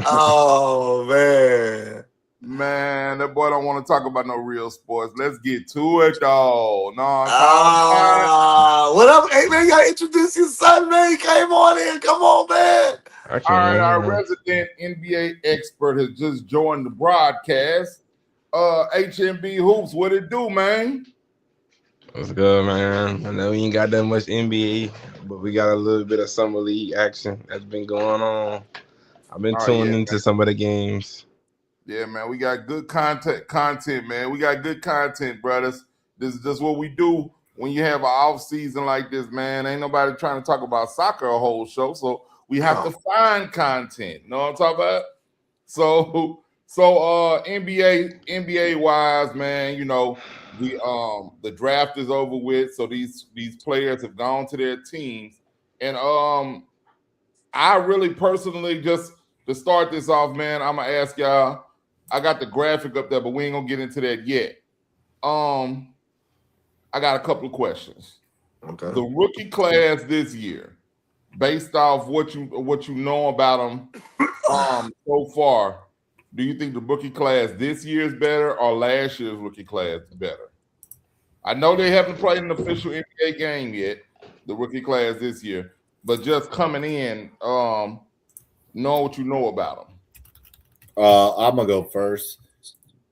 Speaker 1: Oh man.
Speaker 4: Man, that boy don't want to talk about no real sports. Let's get to it, though. No,
Speaker 1: what up? Hey man, you gotta introduce your son, man. He came on in. Come on, man.
Speaker 4: All right, our resident NBA expert has just joined the broadcast. HMB Hoops, what it do, man?
Speaker 5: What's good, man? I know we ain't got that much NBA, but we got a little bit of summer league action that's been going on. I've been tuning into some of the games.
Speaker 4: Yeah, man, we got good content, man. We got good content, brothers. This is just what we do when you have an off season like this, man. Ain't nobody trying to talk about soccer a whole show, so we have to find content. Know what I'm talking about? So NBA wise, man, the draft is over with, so these players have gone to their teams, and I really personally, just to start this off, man, I'm gonna ask y'all. I got the graphic up there, but we ain't gonna get into that yet. I got a couple of questions.
Speaker 1: Okay.
Speaker 4: The rookie class this year, based off what you know about them so far, do you think the rookie class this year is better or last year's rookie class is better? I know they haven't played an official NBA game yet, the rookie class this year, but just coming in, know what you know about them.
Speaker 3: I'm gonna go first.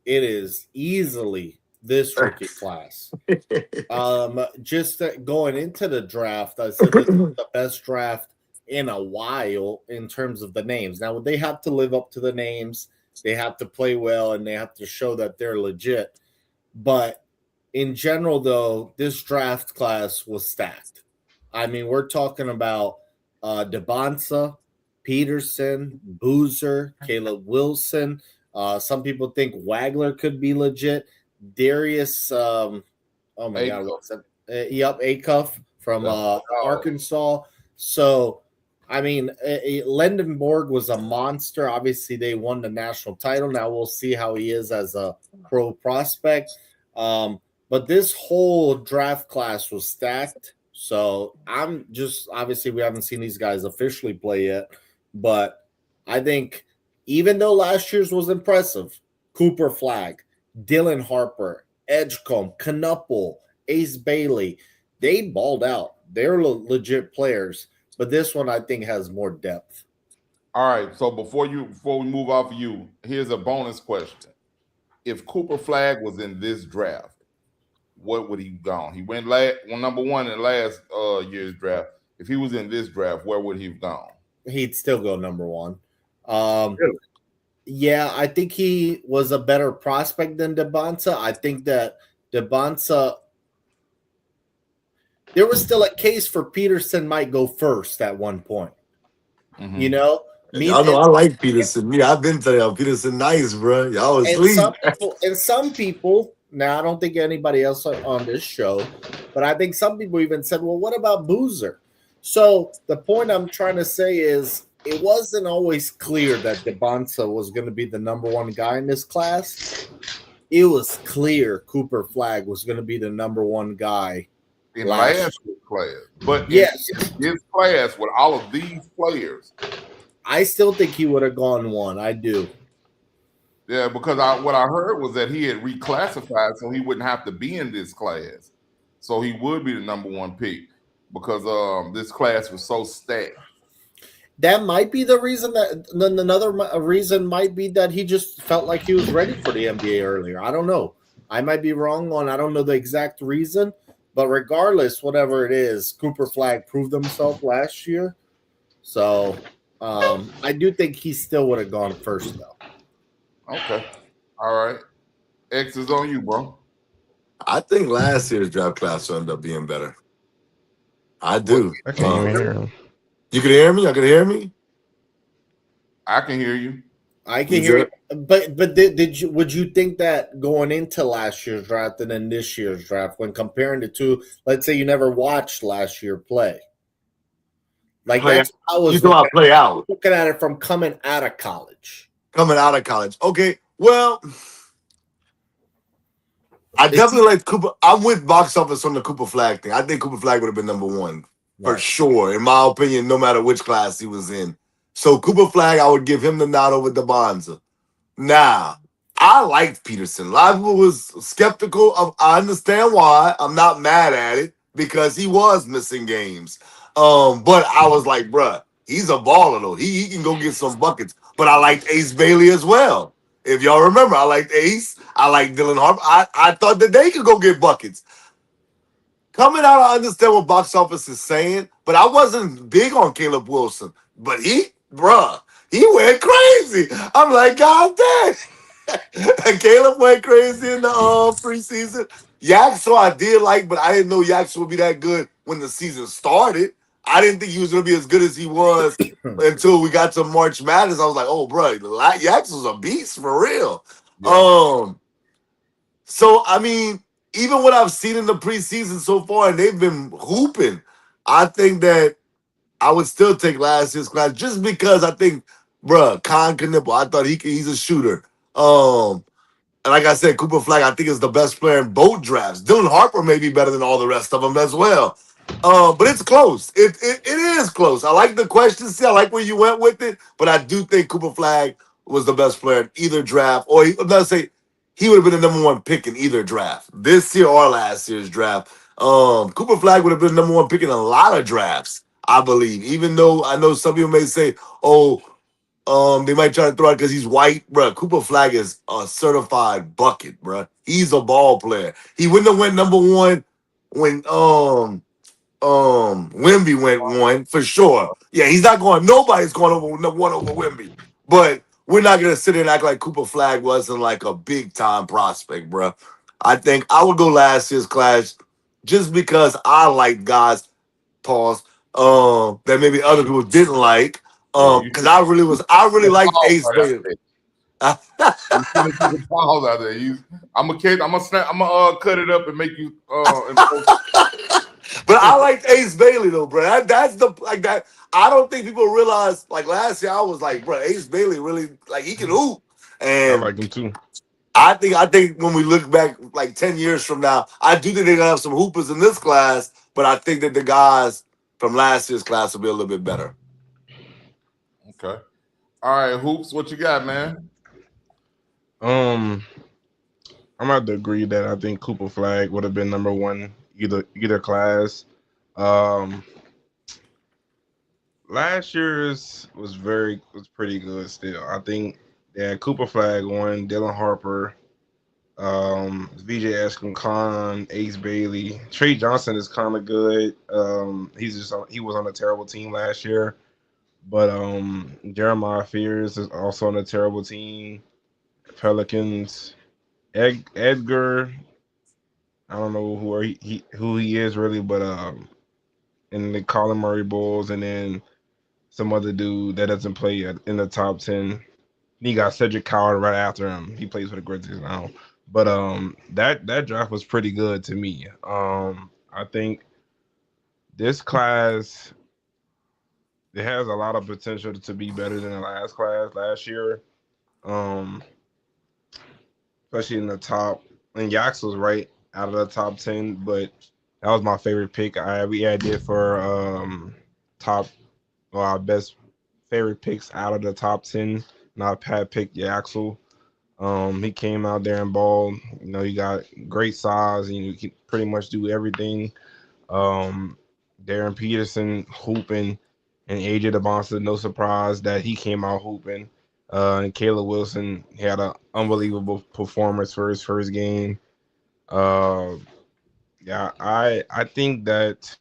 Speaker 3: It is easily this rookie class. Just going into the draft, I said this is the best draft in a while in terms of the names. Now they have to live up to the names, they have to play well, and they have to show that they're legit. But in general, though, this draft class was stacked. I mean, we're talking about Debonsa, Peterson, Boozer, Caleb Wilson. Some people think Wagler could be legit. Darius, oh my God, what's that? Yep, Acuff from Arkansas. So, I mean, Lendenborg was a monster. Obviously, they won the national title. Now we'll see how he is as a pro prospect. But this whole draft class was stacked. So I'm just obviously we haven't seen these guys officially play yet, but I think even though last year's was impressive, Cooper Flag, Dylan Harper, Edgecombe, Knuppel, Ace Bailey, they balled out. They're legit players, but this one I think has more depth.
Speaker 4: All right. So before we move off of you, here's a bonus question. If Cooper Flag was in this draft, what would he gone? He went number one in last year's draft. If he was in this draft, where would he have gone?
Speaker 3: He'd still go number one. Really? Yeah, I think he was a better prospect than Debonsa. I think that Debonsa, there was still a case for Peterson might go first at one point. Mm-hmm. You know?
Speaker 1: I know I like Peterson. Yeah, I've been telling y'all Peterson nice, bro. Y'all was sleep.
Speaker 3: Some people, now I don't think anybody else on this show, but I think some people even said, well, what about Boozer? So the point I'm trying to say is it wasn't always clear that Debonsa was going to be the number one guy in this class. It was clear Cooper Flag was going to be the number one guy
Speaker 4: in last year's class. But yes, his class with all of these players,
Speaker 3: I still think he would have gone one. I do.
Speaker 4: Yeah, because what I heard was that he had reclassified so he wouldn't have to be in this class. So he would be the number one pick because this class was so stacked.
Speaker 3: That might be the reason. Another reason might be that he just felt like he was ready for the NBA earlier. I don't know. I might be wrong on. I don't know the exact reason, but regardless, whatever it is, Cooper Flag proved himself last year. So I do think he still would have gone first, though.
Speaker 4: Okay. All right. X is on you, bro.
Speaker 1: I think last year's draft class will end up being better. I do.
Speaker 5: I can't even hear him.
Speaker 1: You can hear me? Y'all can hear me?
Speaker 4: I can hear you.
Speaker 3: I can hear you. But would you think that going into last year's draft and then this year's draft, when comparing the two, let's say you never watched last year play? Like that's how I was looking at it from coming out of college.
Speaker 1: Okay. Well, I definitely like Cooper. I'm with box office on the Cooper Flag thing. I think Cooper Flag would have been number one for sure, in my opinion, no matter which class he was in. So Cooper Flag, I would give him the nod over Debonsa. Now, I liked Peterson. A lot of people was skeptical of. I understand why. I'm not mad at it because he was missing games. But I was like, bruh, he's a baller though. He can go get some buckets. But I liked Ace Bailey as well. If y'all remember, I liked Ace. I liked Dylan Harper. I thought that they could go get buckets. Coming out, I understand what box office is saying, but I wasn't big on Caleb Wilson. But he went crazy. I'm like, God damn. Caleb went crazy in the preseason. Yaxel I did like, but I didn't know Yaxel would be that good when the season started. I didn't think he was going to be as good as he was until we got to March Madness. I was like, oh, bro, Yaxel's a beast for real. Yeah. So, I mean, even what I've seen in the preseason so far, and they've been hooping, I think that I would still take last year's class just because I think, bruh, Knuppel, I thought he's a shooter. And like I said, Cooper Flag, I think is the best player in both drafts. Dylan Harper may be better than all the rest of them as well. But it's close. It is close. I like the question. See, I like where you went with it. But I do think Cooper Flag was the best player in either draft. Or he would have been the number one pick in either draft. This year or last year's draft. Cooper Flag would have been the number one pick in a lot of drafts, I believe. Even though I know some people may say, they might try to throw it because he's white. Bruh, Cooper Flag is a certified bucket, bruh. He's a ball player. He wouldn't have went number one when Wemby went one for sure. Yeah, nobody's going over one over Wemby. But we're not gonna sit there and act like Cooper Flag wasn't like a big time prospect, bruh. I think I would go last year's class just because I like guys, that maybe other people didn't like. Because I really liked Ace Bailey.
Speaker 4: You shouldn't put the balls out there. I'm gonna cut it up and make you.
Speaker 1: But I liked Ace Bailey though, bro. That's the like that. I don't think people realize. Like last year, I was like, bro, Ace Bailey really like he can hoop,
Speaker 5: I
Speaker 1: and
Speaker 5: like him too.
Speaker 1: I think when we look back like 10 years from now, I do think they're gonna have some hoopers in this class, but I think that the guys from last year's class will be a little bit better.
Speaker 4: Okay. All right, Hoops, what you got, man?
Speaker 5: I'm about to agree that I think Cooper Flag would have been number one either class. Last year's was pretty good still. I think Cooper Flag won, Dylan Harper, VJ Ashton Khan, Ace Bailey, Trey Johnson is kind of good. He was on a terrible team last year, but Jeremiah Fears is also on a terrible team. Pelicans, Edgar. I don't know who he is really, but and the Colin Murray Bulls, and then some other dude that doesn't play in the top 10. He got Cedric Coward right after him. He plays for the Grizzlies now. But that draft was pretty good to me. I think this class it has a lot of potential to be better than the last class last year. Especially in the top. And Yax was right out of the top 10, but that was my favorite pick. We did for top best favorite picks out of the top 10. Not Pat picked Yaxel. He came out there and balled. You know, he got great size and you can pretty much do everything. Darren Peterson hooping and AJ DeBonsa, no surprise that he came out hooping. And Caleb Wilson had an unbelievable performance for his first game. I think that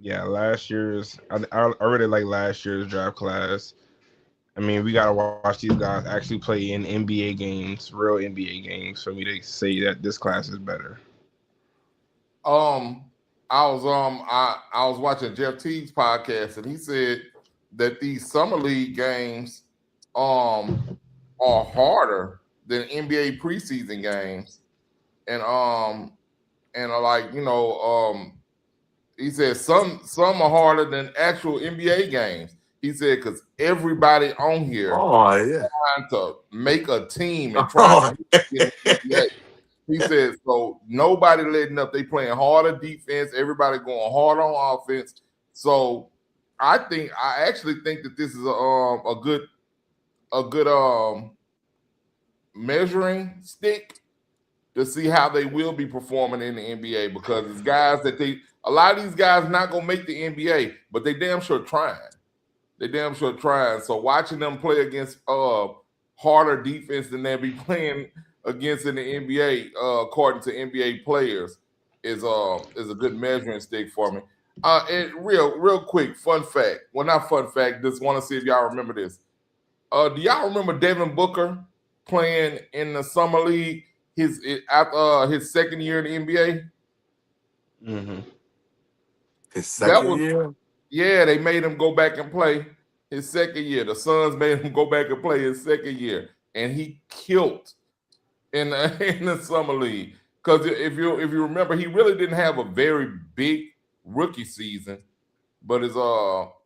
Speaker 5: last year's I really like last year's draft class. I mean, we gotta watch these guys actually play in NBA games, real NBA games, for me to say that this class is better.
Speaker 4: I was watching Jeff Teague's podcast, and he said that these summer league games are harder than NBA preseason games, and like he said some are harder than actual NBA games. He said because everybody on here trying to make a team and trying to get in the NBA. He said, so nobody letting up. They playing harder defense. Everybody going hard on offense. So I actually think that this is a good measuring stick to see how they will be performing in the NBA, because it's guys that a lot of these guys not gonna make the NBA, but they damn sure trying. So watching them play against harder defense than they'll be playing against in the NBA, according to NBA players, is a good measuring stick for me. And real quick, fun fact. Well, not fun fact. Just want to see if y'all remember this. Do y'all remember Devin Booker playing in the summer league? His second year in the NBA.
Speaker 5: Mm-hmm.
Speaker 1: His second year.
Speaker 4: Yeah, they made him go back and play his second year. The Suns made him go back and play his second year, and he killed in the summer league. Because if you remember, he really didn't have a very big rookie season, but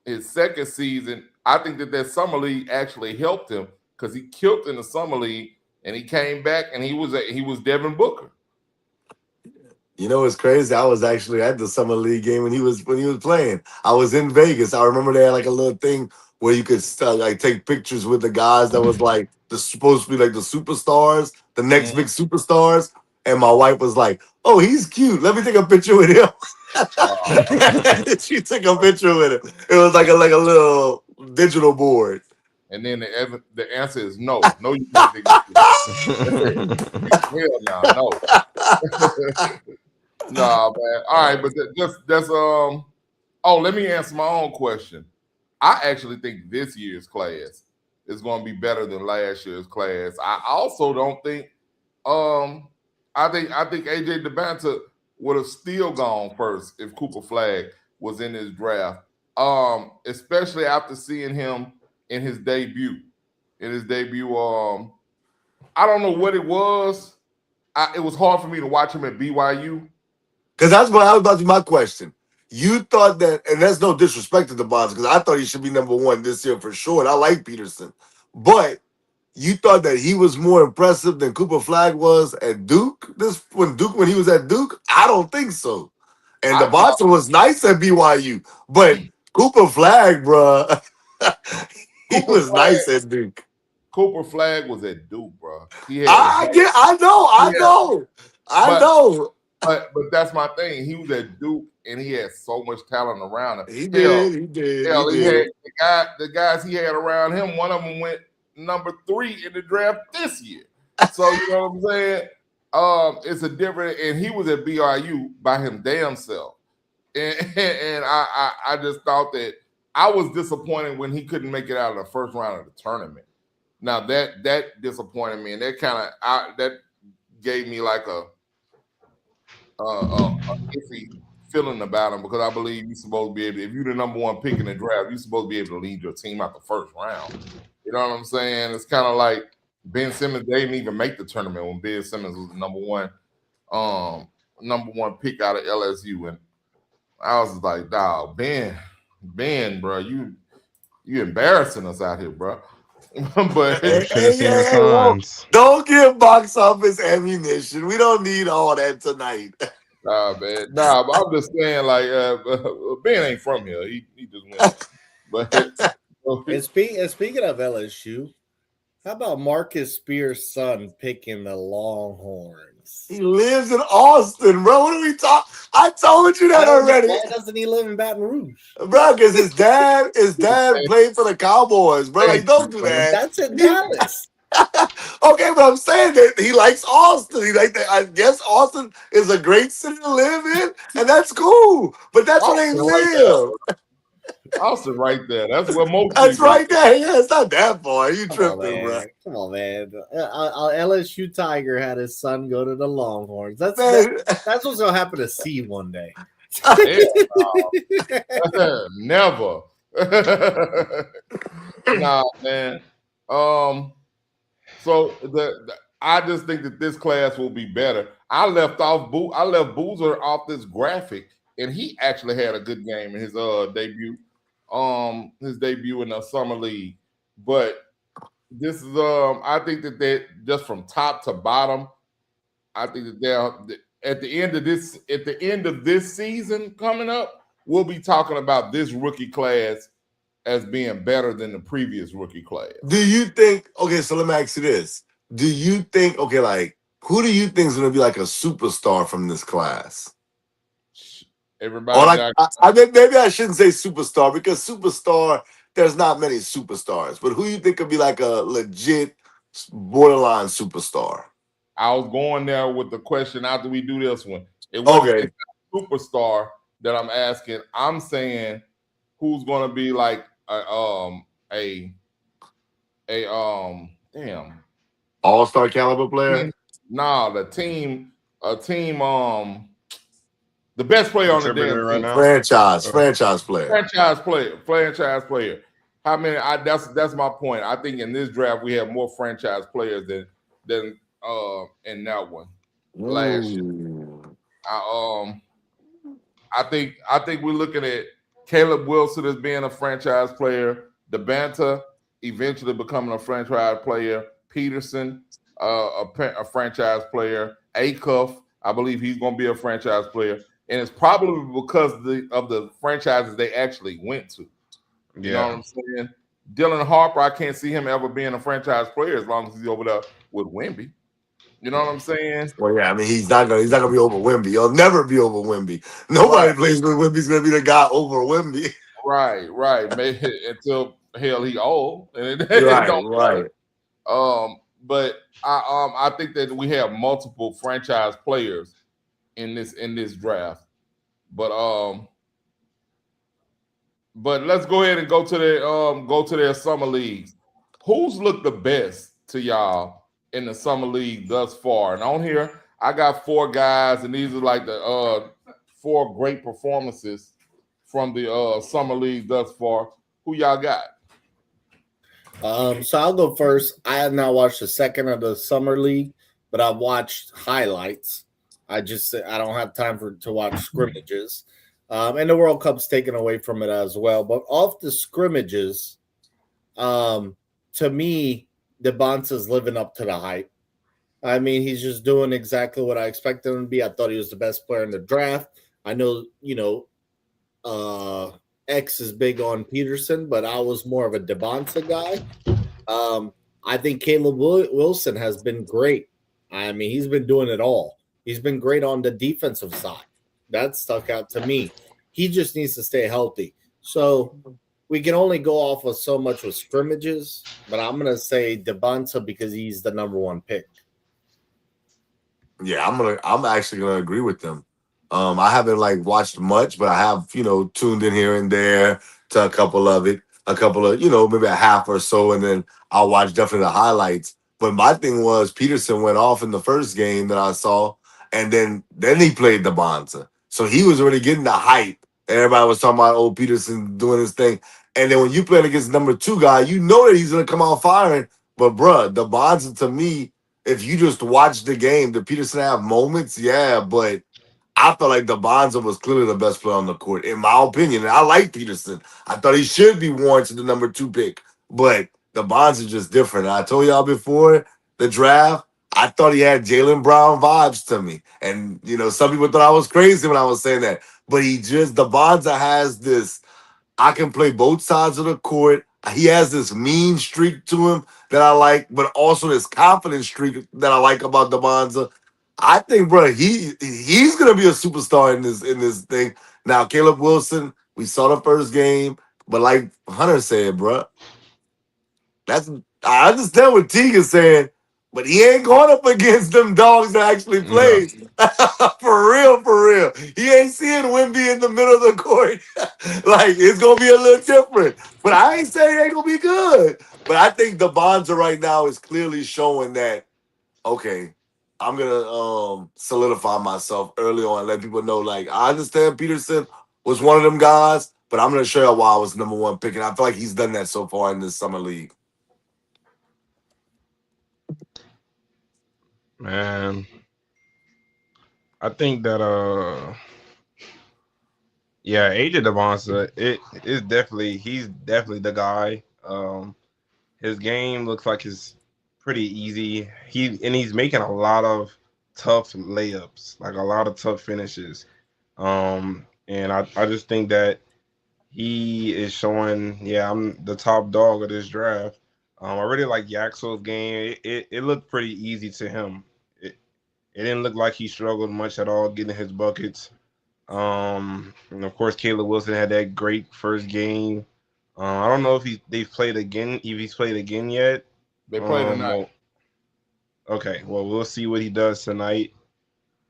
Speaker 4: his second season, I think that summer league actually helped him because he killed in the summer league, and he came back and he was Devin Booker.
Speaker 1: You know what's crazy? I was actually at the summer league game when he was playing. I was in Vegas. I remember they had like a little thing where you could like take pictures with the guys that was like supposed to be like the superstars, the next big superstars. And my wife was like, "Oh, he's cute. Let me take a picture with him." She took a picture with him. It was like a little digital board.
Speaker 4: And then the answer is no. No, you can't take it. Hell no. Nah, man. All right, but that's let me answer my own question. I actually think this year's class is going to be better than last year's class. I also don't think I think AJ DeBanta would have still gone first if Cooper Flag was in his draft. especially after seeing him in his debut. I don't know what it was. It was hard for me to watch him at BYU.
Speaker 1: Because that's what I was about to be my question. You thought that, and that's no disrespect to the Bonds, because I thought he should be number one this year for sure. And I like Peterson. But you thought that he was more impressive than Cooper Flag was at Duke? When he was at Duke? I don't think so. And the
Speaker 4: I thought
Speaker 1: Bonson was nice at BYU. But Cooper Flag, bruh, he
Speaker 4: Cooper
Speaker 1: was
Speaker 4: Flag
Speaker 1: nice at Duke.
Speaker 4: Cooper Flag was at Duke, bro. He had
Speaker 1: I know.
Speaker 4: but that's my thing. He was at Duke and he had so much talent around him.
Speaker 1: He
Speaker 4: Hell,
Speaker 1: did.
Speaker 4: he had the guys he had around him. One of them went number 3 in the draft this year. So you know what I'm saying? It's a different, and he was at BYU by him damn self. And I just thought that I was disappointed when he couldn't make it out of the first round of the tournament. Now that disappointed me, and that kind of that gave me like a iffy feeling about him, because I believe you're supposed to be able to, if you're the number one pick in the draft, you're supposed to be able to lead your team out the first round. You know what I'm saying? It's kind of like Ben Simmons. They didn't even make the tournament when Ben Simmons was the number one pick out of LSU, and I was like, dog, Ben, bro, you embarrassing us out here, bro. But
Speaker 1: don't give box office ammunition. We don't need all that tonight.
Speaker 4: Nah, man. Nah, but I'm just saying, like, Ben ain't from here. He just went. But
Speaker 3: and speaking of LSU, how about Marcus Spears' son picking the Longhorns?
Speaker 1: He lives in Austin, bro. What are we talking? I told you that already.
Speaker 3: Why doesn't he live in Baton Rouge,
Speaker 1: bro? Because his dad played for the Cowboys, bro. Like, don't do that.
Speaker 3: That's in Dallas.
Speaker 1: Okay, but I'm saying that he likes Austin. I guess Austin is a great city to live in, and that's cool. But that's where they live.
Speaker 4: Austin right there. That's where most.
Speaker 1: That's right there. Yeah, it's not that far. You tripping, bro?
Speaker 3: Come on, man. LSU Tiger had his son go to the Longhorns. That's what's gonna happen to C one day.
Speaker 4: Never. Nah, man. So I just think that this class will be better. I left Boozer off this graphic, and he actually had a good game in his debut. His debut in the summer league. But this is I think that they, just from top to bottom, I think that they're at the end of this season coming up, we'll be talking about this rookie class as being better than the previous rookie class.
Speaker 1: Do you think, okay, so let me ask you this. Do you think, okay, like, who do you think is going to be like a superstar from this class?
Speaker 4: Everybody.
Speaker 1: Or like, maybe I shouldn't say superstar, because superstar, there's not many superstars. But who you think could be like a legit borderline superstar?
Speaker 4: I was going there with the question after we do this one. It's not a superstar that I'm asking. I'm saying who's going to be like
Speaker 1: all-star caliber player?
Speaker 4: Nah, the best player on the damn
Speaker 5: right now.
Speaker 1: Franchise player.
Speaker 4: How many? That's my point. I think in this draft we have more franchise players than in that one last year. I think we're looking at Caleb Wilson as being a franchise player, DeBanta eventually becoming a franchise player, Peterson a franchise player, Acuff, I believe he's going to be a franchise player, and it's probably because of the franchises they actually went to. You know what I'm saying? Dylan Harper, I can't see him ever being a franchise player as long as he's over there with Wemby. You know what I'm saying?
Speaker 1: Well, yeah, I mean, he's not gonna be over Wemby. He'll never be over Wemby. Nobody plays with Wemby's gonna be the guy over Wemby.
Speaker 4: Right. Maybe until hell he old.
Speaker 1: Right.
Speaker 4: But I think that we have multiple franchise players in this draft. But let's go ahead and go to their summer leagues. Who's looked the best to y'all in the summer league thus far? And on here, I got 4 guys, and these are like the 4 great performances from the summer league thus far. Who y'all got?
Speaker 3: So I'll go first. I have not watched the second of the summer league, but I've watched highlights. I don't have time to watch scrimmages, and the World Cup's taken away from it as well. But off the scrimmages, to me, DeBonce's living up to the hype. I mean, he's just doing exactly what I expected him to be. I thought he was the best player in the draft. I know, X is big on Peterson, but I was more of a DeBonce guy. I think Caleb Wilson has been great. I mean, he's been doing it all. He's been great on the defensive side. That stuck out to me. He just needs to stay healthy. So we can only go off of so much with scrimmages, but I'm going to say DeBonce because he's the number one pick.
Speaker 1: Yeah, I'm actually gonna agree with them. I haven't like watched much, but I have, tuned in here and there to a couple of it, a couple of, maybe a half or so, and then I'll watch definitely the highlights. But my thing was Peterson went off in the first game that I saw, and then he played the Bonza. So he was already getting the hype. Everybody was talking about old Peterson doing his thing. And then when you playing against number two guy, you know that he's gonna come out firing. But bruh, the Bonza to me, if you just watch the game, did Peterson have moments? Yeah, but I felt like the Bonza was clearly the best player on the court, in my opinion. And I like Peterson. I thought he should be warranted the number two pick, but the Bonza is just different. And I told y'all before the draft, I thought he had Jaylen Brown vibes to me. And, some people thought I was crazy when I was saying that. But the Bonza has this I can play both sides of the court. He has this mean streak to him that I like, but also this confident streak that I like about DeBonza. I think, bro, he's gonna be a superstar in this thing. Now, Caleb Wilson, we saw the first game, but like Hunter said, bro, I understand what Tegan's saying, but he ain't going up against them dogs that actually
Speaker 5: No.
Speaker 1: played. For real, for real. He ain't seeing Wimby in the middle of the court. Like, it's going to be a little different. But I ain't saying it ain't going to be good. But I think the Bonza right now is clearly showing that, okay, I'm going to solidify myself early on, let people know, like, I understand Peterson was one of them guys, but I'm going to show you why I was number one pick. And I feel like he's done that so far in this summer league.
Speaker 5: Man, I think that yeah, AJ Devonsa, he's definitely the guy. His game looks like it's pretty easy. He's making a lot of tough layups, like a lot of tough finishes. And I just think that he is showing, yeah, I'm the top dog of this draft. I really like Yaxel's game. It looked pretty easy to him. It didn't look like he struggled much at all getting his buckets. And of course, Caleb Wilson had that great first game. I don't know if he's played again yet.
Speaker 4: They play tonight.
Speaker 5: Well, okay, well, we'll see what he does tonight.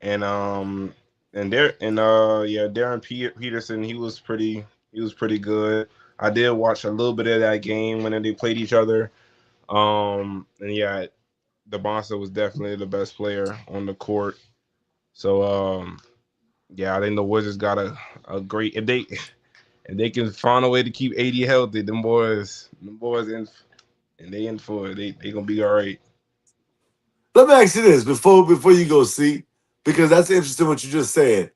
Speaker 5: And yeah, Darren Peterson, he was pretty good. I did watch a little bit of that game when they played each other. And yeah, DeBonsa was definitely the best player on the court. So yeah, I think the Wizards got a great if they can find a way to keep AD healthy, them boys in and they in for it. They gonna be all right.
Speaker 1: Let me ask you this before you go see, because that's interesting what you just said.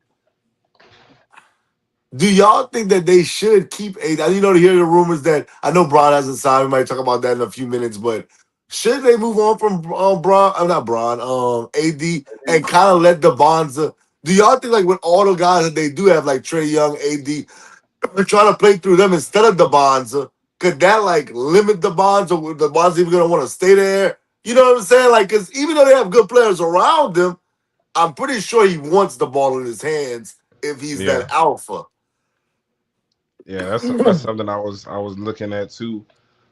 Speaker 1: Do y'all think that they should keep AD? To hear the rumors that I know Braun hasn't signed. We might talk about that in a few minutes, but should they move on from Braun? Not Braun, AD, and kind of let the Bonza? Do y'all think like with all the guys that they do have, like Trey Young, AD, they're trying to play through them instead of the Bonza? Could that like limit the Bonza? Or the Bonza even gonna want to stay there? You know what I'm saying? Like, because even though they have good players around them, I'm pretty sure he wants the ball in his hands if he's
Speaker 5: Yeah,
Speaker 1: that alpha.
Speaker 5: yeah, that's something I was looking at too.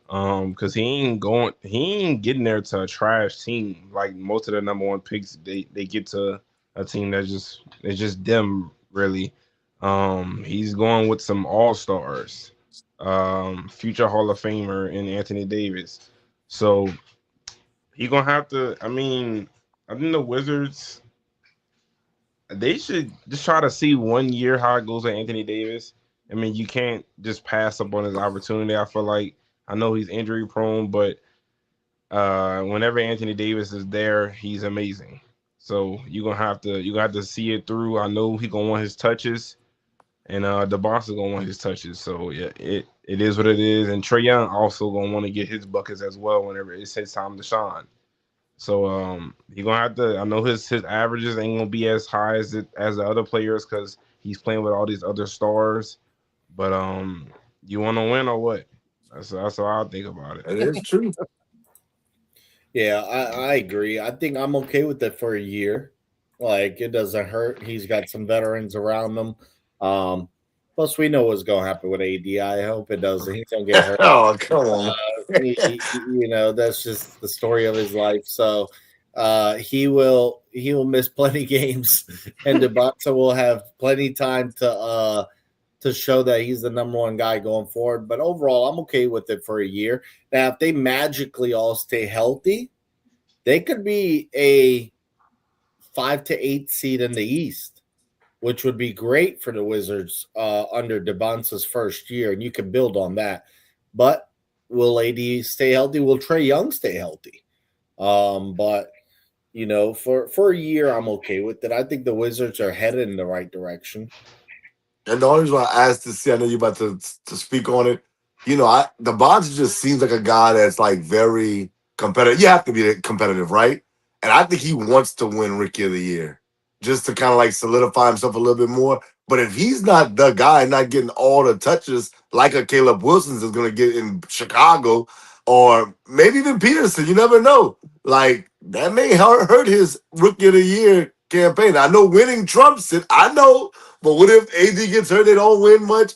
Speaker 5: Because he ain't getting there to a trash team. Like most of the number one picks, they get to a team it's just them really. He's going with some all stars, future Hall of Famer in Anthony Davis. So he gonna have to. I mean, I think the Wizards, they should just try to see 1 year how it goes with Anthony Davis, I mean, you can't just pass up on his opportunity. I feel like I know he's injury prone, but whenever Anthony Davis is there, he's amazing. So you gonna have to see it through. I know he gonna want his touches, and the boss is gonna want his touches. So yeah, it is what it is. And Trae Young also gonna want to get his buckets as well whenever it's his time to shine. So he gonna have to. I know his averages ain't gonna be as high as the other players because he's playing with all these other stars. But you want to win or what? That's how I think about it.
Speaker 1: It is true.
Speaker 3: Yeah, I agree. I think I'm okay with it for a year. Like it doesn't hurt. He's got some veterans around him. Plus we know what's gonna happen with AD. I hope it doesn't. He's gonna get hurt.
Speaker 1: Oh, come on.
Speaker 3: That's just the story of his life. So he will miss plenty games, and Debata will have plenty time to show that he's the number one guy going forward. But overall, I'm okay with it for a year. Now, if they magically all stay healthy, they could be a 5 to 8 seed in the East, which would be great for the Wizards under DeBonce's first year, and you can build on that. But will AD stay healthy? Will Trae Young stay healthy? But for a year, I'm okay with it. I think the Wizards are headed in the right direction.
Speaker 1: And the only reason why I asked to see, I know you're about to speak on it. The Bonds just seems like a guy that's like very competitive. You have to be competitive, right? And I think he wants to win Rookie of the Year just to kind of like solidify himself a little bit more. But if he's not the guy, not getting all the touches like a Caleb Wilson's is going to get in Chicago, or maybe even Peterson, you never know. Like that may hurt his Rookie of the Year campaign. I know winning trumps it. I know. But what if AD gets hurt? They don't win much.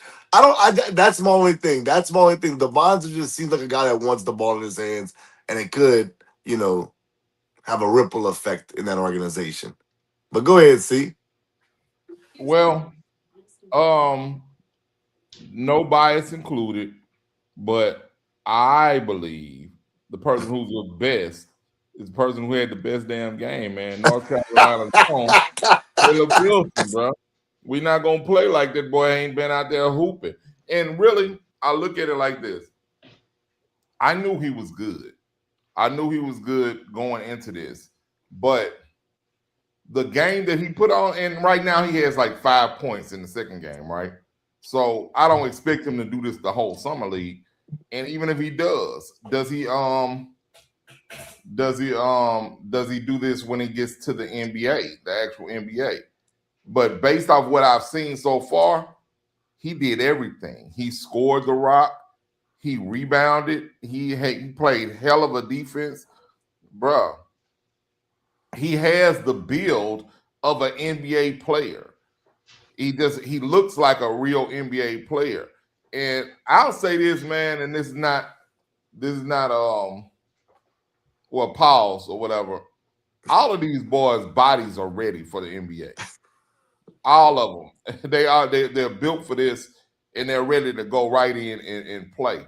Speaker 1: That's my only thing. That's my only thing. The Bonds just seems like a guy that wants the ball in his hands, and it could, have a ripple effect in that organization. But go ahead, see.
Speaker 4: Well, no bias included, but I believe the person who's the best is the person who had the best damn game, man. North Carolina's own Caleb Wilson, bro. We're not gonna play like that boy ain't been out there hooping. And really, I look at it like this. I knew he was good. I knew he was good going into this, but the game that he put on, and right now he has like 5 points in the second game, right? So I don't expect him to do this the whole summer league. And even if he does he do this when he gets to the NBA, the actual NBA? But based off what I've seen so far, he did everything. He scored the rock. He rebounded. He played hell of a defense. Bruh, he has the build of an NBA player. He looks like a real NBA player. And I'll say this, man, and this is not pause or whatever. All of these boys' bodies are ready for the NBA. All of them. They're built for this, and they're ready to go right in and play.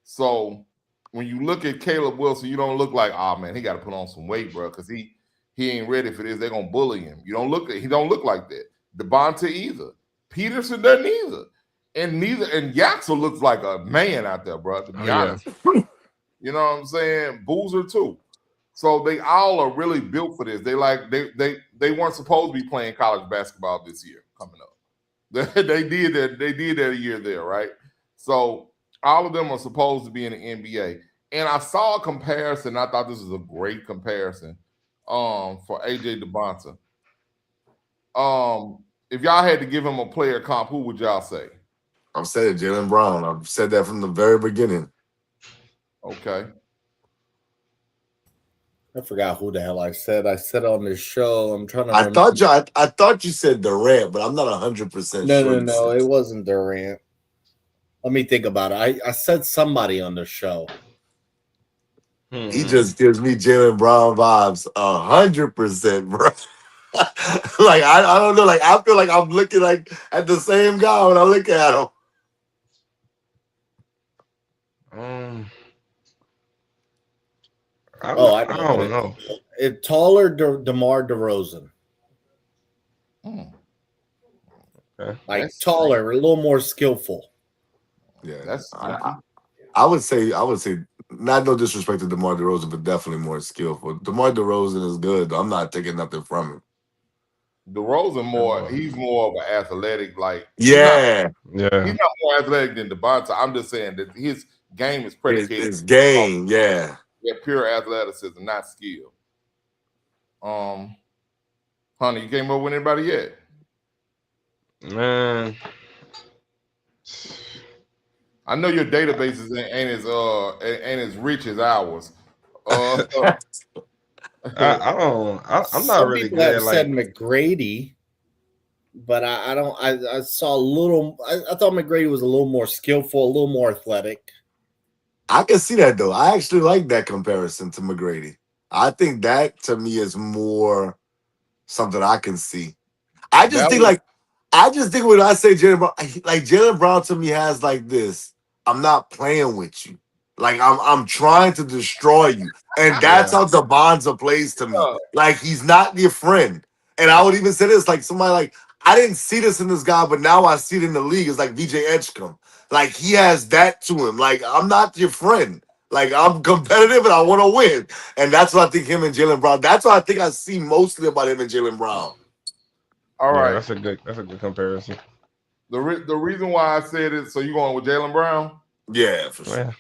Speaker 4: So when you look at Caleb Wilson, you don't look like, oh man, he got to put on some weight, bro, because he ain't ready for this. They're gonna bully him. He don't look like that. Devontae either. Peterson doesn't either. And Yaxel looks like a man out there, bro, to be honest. You know what I'm saying? Boozer too. So they all are really built for this. They weren't supposed to be playing college basketball this year coming up. They did that a year there, right? So all of them are supposed to be in the NBA. And I saw a comparison. I thought this was a great comparison for AJ DeBonta. If y'all had to give him a player comp, who would y'all say?
Speaker 1: I've said it, Jaylen Brown. I've said that from the very beginning.
Speaker 4: Okay.
Speaker 3: I forgot who the hell I said. I said on this show. I'm trying to remember.
Speaker 1: I thought you said Durant, but I'm not 100% sure.
Speaker 3: No, it wasn't Durant. Let me think about it. I said somebody on the show.
Speaker 1: He just gives me Jaylen Brown vibes 100%, bro. Like I don't know. Like I feel like I'm looking like at the same guy when I look at him.
Speaker 5: I don't know.
Speaker 3: It's taller DeMar DeRozan. like taller, a little more skillful.
Speaker 1: Yeah,
Speaker 4: That's
Speaker 1: I would say not no disrespect to DeMar DeRozan, but definitely more skillful. DeMar DeRozan is good. I'm not taking nothing from him.
Speaker 4: DeRozan he's more of an athletic, like
Speaker 1: Yeah,
Speaker 4: he's not more athletic than Devonta. I'm just saying that his game is predicated
Speaker 1: his game. Yeah,
Speaker 4: pure athleticism, not skill. Honey, you came up with anybody yet?
Speaker 5: Man,
Speaker 4: I know your databases ain't as rich as ours.
Speaker 5: I don't. I'm not
Speaker 3: Some
Speaker 5: really
Speaker 3: people
Speaker 5: good
Speaker 3: have
Speaker 5: at
Speaker 3: said
Speaker 5: like.
Speaker 3: McGrady, but I don't. I saw a little. I thought McGrady was a little more skillful, a little more athletic.
Speaker 1: I can see that though. I actually like that comparison to McGrady. I think that to me is more something I can see. I just
Speaker 4: That
Speaker 1: think
Speaker 4: was
Speaker 1: like I just think when I say Jalen Brown, like Jalen Brown to me has like this. I'm not playing with you. Like I'm trying to destroy you. And that's how Devonta plays to me. Like he's not your friend. And I would even say this, like somebody like I didn't see this in this guy, but now I see it in the league. It's like VJ Edgecombe. Like he has that to him. Like I'm not your friend. Like I'm competitive and I want to win. And that's what I think him and Jalen Brown. That's what I think I see mostly about him and Jalen Brown.
Speaker 4: all right.
Speaker 5: That's a good comparison.
Speaker 4: The reason why I said it, so you going with Jalen Brown?
Speaker 1: Yeah, for sure.
Speaker 5: Yeah.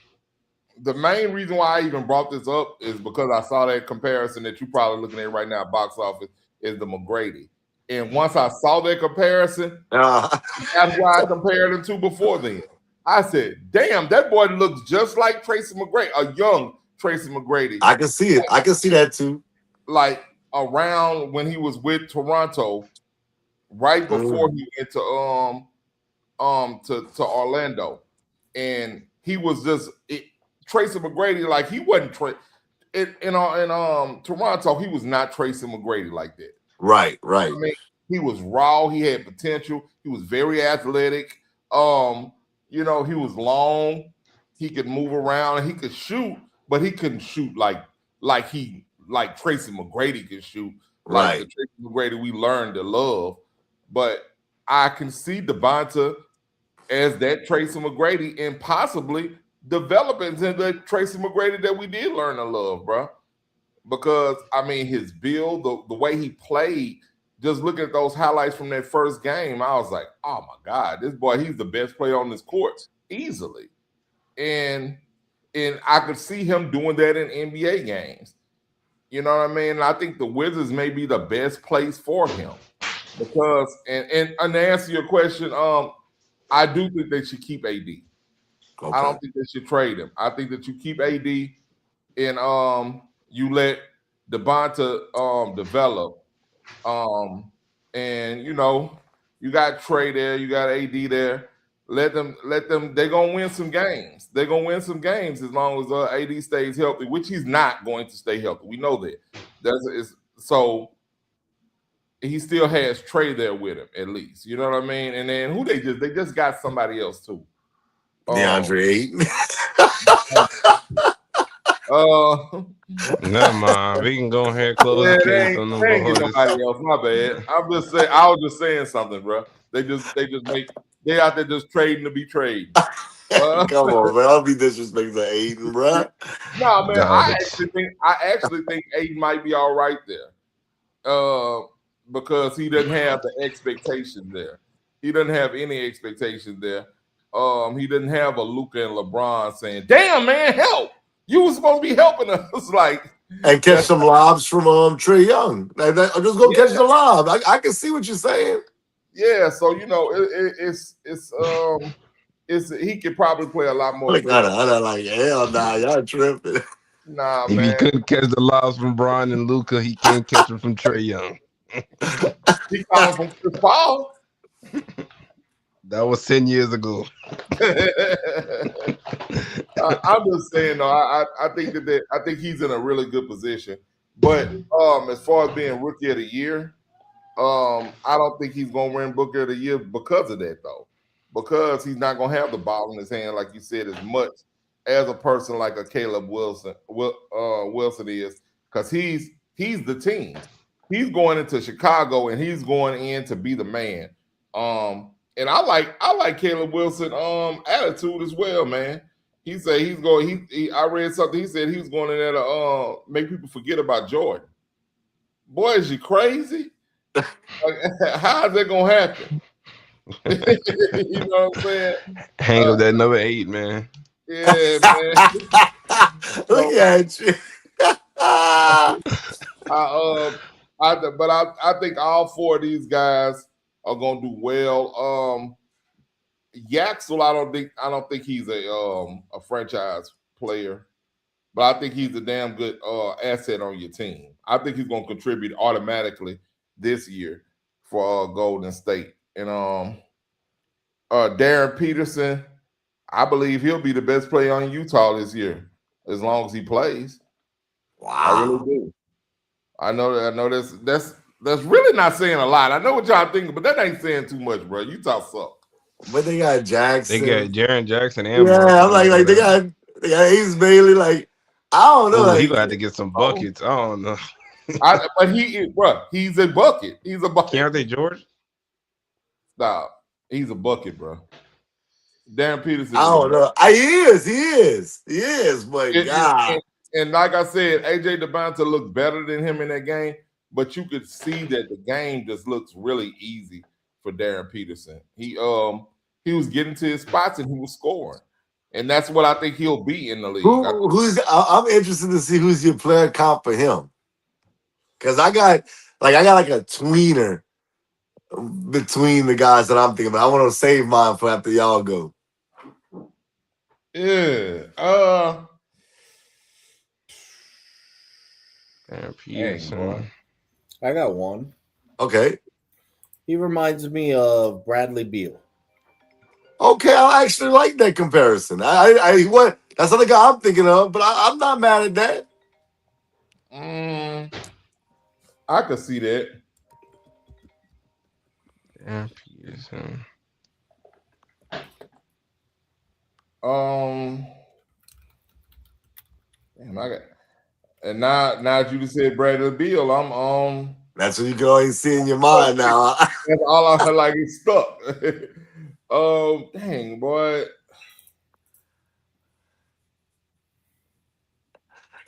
Speaker 4: The main reason why I even brought this up is because I saw that comparison that you're probably looking at right now, box office, is the McGrady. And once I saw that comparison, that's why I compared them to before then. I said, damn, that boy looks just like Tracy McGrady, a young Tracy McGrady.
Speaker 1: I can see it. I can see that too.
Speaker 4: Like around when he was with Toronto, right before he went to Orlando. And he was just Tracy McGrady, like he wasn't in Toronto, he was not Tracy McGrady like that.
Speaker 1: Right.
Speaker 4: I mean, he was raw, he had potential, he was very athletic. He was long, he could move around, he could shoot, but he couldn't shoot like Tracy McGrady could shoot, like the Tracy McGrady we learned to love. But I can see Devonta as that Tracy McGrady and possibly developing into the Tracy McGrady that we did learn to love, bro. Because I mean, his build, the way he played, just looking at those highlights from that first game, I was like, oh my God, this boy, he's the best player on this court easily. And I could see him doing that in NBA games. You know what I mean? And I think the Wizards may be the best place for him. Because and to answer your question, I do think they should keep AD. Okay. I don't think they should trade him. I think that you keep AD and you let Devonta develop. And you got Trey there, you got AD there. Let them. They're gonna win some games. They're gonna win some games as long as AD stays healthy, which he's not going to stay healthy. We know that. So he still has Trey there with him, at least. You know what I mean? And then who they just got somebody else too.
Speaker 1: DeAndre Ayton.
Speaker 5: Never mind. We can go ahead and close the case on them boys.
Speaker 4: Nobody else. My bad. I'm just saying. I was just saying something, bro. They out there just trading to be trading.
Speaker 1: Come on, man. I'll be disrespecting to Ayton, bro.
Speaker 4: No, man. I actually think Ayton might be all right there. Because he doesn't have the expectation there. He doesn't have any expectation there. He doesn't have a Luka and LeBron saying, "Damn, man, help! You were supposed to be helping us." Like,
Speaker 1: and catch some lobs from Trey Young. I'm just gonna catch the lob. I can see what you're saying.
Speaker 4: Yeah, so it's he could probably play a lot more.
Speaker 1: Like, hell nah, y'all tripping.
Speaker 4: Nah,
Speaker 5: if
Speaker 4: man.
Speaker 5: he couldn't catch the lobs from Brian and Luka, he can't catch them from Trey Young.
Speaker 4: He caught him from Chris Paul.
Speaker 5: That was 10 years ago.
Speaker 4: I'm just saying, though. I think he's in a really good position. But as far as being rookie of the year, I don't think he's gonna win Booker of the Year because of that, though. Because he's not gonna have the ball in his hand, like you said, as much as a person like a Caleb Wilson is, because he's the team. He's going into Chicago and he's going in to be the man. And I like Caleb Wilson attitude as well, man. He said he's going. I read something. He said he was going in there to make people forget about Jordan. Boy, is you crazy? How is that gonna happen? You know what I'm saying?
Speaker 5: Hang up that number 8, man.
Speaker 4: Yeah, man.
Speaker 1: Look at you.
Speaker 4: I think all 4 of these guys are gonna do well. Yaxel, I don't think he's a franchise player, but I think he's a damn good asset on your team. I think he's gonna contribute automatically this year for Golden State. And Darren Peterson, I believe he'll be the best player on Utah this year as long as he plays.
Speaker 1: Wow.
Speaker 4: I really do. I know that's really not saying a lot. I know what y'all thinking, but that ain't saying too much, bro. Utah suck.
Speaker 1: But they got Jackson.
Speaker 5: They got Jaren Jackson and
Speaker 1: yeah, I'm like they got Ace Bailey. Like I don't know.
Speaker 5: He
Speaker 1: like,
Speaker 5: gonna have to get some buckets. I don't know.
Speaker 4: But he's a bucket. He's a bucket.
Speaker 5: Keontae George?
Speaker 4: Stop. He's a bucket, bro. Darren Peterson.
Speaker 1: I don't know. He is. But God.
Speaker 4: And like I said, AJ DeBonta looked better than him in that game, but you could see that the game just looks really easy for Darren Peterson. He was getting to his spots and he was scoring, and that's what I think he'll be in the league.
Speaker 1: I'm interested to see who's your player comp for him, because I got like a tweener between the guys that I'm thinking about. I want to save mine for after y'all go.
Speaker 4: Yeah.
Speaker 5: Darren Peterson.
Speaker 3: I got one.
Speaker 1: Okay.
Speaker 3: He reminds me of Bradley Beal.
Speaker 1: Okay, I actually like that comparison. That's not the guy I'm thinking of, but I'm not mad at that.
Speaker 4: I could see that.
Speaker 5: Darren Peterson.
Speaker 4: Damn, I got. And now that you just said Bradley Beal, I'm
Speaker 1: That's what you can always see in your mind now.
Speaker 4: That's all I like is stuck. Dang boy.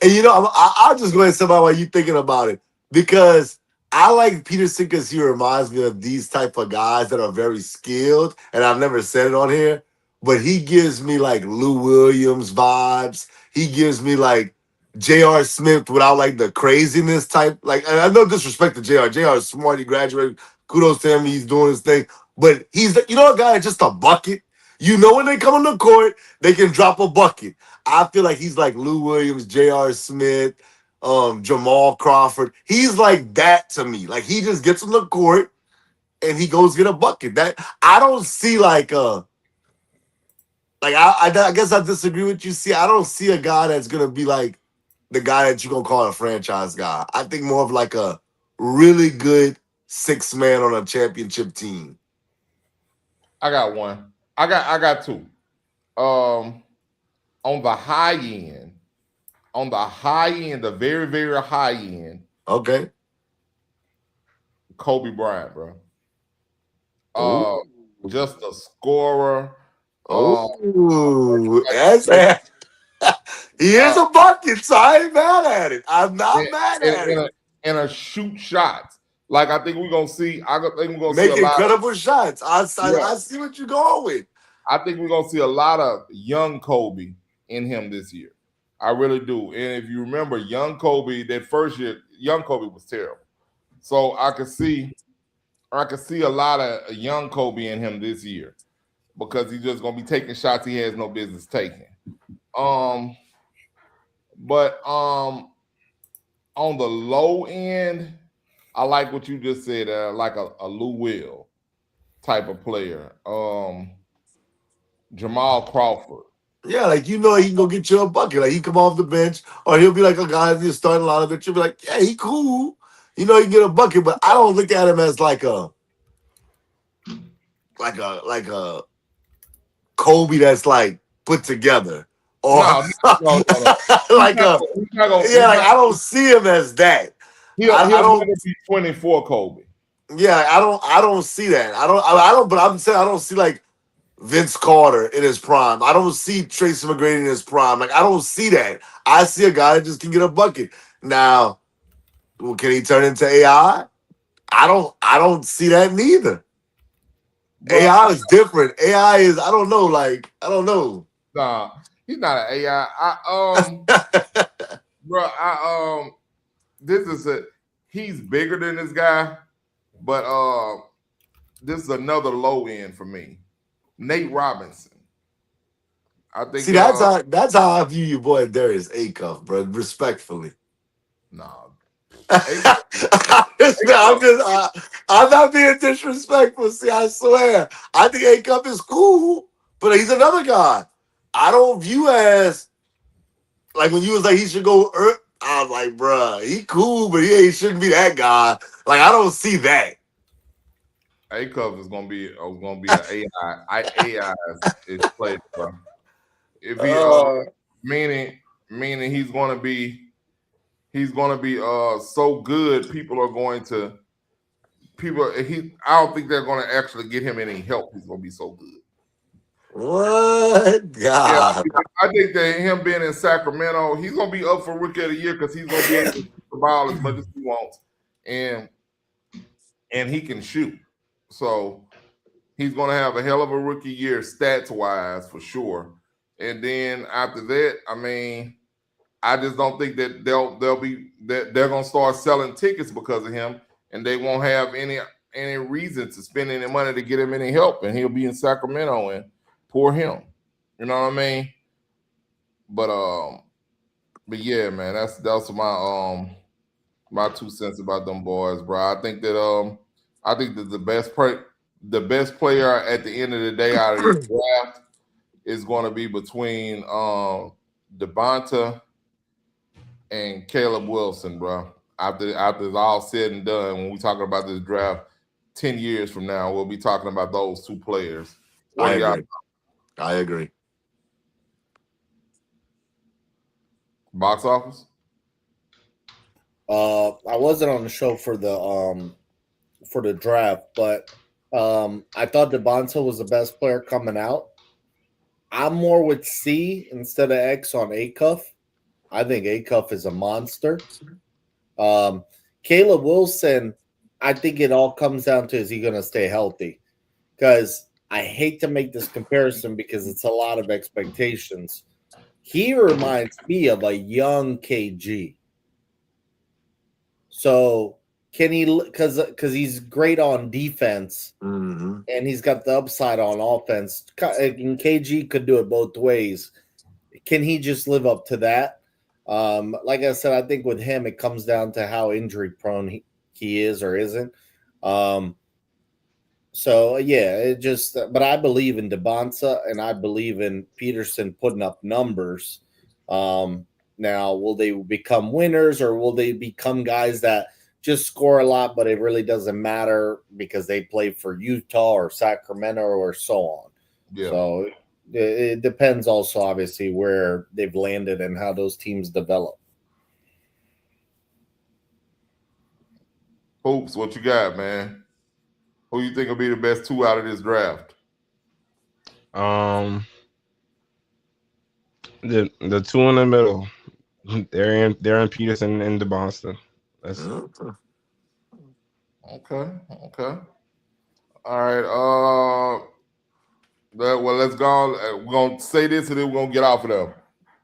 Speaker 1: And I'll just go ahead and say about why you thinking about it, because I like Peterson because he reminds me of these type of guys that are very skilled, and I've never said it on here, but he gives me like Lou Williams vibes. He gives me like J.R. Smith without like the craziness type. Like, and I no disrespect to J.R. J.R. is smart. He graduated. Kudos to him. He's doing his thing. But he's a guy that's just a bucket. When they come on the court, they can drop a bucket. I feel like he's like Lou Williams, J.R. Smith, Jamal Crawford. He's like that to me. Like he just gets on the court and he goes get a bucket. That I don't see like I guess I disagree with you. See, I don't see a guy that's gonna be like the guy that you're gonna call a franchise guy. I think more of like a really good 6-man on a championship team.
Speaker 4: I got one. I got two. On the high end, the very, very high end.
Speaker 1: Okay.
Speaker 4: Kobe Bryant, bro. Just a scorer.
Speaker 1: That's he is a bucket, so I ain't mad at it. I'm not mad at it.
Speaker 4: And a shoot shots. Like I think we're gonna see. I think we're gonna
Speaker 1: make
Speaker 4: see
Speaker 1: incredible shots. I see what you're going with.
Speaker 4: I think we're gonna see a lot of young Kobe in him this year. I really do. And if you remember, young Kobe, that first year, young Kobe was terrible. So I could see a lot of young Kobe in him this year because he's just gonna be taking shots he has no business taking. But on the low end, I like what you just said. Like a Lou Will type of player. Jamal Crawford.
Speaker 1: Yeah, like he can go get you a bucket. Like he come off the bench, or he'll be like a guy that's starting a lot of it. You'll be like, yeah, he cool. He can get a bucket, but I don't look at him as like a Kobe that's like put together. Or
Speaker 4: no.
Speaker 1: like I don't see him as that.
Speaker 4: He'll be 24 Kobe.
Speaker 1: Yeah, I don't see that. I don't. But I'm saying I don't see like Vince Carter in his prime. I don't see Tracy McGrady in his prime. Like I don't see that. I see a guy that just can get a bucket. Now, well, can he turn into AI? I don't see that neither.
Speaker 4: Bro,
Speaker 1: AI is different. AI is I don't know. Like I don't know.
Speaker 4: nah, he's not an AI. Bro, this is he's bigger than this guy, but this is another low end for me. Nate Robinson. I
Speaker 1: See,
Speaker 4: think
Speaker 1: that's how I view your boy Darius Acuff, bro. Respectfully.
Speaker 4: nah.
Speaker 1: I'm not being disrespectful. See, I swear. I think Acuff is cool, but he's another guy. I don't view as like when you was like he should go. I was like, bruh, he cool, but he shouldn't be that guy. Like I don't see that.
Speaker 4: Acuff is gonna be an AI is player, bro. If he
Speaker 1: Uh,
Speaker 4: meaning he's gonna be so good, people are going to I don't think they're gonna actually get him any help. He's gonna be so good.
Speaker 1: what
Speaker 4: Yeah,
Speaker 1: God?
Speaker 4: I think that him being in Sacramento, he's gonna be up for rookie of the year because he's gonna be able to shoot the ball as much as he wants, and he can shoot. So he's gonna have a hell of a rookie year stats wise for sure. And then after that, I mean, I just don't think that they're gonna start selling tickets because of him, and they won't have any reason to spend any money to get him any help, and he'll be in Sacramento and poor him. You know what I mean? But yeah, man, that's my 2 cents about them boys, bro. I think that the best player at the end of the day out of this draft is going to be between Devonta and Caleb Wilson, bro. After it's all said and done, when we talking about this draft 10 years from now, we'll be talking about those two players.
Speaker 1: I agree. I agree.
Speaker 4: Box office?
Speaker 3: I wasn't on the show for the draft, but I thought Devonta was the best player coming out. I'm more with C instead of X on Acuff. I think Acuff is a monster. Caleb Wilson, I think it all comes down to is he going to stay healthy? Because I hate to make this comparison because it's a lot of expectations. He reminds me of a young KG. So can he? Because he's great on defense,
Speaker 1: Mm-hmm.
Speaker 3: and he's got the upside on offense. And KG could do it both ways. Can he just live up to that? Like I said, I think with him, it comes down to how injury prone he is or isn't. So yeah, but I believe in Devonta and I believe in Peterson putting up numbers. Now, will they become winners or will they become guys that just score a lot, but it really doesn't matter because they play for Utah or Sacramento or so on?
Speaker 4: Yeah.
Speaker 3: So it depends also, obviously, where they've landed and how those teams develop.
Speaker 4: Hoops, what you got, man? Who you think will be the best two out of this draft?
Speaker 5: The two in the middle, Darren Peterson and Devonta.
Speaker 4: Okay. All right. Well, let's go. We're gonna say this, and then we're gonna get off of them.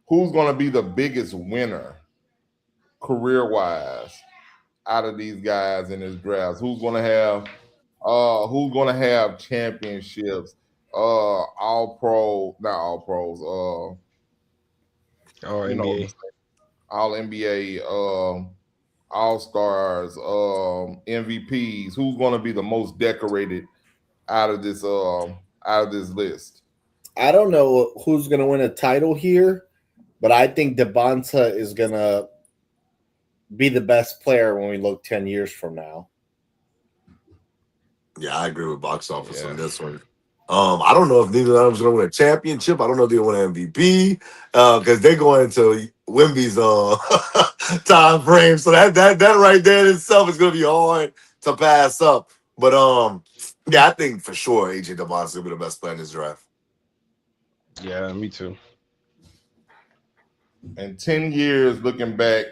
Speaker 4: Who's gonna be the biggest winner, career-wise, out of these guys in this draft? Who's gonna have championships? All pro, not all pros.
Speaker 5: All NBA.
Speaker 4: All NBA, all stars, MVPs. Who's going to be the most decorated out of this list?
Speaker 3: I don't know who's going to win a title here, but I think Devonta is going to be the best player when we look 10 years from now.
Speaker 1: Yeah, I agree with box office on this one. I don't know if neither of them is going to win a championship. I don't know if they're going to win an MVP because they're going into Wemby's time frame. So that right there in itself is going to be hard to pass up. But yeah, I think for sure AJ DeBon's gonna be the best player in this draft.
Speaker 5: Yeah, me too.
Speaker 4: In 10 years, looking back,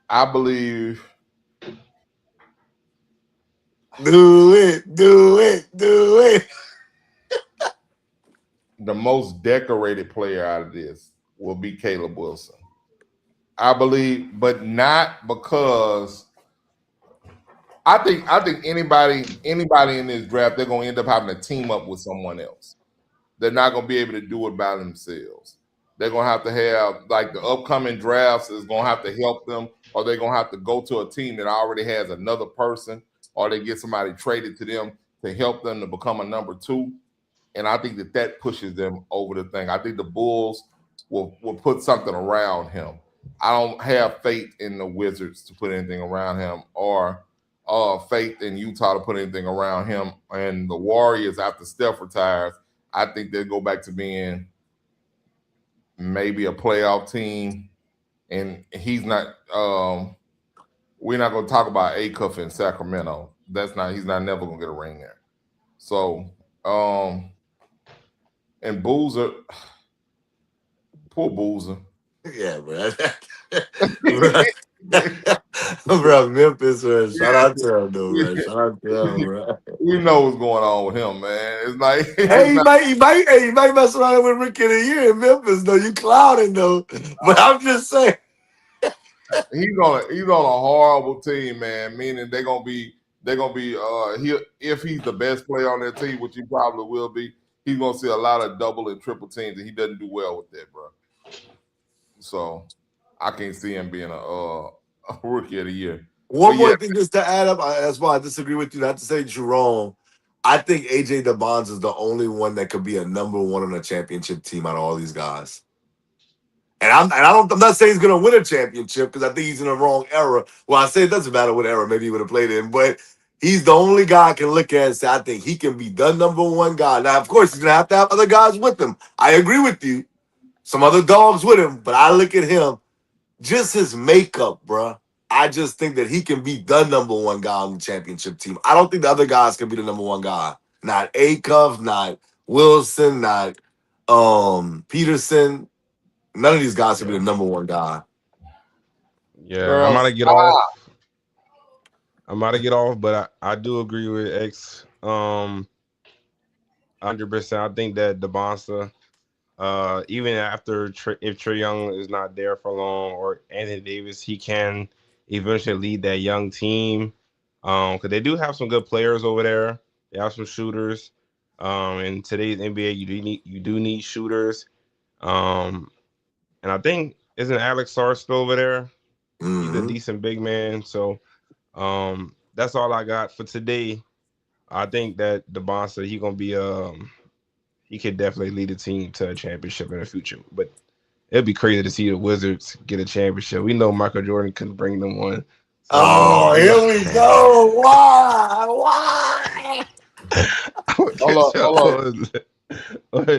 Speaker 4: I believe
Speaker 1: Do it, do it, do it.
Speaker 4: the most decorated player out of this will be Caleb Wilson. I believe, but not because I think anybody in this draft, they're gonna end up having to team up with someone else. They're not gonna be able to do it by themselves. They're gonna have to have like the upcoming drafts is gonna have to help them, or they're gonna have to go to a team that already has another person, or they get somebody traded to them to help them to become a number two. And I think that pushes them over the thing. I think the Bulls will put something around him. I don't have faith in the Wizards to put anything around him, or faith in Utah to put anything around him. And the Warriors, after Steph retires, I think they'll go back to being maybe a playoff team. And he's not. We're not going to talk about Acuff in Sacramento. He's not never going to get a ring there. So, and Boozer, poor Boozer.
Speaker 1: Yeah, bro. Bro, Memphis, man. Shout out to him, though, man. Shout out to him, bro.
Speaker 4: We know what's going on with him, man. It's like
Speaker 1: Hey, he might mess around with Rookie of the Year in Memphis, though. You clouding, though. But I'm just saying.
Speaker 4: he's on a horrible team, man. Meaning they're gonna be if he's the best player on their team, which he probably will be, he's gonna see a lot of double and triple teams, and he doesn't do well with that, bro. So I can't see him being a Rookie of the Year.
Speaker 1: One more thing just to add up, that's why I disagree with you. Not to say that you're wrong. I think AJ DeBonds is the only one that could be a number one on a championship team out of all these guys. And I'm not saying he's gonna win a championship because I think he's in the wrong era. Well, I say it doesn't matter what era maybe he would have played in, but he's the only guy I can look at and say I think he can be the number one guy. Now, of course, he's gonna have to have other guys with him. I agree with you. Some other dogs with him, but I look at him, just his makeup, bruh. I just think that he can be the number one guy on the championship team. I don't think the other guys can be the number one guy. Not Acuff, not Wilson, not Peterson. None of these guys can be the number one guy.
Speaker 5: Yeah, I'm about to get off. But I do agree with X. 100%. I think that DeBonsa, even after if Trae Young is not there for long, or Anthony Davis, he can eventually lead that young team. Because they do have some good players over there. They have some shooters. In today's NBA, you do need shooters. And I think isn't Alex Sarr still over there?
Speaker 1: Mm-hmm.
Speaker 5: He's a decent big man. So that's all I got for today. I think that DeBonsa, he gonna be he could definitely lead the team to a championship in the future. But it'd be crazy to see the Wizards get a championship. We know Michael Jordan couldn't bring them one.
Speaker 1: So, here we go. Why?
Speaker 4: Hold on.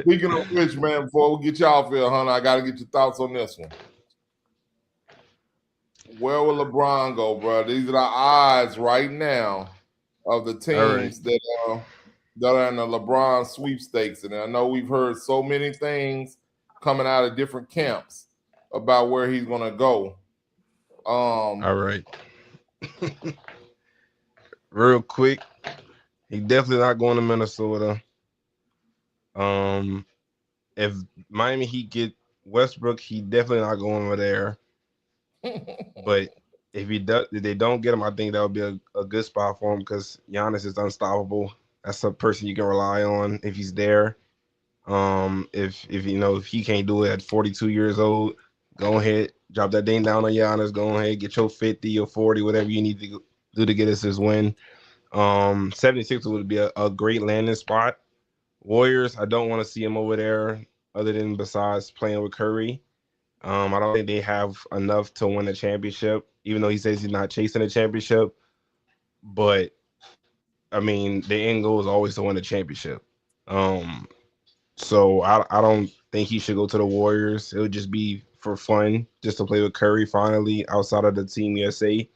Speaker 4: Speaking of which, man, before we get y'all here, Hunter, I gotta get your thoughts on this one. Where will LeBron go, bro? These are the odds right now of the teams that are in the LeBron sweepstakes. And I know we've heard so many things coming out of different camps about where he's gonna go.
Speaker 5: All right. Real quick, he definitely not going to Minnesota. If Miami Heat get Westbrook, he definitely not going over there. But if they don't get him, I think that would be a good spot for him because Giannis is unstoppable. That's a person you can rely on if he's there. If he can't do it at 42 years old, go ahead, drop that thing down on Giannis. Go ahead, get your 50 or 40, whatever you need to do to get us this win. 76 would be a great landing spot. Warriors, I don't want to see him over there other than besides playing with Curry. I don't think they have enough to win a championship, even though he says he's not chasing a championship. But, I mean, the end goal is always to win a championship. So I don't think he should go to the Warriors. It would just be for fun, just to play with Curry finally outside of the Team USA.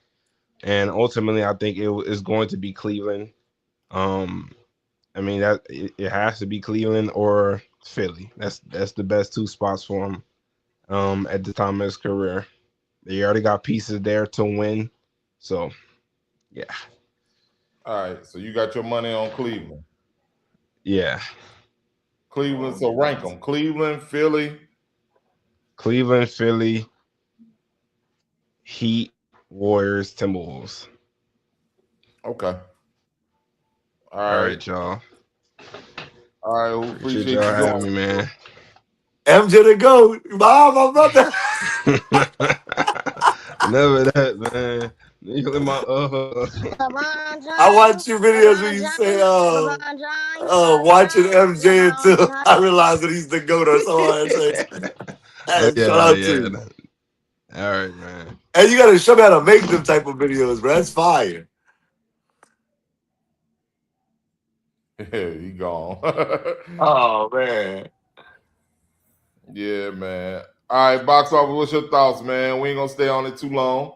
Speaker 5: and ultimately, I think it is going to be Cleveland. I mean that it has to be Cleveland or Philly. That's the best two spots for him. At the time of his career, they already got pieces there to win. So, yeah,
Speaker 4: All right, so you got your money on Cleveland.
Speaker 5: yeah,
Speaker 4: Cleveland, so rank them: Cleveland, Philly.
Speaker 5: Cleveland, Philly, Heat, Warriors, Timberwolves.
Speaker 4: Okay. All
Speaker 5: All
Speaker 4: right.
Speaker 5: right, y'all.
Speaker 4: All right. We
Speaker 5: Appreciate
Speaker 4: appreciate
Speaker 5: y'all
Speaker 4: you
Speaker 5: having
Speaker 4: doing.
Speaker 5: me, man.
Speaker 1: MJ the GOAT. My brother.
Speaker 5: Never that, man. You in my
Speaker 6: LeBron
Speaker 1: I watch
Speaker 6: James,
Speaker 1: your videos where
Speaker 6: LeBron
Speaker 1: you say,
Speaker 6: James, LeBron James,
Speaker 1: watching MJ
Speaker 6: LeBron
Speaker 1: until I
Speaker 6: James.
Speaker 1: realized that he's the GOAT or something. I say,
Speaker 5: Oh
Speaker 1: hey, shout
Speaker 5: yeah,
Speaker 1: out to
Speaker 5: yeah.
Speaker 1: you.
Speaker 5: All right, man.
Speaker 1: And you gotta show me how to make them type of videos, bro. That's fire.
Speaker 4: Yeah, he gone.
Speaker 1: Oh man.
Speaker 4: Yeah, man. All right, box office. What's your thoughts, man? We ain't gonna stay on it too long.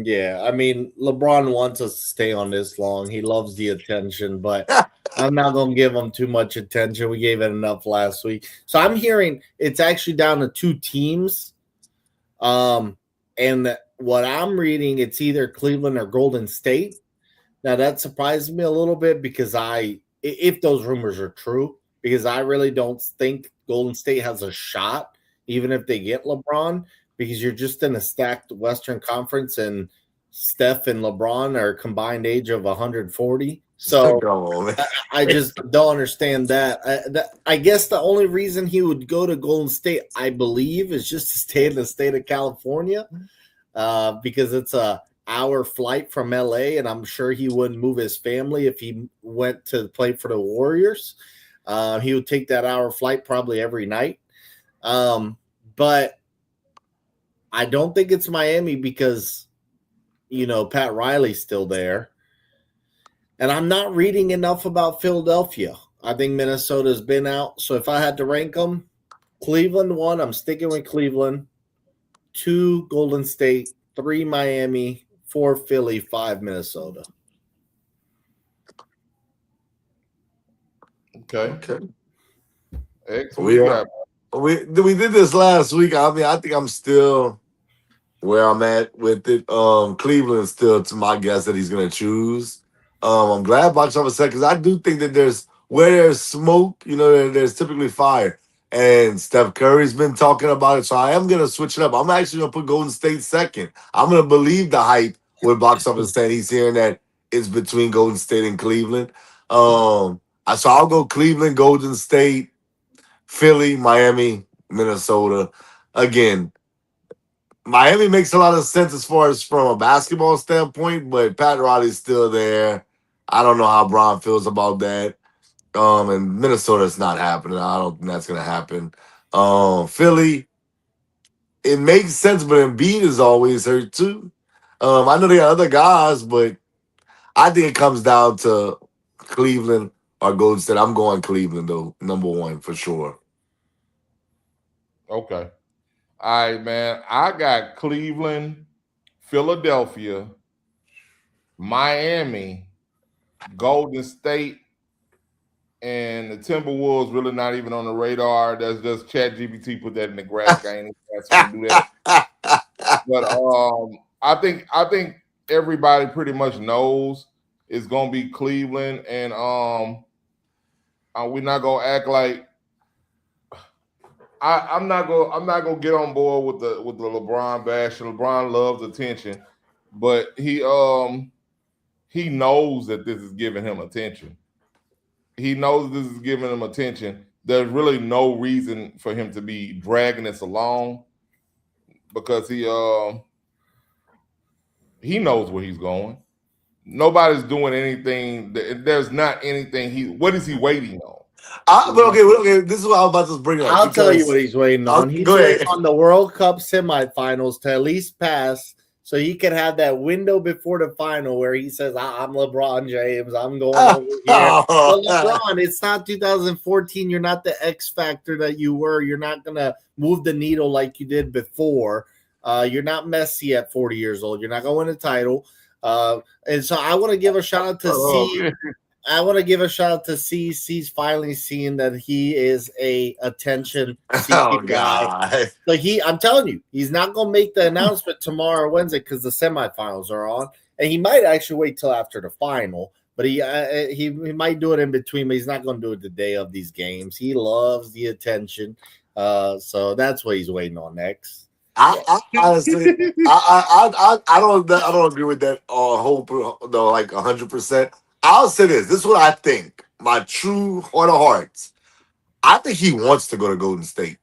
Speaker 3: Yeah, I mean, LeBron wants us to stay on this long. He loves the attention, but I'm not going to give him too much attention. We gave it enough last week. So I'm hearing it's actually down to two teams. And what I'm reading, it's either Cleveland or Golden State. Now that surprised me a little bit because if those rumors are true, because I really don't think Golden State has a shot, even if they get LeBron, because you're just in a stacked Western Conference and Steph and LeBron are combined age of 140. So
Speaker 1: Come on, man.
Speaker 3: I just don't understand that. I guess the only reason he would go to Golden State, I believe, is just to stay in the state of California, because it's a hour flight from LA, and I'm sure he wouldn't move his family if he went to play for the Warriors. He would take that hour flight probably every night. But I don't think it's Miami because, Pat Riley's still there. And I'm not reading enough about Philadelphia. I think Minnesota's been out. So if I had to rank them, Cleveland 1, I'm sticking with Cleveland. 2, Golden State. 3, Miami. 4, Philly. 5, Minnesota.
Speaker 4: Okay. X, what
Speaker 1: We
Speaker 4: you
Speaker 1: are.
Speaker 4: got?
Speaker 1: We did this last week. I mean, I think I'm still where I'm at with it. Cleveland still to my guess that he's gonna choose. I'm glad box office said because I do think that where there's smoke, there's typically fire. And Steph Curry's been talking about it, so I am gonna switch it up. I'm actually gonna put Golden State second. I'm gonna believe the hype with box office saying he's hearing that it's between Golden State and Cleveland. So I'll go Cleveland, Golden State, Philly, Miami, Minnesota. Again, Miami makes a lot of sense as far as from a basketball standpoint, but Pat Riley's still there. I don't know how Bron feels about that. And Minnesota's not happening. I don't think that's gonna happen. Philly, it makes sense, but Embiid is always hurt too. I know they got other guys, but I think it comes down to Cleveland or Golden State. I'm going Cleveland though, number one for sure.
Speaker 4: Okay. All right, man. I got Cleveland, Philadelphia, Miami, Golden State, and the Timberwolves really not even on the radar. That's just ChatGPT put that in the graphic. I ain't even asked him to do that. But I think everybody pretty much knows it's gonna be Cleveland, and we're not gonna act like I'm not gonna get on board with the LeBron bash. LeBron loves attention, but he knows that this is giving him attention. He knows this is giving him attention. There's really no reason for him to be dragging this along because he knows where he's going. Nobody's doing anything. There's not anything. What is he waiting on?
Speaker 1: Okay. This is what I was about to bring up.
Speaker 3: I'll tell you what he's waiting on. He's
Speaker 1: Go
Speaker 3: waiting
Speaker 1: ahead.
Speaker 3: on the World Cup semifinals to at least pass so he can have that window before the final where he says, I'm LeBron James. I'm going over here. But LeBron, it's not 2014. You're not the X factor that you were. You're not going to move the needle like you did before. You're not Messi at 40 years old. You're not going to win a title. And so I want to give a shout out to C. I want to give a shout out to C. C's finally seeing that he is a attention seeking
Speaker 1: Oh
Speaker 3: guy.
Speaker 1: God.
Speaker 3: Like I'm telling you, he's not gonna make the announcement tomorrow or Wednesday because the semifinals are on, and he might actually wait till after the final. But he might do it in between, but he's not gonna do it the day of these games. He loves the attention, so that's what he's waiting on next.
Speaker 1: I honestly, I don't agree with that whole no, like 100%. I'll say this. This is what I think. My true heart of hearts. I think he wants to go to Golden State.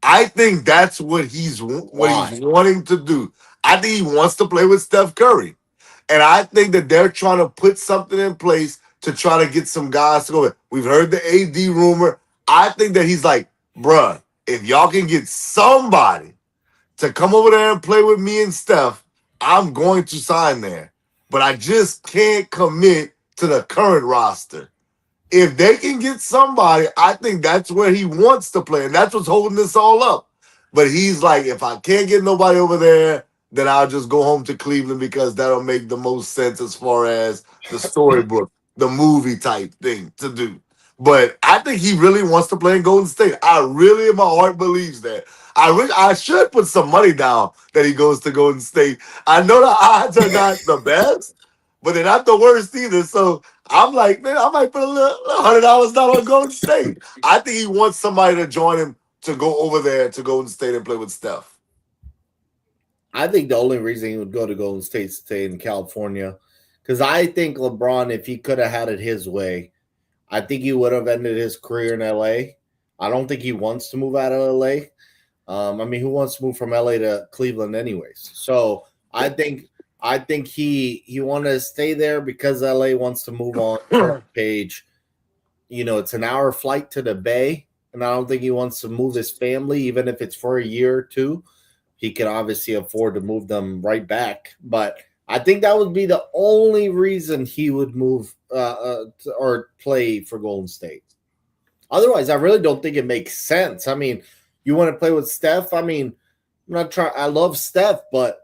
Speaker 1: I think that's what he's wanting to do. I think he wants to play with Steph Curry. And I think that they're trying to put something in place to try to get some guys to go. We've heard the AD rumor. I think that he's like, bruh, if y'all can get somebody to come over there and play with me and Steph, I'm going to sign there. But I just can't commit to the current roster. If they can get somebody, I think that's where he wants to play. And that's what's holding this all up. But he's like, if I can't get nobody over there, then I'll just go home to Cleveland because that'll make the most sense as far as the storybook, the movie type thing to do. But I think he really wants to play in Golden State. I really, in my heart, believes that. I should put some money down that he goes to Golden State. I know the odds are not the best, but they're not the worst either. So I'm like, man, I might put a little $100 down on Golden State. I think he wants somebody to join him to go over there to Golden State and play with Steph.
Speaker 3: I think the only reason he would go to Golden State is to stay in California, because I think LeBron, if he could have had it his way, I think he would have ended his career in LA. I don't think he wants to move out of LA. I mean, who wants to move from LA to Cleveland anyways? So I think he wanted to stay there because LA wants to move on from Page. You know, it's an hour flight to the Bay, and I don't think he wants to move his family, even if it's for a year or two. He can obviously afford to move them right back. But I think that would be the only reason he would move or play for Golden State. Otherwise, I really don't think it makes sense. I mean, you want to play with Steph? I mean, I'm not trying. I love Steph, but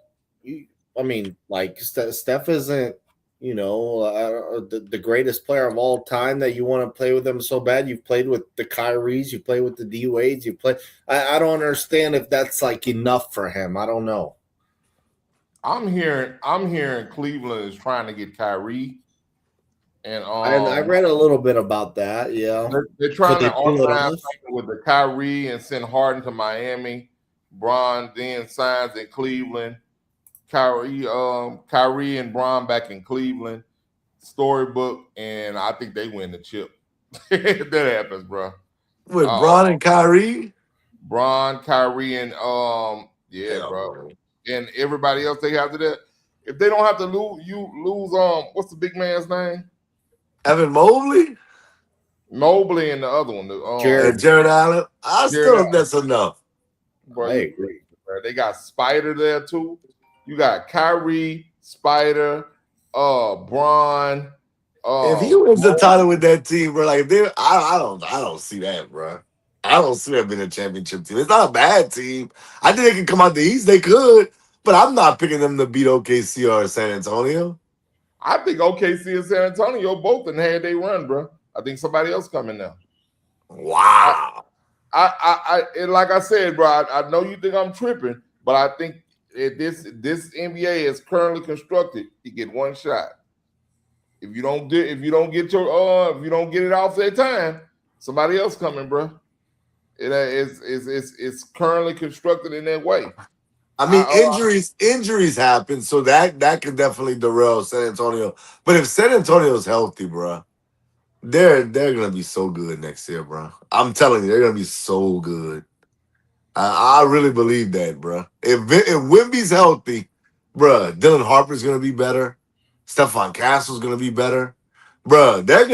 Speaker 3: I mean, like Steph isn't, you know, the greatest player of all time that you want to play with him so bad. You've played with the Kyries, you play with the D Wades, you play. I don't understand if that's like enough for him. I don't know.
Speaker 4: I'm hearing Cleveland is trying to get Kyrie. And
Speaker 3: I read a little bit about that. Yeah,
Speaker 4: they're trying to organize something with the Kyrie and send Harden to Miami. Bron then signs in Cleveland. Kyrie and Bron back in Cleveland. Storybook, and I think they win the chip. That happens, bro.
Speaker 1: With Bron and Kyrie,
Speaker 4: Bron, Kyrie, and bro. And everybody else they have to that. If they don't have to lose what's the big man's name?
Speaker 1: Evan Mobley
Speaker 4: and the other one,
Speaker 1: Jared Allen. I still think that's enough.
Speaker 4: Bro, I agree. They got Spider there too. You got Kyrie, Spider, Bron.
Speaker 1: If he wins the title with that team, bro, like I don't see that, bro. I don't see them being a championship team. It's not a bad team. I think they can come out the East. They could, but I'm not picking them to beat OKC or San Antonio.
Speaker 4: I think OKC and San Antonio both and had they run, bro. I think somebody else coming now.
Speaker 1: Wow.
Speaker 4: I like I said, bro. I know you think I'm tripping, but I think this NBA is currently constructed. You get one shot. If you don't get it off that time, somebody else coming, bro. It's currently constructed in that way.
Speaker 1: I mean, injuries happen, so that could definitely derail San Antonio. But if San Antonio's healthy, bro, they're gonna be so good next year, bro. I'm telling you, they're gonna be so good. I really believe that, bro. If Wemby's healthy, bro, Dylan Harper's gonna be better. Stephon Castle's gonna be better, bro. They're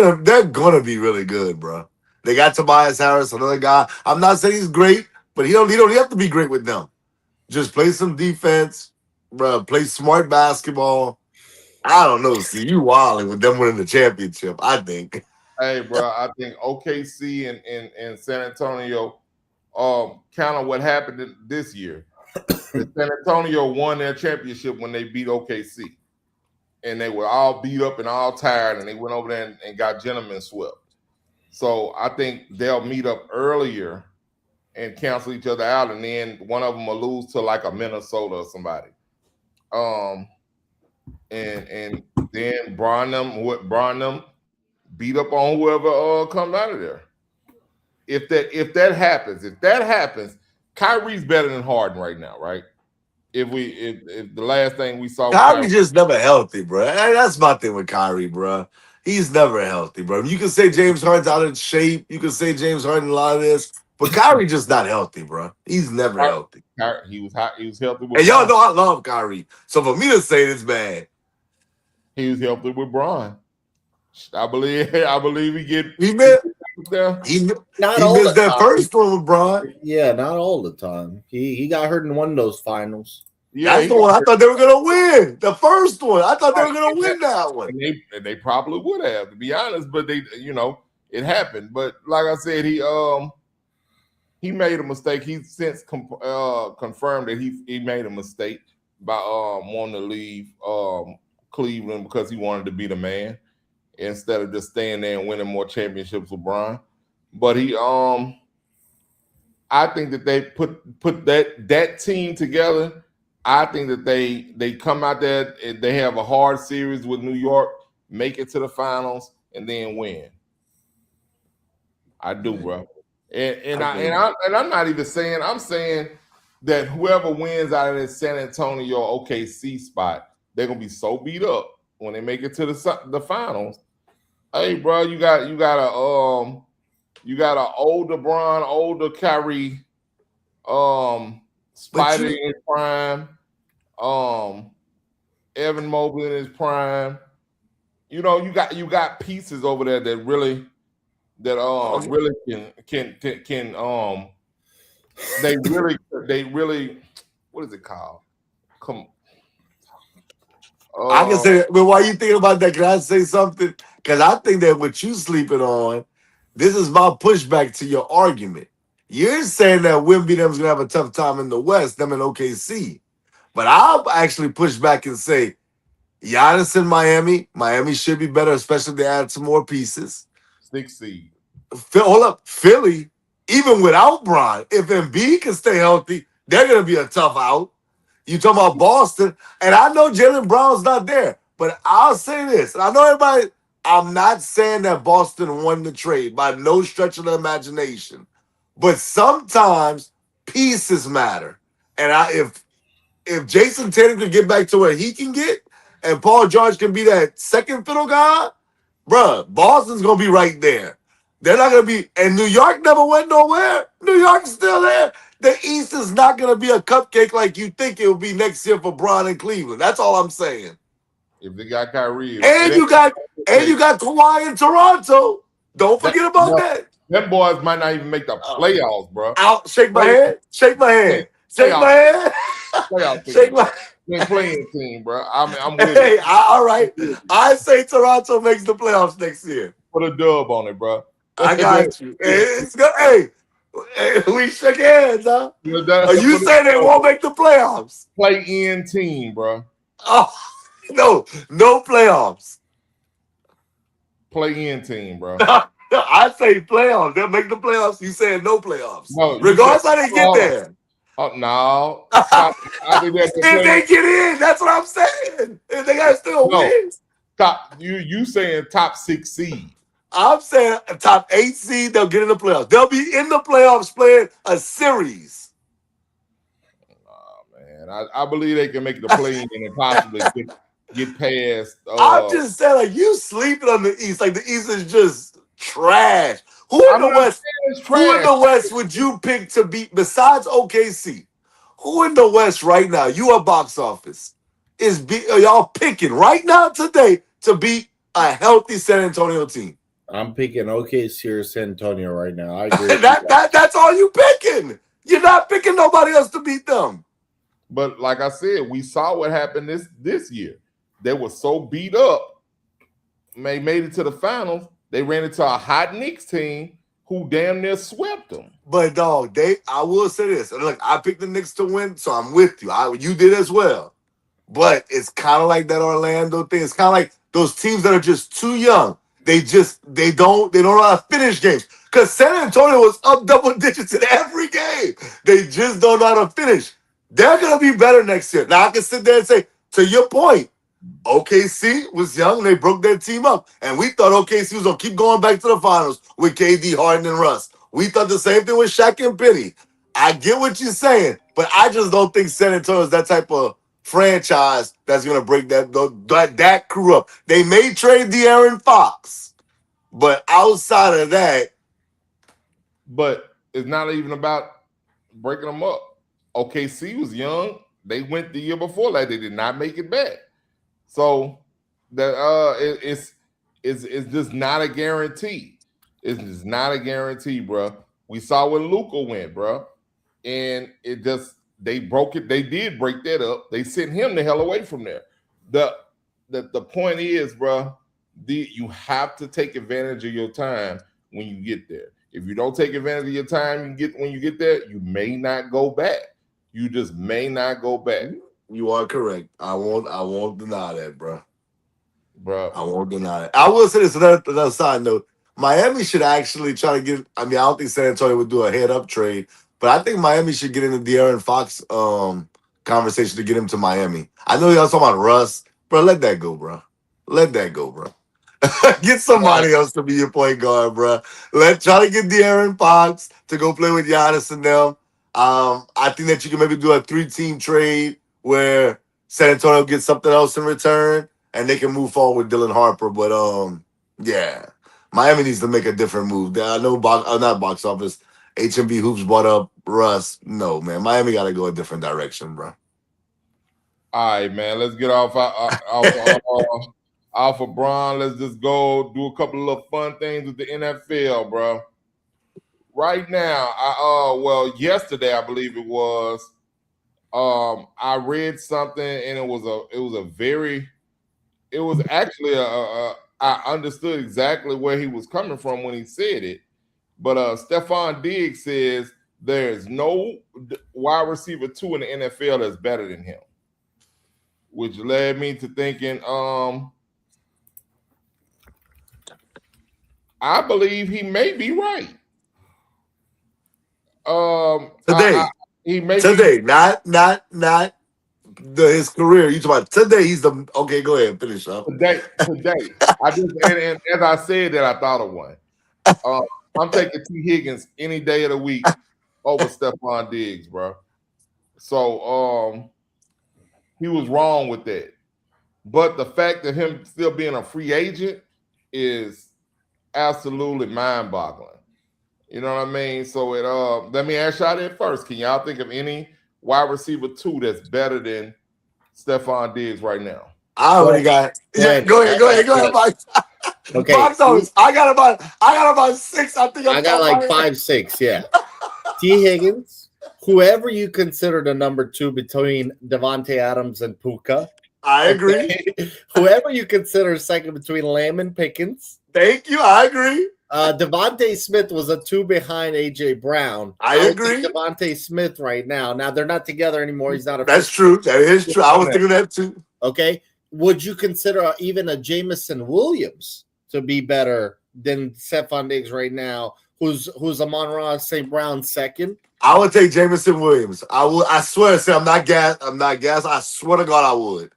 Speaker 1: gonna be really good, bro. They got Tobias Harris, another guy. I'm not saying he's great, but he don't have to be great with them. Just play some defense, bro. Play smart basketball. I don't know. See, you wilding with them winning the championship, I think.
Speaker 4: Hey, bro, I think OKC and San Antonio, kind of what happened this year. San Antonio won their championship when they beat OKC. and they were all beat up and all tired, and they went over there and got gentlemen swept. So I think they'll meet up earlier and cancel each other out, and then one of them will lose to like a Minnesota or somebody. And then Branham beat up on whoever comes out of there. If that happens, Kyrie's better than Harden right now, right? If the last thing we saw,
Speaker 1: Kyrie just never healthy, bro. That's my thing with Kyrie, bro. He's never healthy, bro. You can say James Harden's out of shape. You can say James Harden a lot of this, but Kyrie just not healthy, bro. He's never healthy.
Speaker 4: He was healthy with
Speaker 1: and y'all know I love Kyrie. So for me to say this bad,
Speaker 4: he was healthy with Bron. I believe he get
Speaker 1: he missed
Speaker 3: Not
Speaker 1: that first one with Bron.
Speaker 3: Yeah, not all the time. He got hurt in one of those finals.
Speaker 4: Yeah,
Speaker 1: that's the one I thought they were gonna win. The first one, I thought they were gonna win that one.
Speaker 4: And they probably would have, to be honest. But they, it happened. But like I said, he made a mistake. He's since confirmed that he made a mistake by wanting to leave Cleveland because he wanted to be the man instead of just staying there and winning more championships with Bron. But I think that they put that team together. I think that they come out there and they have a hard series with New York, make it to the finals, and then win. I do, bro. And I'm not even saying, I'm saying that whoever wins out of this San Antonio OKC spot, they're gonna be so beat up when they make it to the finals. Hey, bro, you got an older Bron, older Kyrie, Spider in his prime, Evan Mobley in his prime. You got pieces over there that really can they really what is it called?
Speaker 1: I can say, but while you thinking about that, can I say something? Because I think that what you sleeping on, this is my pushback to your argument. You're saying that Wemby them's gonna have a tough time in the West, them in OKC. But I'll actually push back and say Giannis in Miami. Miami should be better, especially if they add some more pieces.
Speaker 4: 6 seed.
Speaker 1: Hold up, Philly, even without Bron, if Embiid can stay healthy, they're gonna be a tough out. You talking about Boston, and I know Jaylen Brown's not there, but I'll say this, and I know everybody, I'm not saying that Boston won the trade by no stretch of the imagination, but sometimes pieces matter. And if Jason Tatum can get back to where he can get, and Paul George can be that second fiddle guy, bruh, Boston's gonna be right there. They're not gonna be, and New York never went nowhere. New York's still there. The East is not gonna be a cupcake like you think it will be next year for Bron and Cleveland. That's all I'm saying.
Speaker 4: If they got Kyrie,
Speaker 1: and you got Kawhi in Toronto. Don't forget about that.
Speaker 4: Them boys might not even make the playoffs, bro.
Speaker 1: Shake my hand. Shake my hand. Shake my hand.
Speaker 4: Playoff
Speaker 1: Shake my.
Speaker 4: They're playing team, bro. I'm with
Speaker 1: Hey,
Speaker 4: it.
Speaker 1: all right. I say Toronto makes the playoffs next year.
Speaker 4: Put a dub on it, bro.
Speaker 1: I got you. It's good. Hey, we shook hands, huh? Are you saying they won't make the playoffs?
Speaker 4: Play-in team, bro.
Speaker 1: Oh, no playoffs.
Speaker 4: Play-in team, bro.
Speaker 1: I say playoffs. They'll make the playoffs. You saying no playoffs.
Speaker 4: No,
Speaker 1: regardless how they get there.
Speaker 4: Oh, no. I think
Speaker 1: if they get in, that's what I'm saying. If they got to still win.
Speaker 4: You saying top 6 seed.
Speaker 1: I'm saying a top 8 seed, they'll get in the playoffs. They'll be in the playoffs playing a series.
Speaker 4: Oh, man. I believe they can make the play-in and possibly get past.
Speaker 1: I'm just saying, like, you sleeping on the East. Like, the East is just trash. Who in the West would you pick to beat besides OKC? Who in the West right now, you are box office, are y'all picking right now today to beat a healthy San Antonio team?
Speaker 3: I'm picking OKC or San Antonio right now. I agree.
Speaker 1: That's all you picking. You're not picking nobody else to beat them.
Speaker 4: But like I said, we saw what happened this year. They were so beat up. They made it to the finals. They ran into a hot Knicks team who damn near swept them.
Speaker 1: But dog, I will say this. Look, I picked the Knicks to win, so I'm with you. You did as well. But it's kind of like that Orlando thing. It's kind of like those teams that are just too young. They don't know how to finish games. Because San Antonio was up double digits in every game. They just don't know how to finish. They're gonna be better next year. Now I can sit there and say, to your point, OKC was young. They broke their team up, and we thought OKC was gonna keep going back to the finals with KD, Harden, and Russ. We thought the same thing with Shaq and Penny. I get what you're saying, but I just don't think San Antonio is that type of franchise that's gonna break that crew up. They may trade De'Aaron Fox, but outside of that,
Speaker 4: But it's not even about breaking them up. OKC was young. They went the year before that. They did not make it back. So that it's just not a guarantee. It's just not a guarantee, bro. We saw where Luka went, bro, and it just they broke it. They did break that up. They sent him the hell away from there. The point is, bro, you have to take advantage of your time when you get there. If you don't take advantage of your time, when you get there, you may not go back. You just may not go back.
Speaker 1: you are correct. I won't deny that, bro.
Speaker 4: Bro,
Speaker 1: I won't deny it. I will say this another side note. Miami should actually try to get. I mean, I don't think San Antonio would do a head up trade, but I think Miami should get into De'Aaron Fox conversation to get him to Miami. I know y'all talking about Russ, bro. Let that go, bro. Let that go, bro. Get somebody else to be your point guard, bro. Try to get De'Aaron Fox to go play with Giannis and them. I think that you can maybe do a 3-team trade where San Antonio gets something else in return and they can move forward with Dylan Harper. But yeah, Miami needs to make a different move. I know not box office. HMB Hoops brought up Russ. No, man, Miami got to go a different direction, bro.
Speaker 4: all right, man. Let's get off of Bron. Let's just go do a couple of little fun things with the NFL, bro. Right now, yesterday I believe it was. I read something and it was actually I understood exactly where he was coming from when he said it. But Stephon Diggs says there's no wide receiver 2 in the NFL that's better than him, which led me to thinking, I believe he may be right.
Speaker 1: Today,
Speaker 4: he may
Speaker 1: today,
Speaker 4: be,
Speaker 1: not his career. You talking about today? He's the okay. Go ahead, finish up.
Speaker 4: today. I just and as I said that, I thought of one. I'm taking T. Higgins any day of the week over Stephon Diggs, bro. So he was wrong with that. But the fact of him still being a free agent is absolutely mind-boggling. You know what I mean? So let me ask y'all that first. Can y'all think of any wide receiver 2 that's better than Stephon Diggs right now?
Speaker 1: I already got. Yeah, go ahead, Mike.
Speaker 3: Okay.
Speaker 1: Box office. I got about 6. I think
Speaker 3: I got like 5, 6. Yeah. T. Higgins, whoever you consider the number 2 between Devontae Adams and Puka.
Speaker 1: I agree.
Speaker 3: Okay? Whoever you consider second between Lamb and Pickens.
Speaker 1: Thank you. I agree.
Speaker 3: Devontae Smith was a 2 behind AJ Brown.
Speaker 1: I agree.
Speaker 3: Devontae Smith right now. Now they're not together anymore. He's not a.
Speaker 1: That's true. That is true. I was thinking that too.
Speaker 3: Okay. Would you consider even a Jamison Williams to be better than Stephon Diggs right now? Who's Amon-Ra St. Brown second?
Speaker 1: I would take Jamison Williams. I swear to say I'm not gas. I swear to God I would.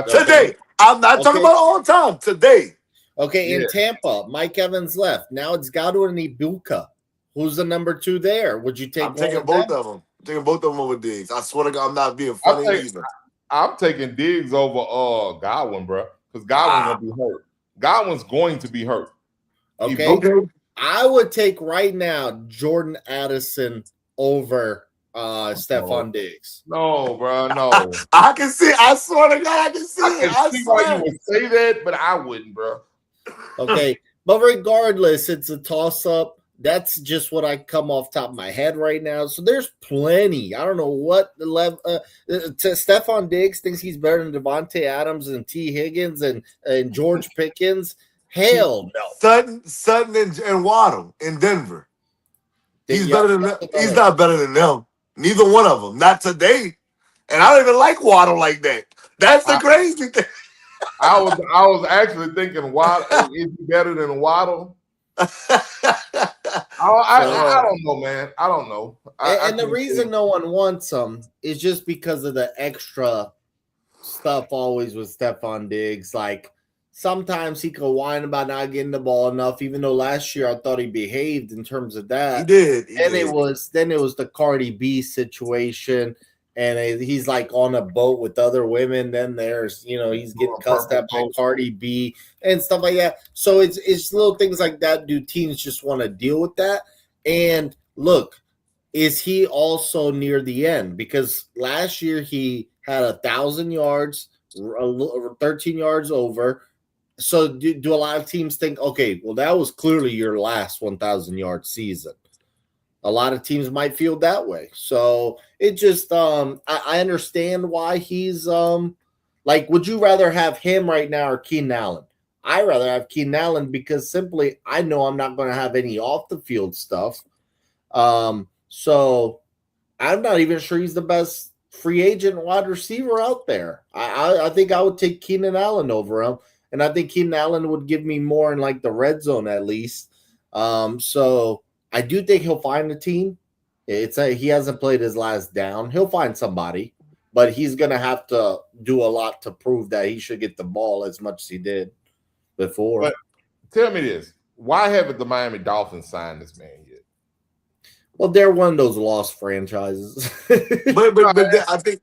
Speaker 1: Today. I'm not talking about all the time. Today.
Speaker 3: Okay, in Tampa, Mike Evans left. Now it's Godwin and Ibuka. Who's the number 2 there? Would you take?
Speaker 1: I'm taking both of them. I'm taking both of them over Diggs. I swear to God, I'm not being funny either.
Speaker 4: I'm taking Diggs over Godwin, bro, because Godwin's gonna be hurt. Godwin's going to be hurt.
Speaker 3: Okay. I would take right now Jordan Addison over Stephon Diggs.
Speaker 4: No, bro, no.
Speaker 1: I can see. I swear to God, I can see it.
Speaker 4: I see why you would say that, but I wouldn't, bro.
Speaker 3: Okay, but regardless, it's a toss-up. That's just what I come off top of my head right now. So there's plenty. I don't know what the level. Stephon Diggs thinks he's better than Devontae Adams and T. Higgins and George Pickens. Hell no.
Speaker 1: Sutton and Waddle in Denver. He's better than them. He's not better than them. Neither one of them. Not today. And I don't even like Waddle like that. That's the crazy thing.
Speaker 4: I was actually thinking, Waddle is he better than Waddle? I don't know, man. I don't know.
Speaker 3: And the reason no one wants him is just because of the extra stuff always with Stephon Diggs. Like sometimes he could whine about not getting the ball enough, even though last year I thought he behaved in terms of that.
Speaker 1: He did.
Speaker 3: It was the Cardi B situation, and he's like on a boat with other women. Then there's he's getting cussed at by Cardi B and stuff like that. So it's little things like that. Do teams just want to deal with that? And look, is he also near the end? Because last year he had 1,000 yards, 13 yards over. So do a lot of teams think, okay, well, that was clearly your last 1,000 yard season? A lot of teams might feel that way. So it just, I understand why he's like, would you rather have him right now or Keenan Allen? I'd rather have Keenan Allen because simply I know I'm not going to have any off the field stuff. So I'm not even sure he's the best free agent wide receiver out there. I think I would take Keenan Allen over him, and I think Keenan Allen would give me more in like the red zone at least. So I do think he'll find a team. He hasn't played his last down. He'll find somebody, but he's gonna have to do a lot to prove that he should get the ball as much as he did before.
Speaker 4: But tell me this: why haven't the Miami Dolphins signed this man yet?
Speaker 3: Well, they're one of those lost franchises.
Speaker 1: but I think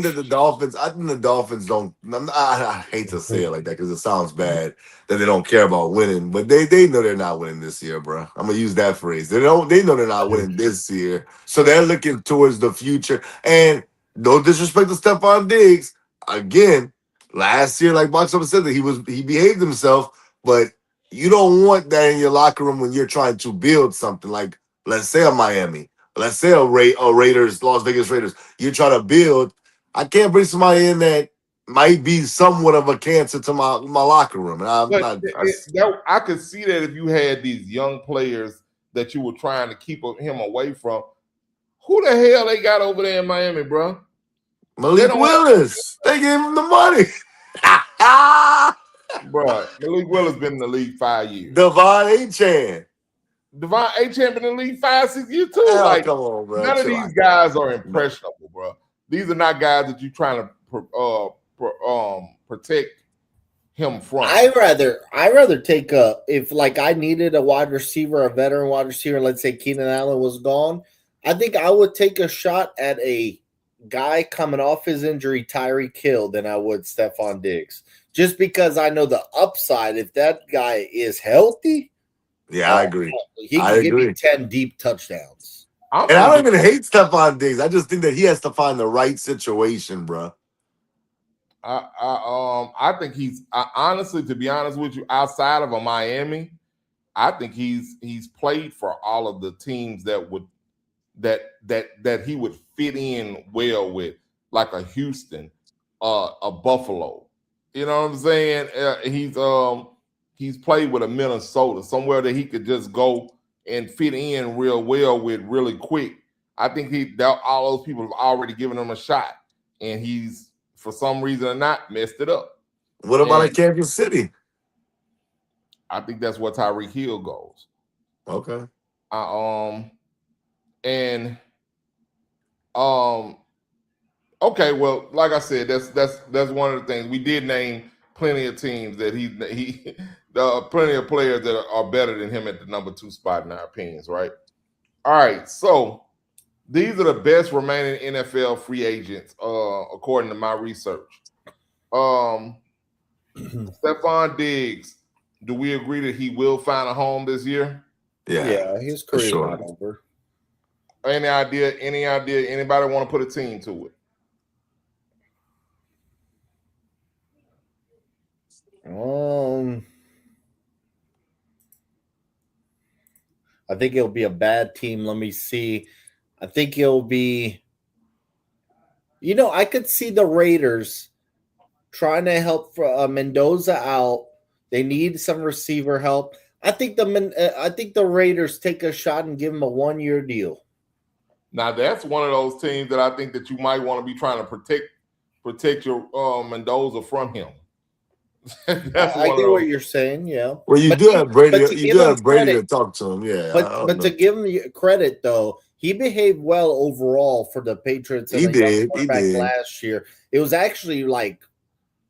Speaker 1: that the Dolphins don't. I hate to say it like that because it sounds bad that they don't care about winning, but they know they're not winning this year, bro. I'm gonna use that phrase. They know they're not winning this year, so they're looking towards the future. And no disrespect to Stephon Diggs, again, last year, like Box said, that he behaved himself, but you don't want that in your locker room when you're trying to build something like, let's say, a Miami, let's say a Raiders, Las Vegas Raiders. You're trying to build. I can't bring somebody in that might be somewhat of a cancer to my locker room. And
Speaker 4: I could see that if you had these young players that you were trying to keep him away from. Who the hell they got over there in Miami, bro?
Speaker 1: Malik Willis. They gave him the money.
Speaker 4: Bro, Malik Willis been in the league 5 years.
Speaker 1: Devon Achane
Speaker 4: been in the league 5-6 years too.
Speaker 1: Hell, come on, bro.
Speaker 4: None of these guys are impressionable, bro. These are not guys that you're trying to protect him from.
Speaker 3: I rather take if like I needed a wide receiver, a veteran wide receiver. Let's say Keenan Allen was gone. I think I would take a shot at a guy coming off his injury, Tyreek Hill, than I would Stephon Diggs. Just because I know the upside. If that guy is healthy,
Speaker 1: yeah, I agree.
Speaker 3: He can give me 10 deep touchdowns.
Speaker 1: I don't even hate Stephon Diggs. I just think that he has to find the right situation, bro.
Speaker 4: I think honestly, to be honest with you, outside of a Miami, I think he's played for all of the teams that he would fit in well with, like a Houston, a Buffalo. You know what I'm saying? He's played with a Minnesota, somewhere that he could just go and fit in real well with really quick. I think all those people have already given him a shot, and he's, for some reason or not, messed it up.
Speaker 1: What about at Kansas City?
Speaker 4: I think that's where Tyreek Hill goes.
Speaker 1: Okay.
Speaker 4: Okay, well, like I said, that's one of the things. We did name plenty of teams that he plenty of players that are better than him at the number 2 spot in our opinions, right? All right, so these are the best remaining NFL free agents, according to my research. Stephon Diggs, do we agree that he will find a home this year?
Speaker 3: Yeah, his career is not over.
Speaker 4: Any idea? Anybody want to put a team to it?
Speaker 3: I think it'll be a bad team. Let me see. I think it'll be, I could see the Raiders trying to help Mendoza out. They need some receiver help. I think the Raiders take a shot and give him a 1-year deal.
Speaker 4: Now that's one of those teams that I think that you might want to be trying to protect protect your Mendoza from him. That's
Speaker 3: I
Speaker 4: one of
Speaker 3: get what
Speaker 4: those.
Speaker 3: you're saying, yeah.
Speaker 1: Well, you
Speaker 3: But
Speaker 1: do have Brady.
Speaker 3: but to
Speaker 1: You
Speaker 3: give
Speaker 1: do
Speaker 3: him
Speaker 1: have Brady to
Speaker 3: credit,
Speaker 1: talk to him. Yeah, I don't
Speaker 3: but to
Speaker 1: know.
Speaker 3: give him credit though, he behaved well overall for the Patriots and
Speaker 1: He
Speaker 3: a young
Speaker 1: did. He
Speaker 3: quarterback
Speaker 1: did.
Speaker 3: last year. It was actually like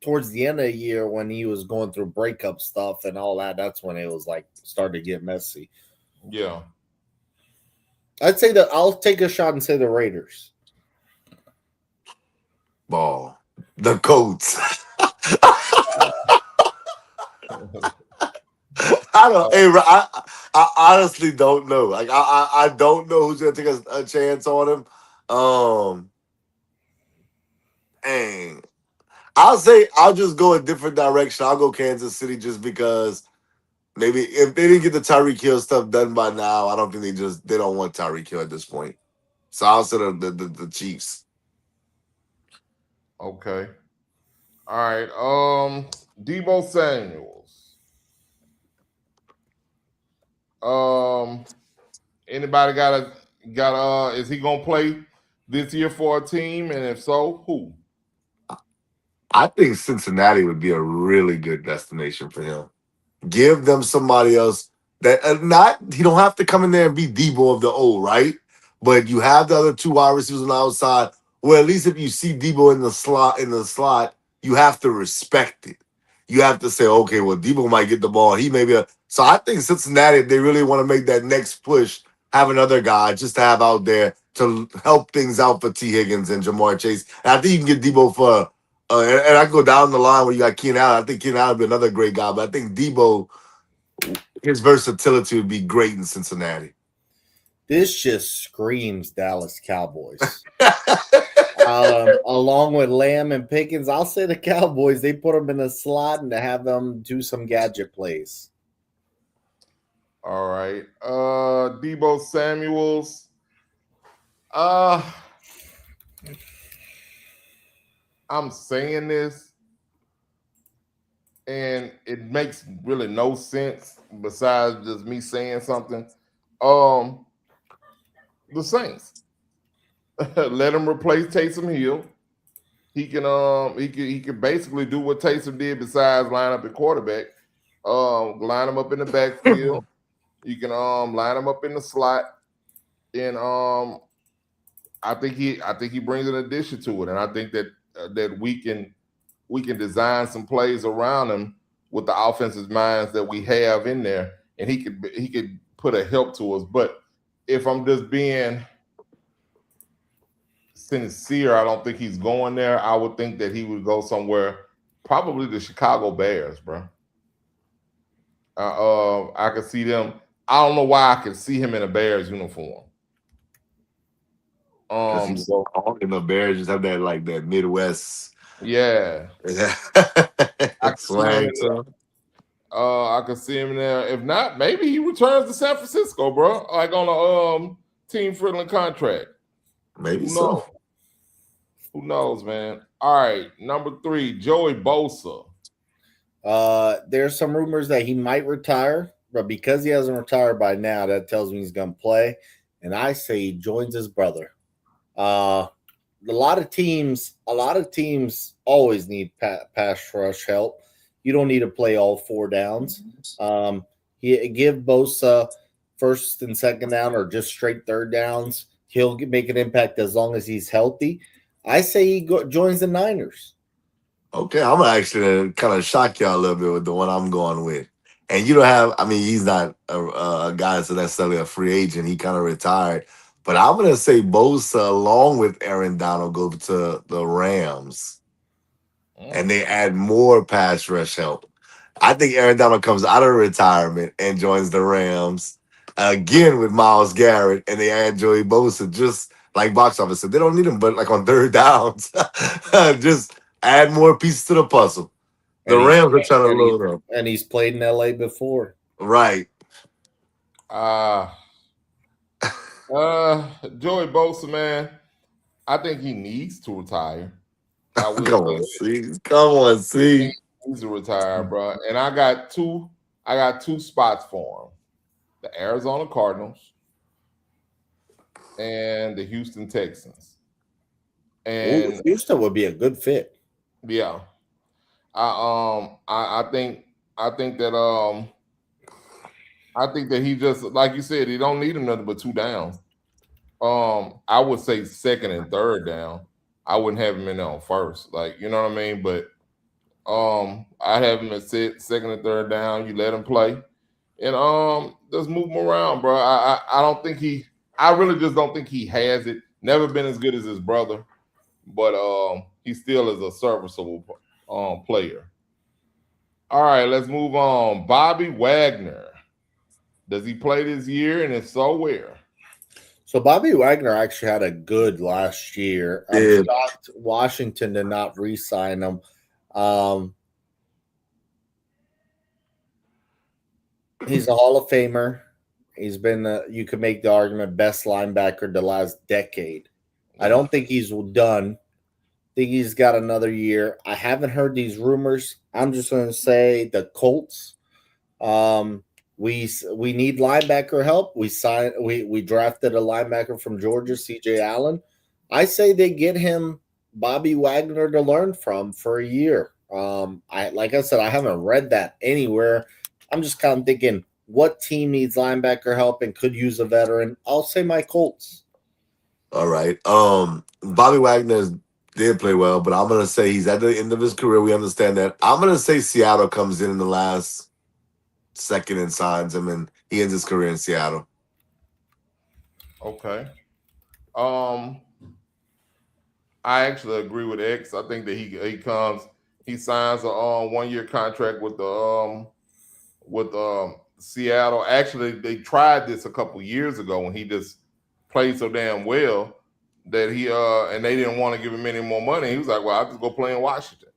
Speaker 3: towards the end of the year when he was going through breakup stuff and all that. That's when it was like started to get messy.
Speaker 4: Yeah.
Speaker 3: I'd say that I'll take a shot and say the Raiders.
Speaker 1: Ball. The Colts. I don't. Hey, I honestly don't know. Like I don't know who's gonna take a chance on him. And I'll just go a different direction. I'll go Kansas City just because maybe if they didn't get the Tyreek Hill stuff done by now, I don't think they don't want Tyreek Hill at this point. So I'll say the Chiefs.
Speaker 4: Okay. All right. Debo Samuels. Anybody got is he gonna play this year for a team? And if so, who?
Speaker 1: I think Cincinnati would be a really good destination for him. Give them somebody else that not he don't have to come in there and be Debo of the old, right? But you have the other two wide receivers on the outside. Well, at least if you see Debo in the slot, you have to respect it. You have to say, okay, well, Debo might get the ball. He may be so I think Cincinnati, if they really want to make that next push, have another guy just to have out there to help things out for T. Higgins and Jamar Chase. And I think you can get Debo for and I go down the line where you got Keenan Allen. I think Keenan Allen would be another great guy, but I think Debo, his versatility would be great in Cincinnati.
Speaker 3: This just screams Dallas Cowboys. Along with Lamb and Pickens, I'll say the Cowboys. They put them in a slot and to have them do some gadget plays.
Speaker 4: All right. Debo Samuels. I'm saying this, and it makes really no sense besides just me saying something. The Saints. Let him replace Taysom Hill. He can basically do what Taysom did besides line up at quarterback. Line him up in the backfield. You can line him up in the slot, and I think he brings an addition to it, and I think that we can design some plays around him with the offensive minds that we have in there, and he could put a help to us. But if I'm just being sincere, I don't think he's going there. I would think that he would go somewhere, probably the Chicago Bears, bro. I could see them. I don't know why I could see him in a Bears uniform.
Speaker 1: Because he's so long and the Bears just have that like that Midwest
Speaker 4: Yeah, I could see him
Speaker 1: slang
Speaker 4: in
Speaker 1: to them.
Speaker 4: I could see him there. If not, maybe he returns to San Francisco, bro. Like on a team friendly contract.
Speaker 1: Maybe
Speaker 4: Who
Speaker 1: so.
Speaker 4: knows? Who knows, man? All right, number 3, Joey Bosa.
Speaker 3: There's some rumors that he might retire, but because he hasn't retired by now, that tells me he's going to play. And I say he joins his brother. A lot of teams always need pass rush help. You don't need to play all 4 downs. Give Bosa first and second down or just straight third downs. He'll make an impact as long as he's healthy. I say he joins the Niners.
Speaker 1: Okay, I'm gonna actually kind of shock y'all a little bit with the one I'm going with. And you don't have, I mean, he's not a guy that's necessarily a free agent. He kind of retired. But I'm gonna say Bosa along with Aaron Donald go to the Rams, and they add more pass rush help. I think Aaron Donald comes out of retirement and joins the Rams again with Myles Garrett, and they add Joey Bosa just like box office said. They don't need him, but like on third downs, just add more pieces to the puzzle. The
Speaker 3: And
Speaker 1: Rams are trying to load up.
Speaker 3: he's played in LA before.
Speaker 1: Right.
Speaker 4: Joey Bosa, man, I think he needs to retire. I will
Speaker 1: Come
Speaker 4: say
Speaker 1: on,
Speaker 4: it.
Speaker 1: see. Come on, see.
Speaker 4: He needs to retire, bro. And I got two spots for him: the Arizona Cardinals and the Houston Texans.
Speaker 3: Ooh,
Speaker 4: And
Speaker 3: Houston would be a good fit.
Speaker 4: yeah, I think that I think that he just like you said, he don't need him nothing but two downs. I would say second and third down. I wouldn't have him in there on first, like you know what I mean. But I'd have him at second and third down. You let him play, and just move him around, bro. I don't think he. I really just don't think he has it. Never been as good as his brother, but he still is a serviceable player. All right, let's move on. Bobby Wagner. Does he play this year, and if so, where?
Speaker 3: So Bobby Wagner actually had a good last year. I'm
Speaker 1: Did.
Speaker 3: shocked Washington did not re-sign him. Um, he's a Hall of Famer. He's been, you could make the argument, best linebacker the last decade. I don't think he's done. I think he's got another year. I haven't heard these rumors. I'm just going to say the Colts. Um, we need linebacker help. We drafted a linebacker from Georgia, CJ Allen. I say they get him Bobby Wagner to learn from for a year. I like I said, I haven't read that anywhere. I'm just kind of thinking what team needs linebacker help and could use a veteran. I'll say my Colts.
Speaker 1: All right. Bobby Wagner did play well, but I'm gonna say he's at the end of his career. We understand that. I'm gonna say Seattle comes in the last second and signs him, and he ends his career in Seattle.
Speaker 4: Okay. Um, I actually agree with X. I think that he signs a 1 year contract with Seattle. Actually, they tried this a couple years ago when he just played so damn well that he and they didn't want to give him any more money. He was like, "Well, I'll just go play in Washington."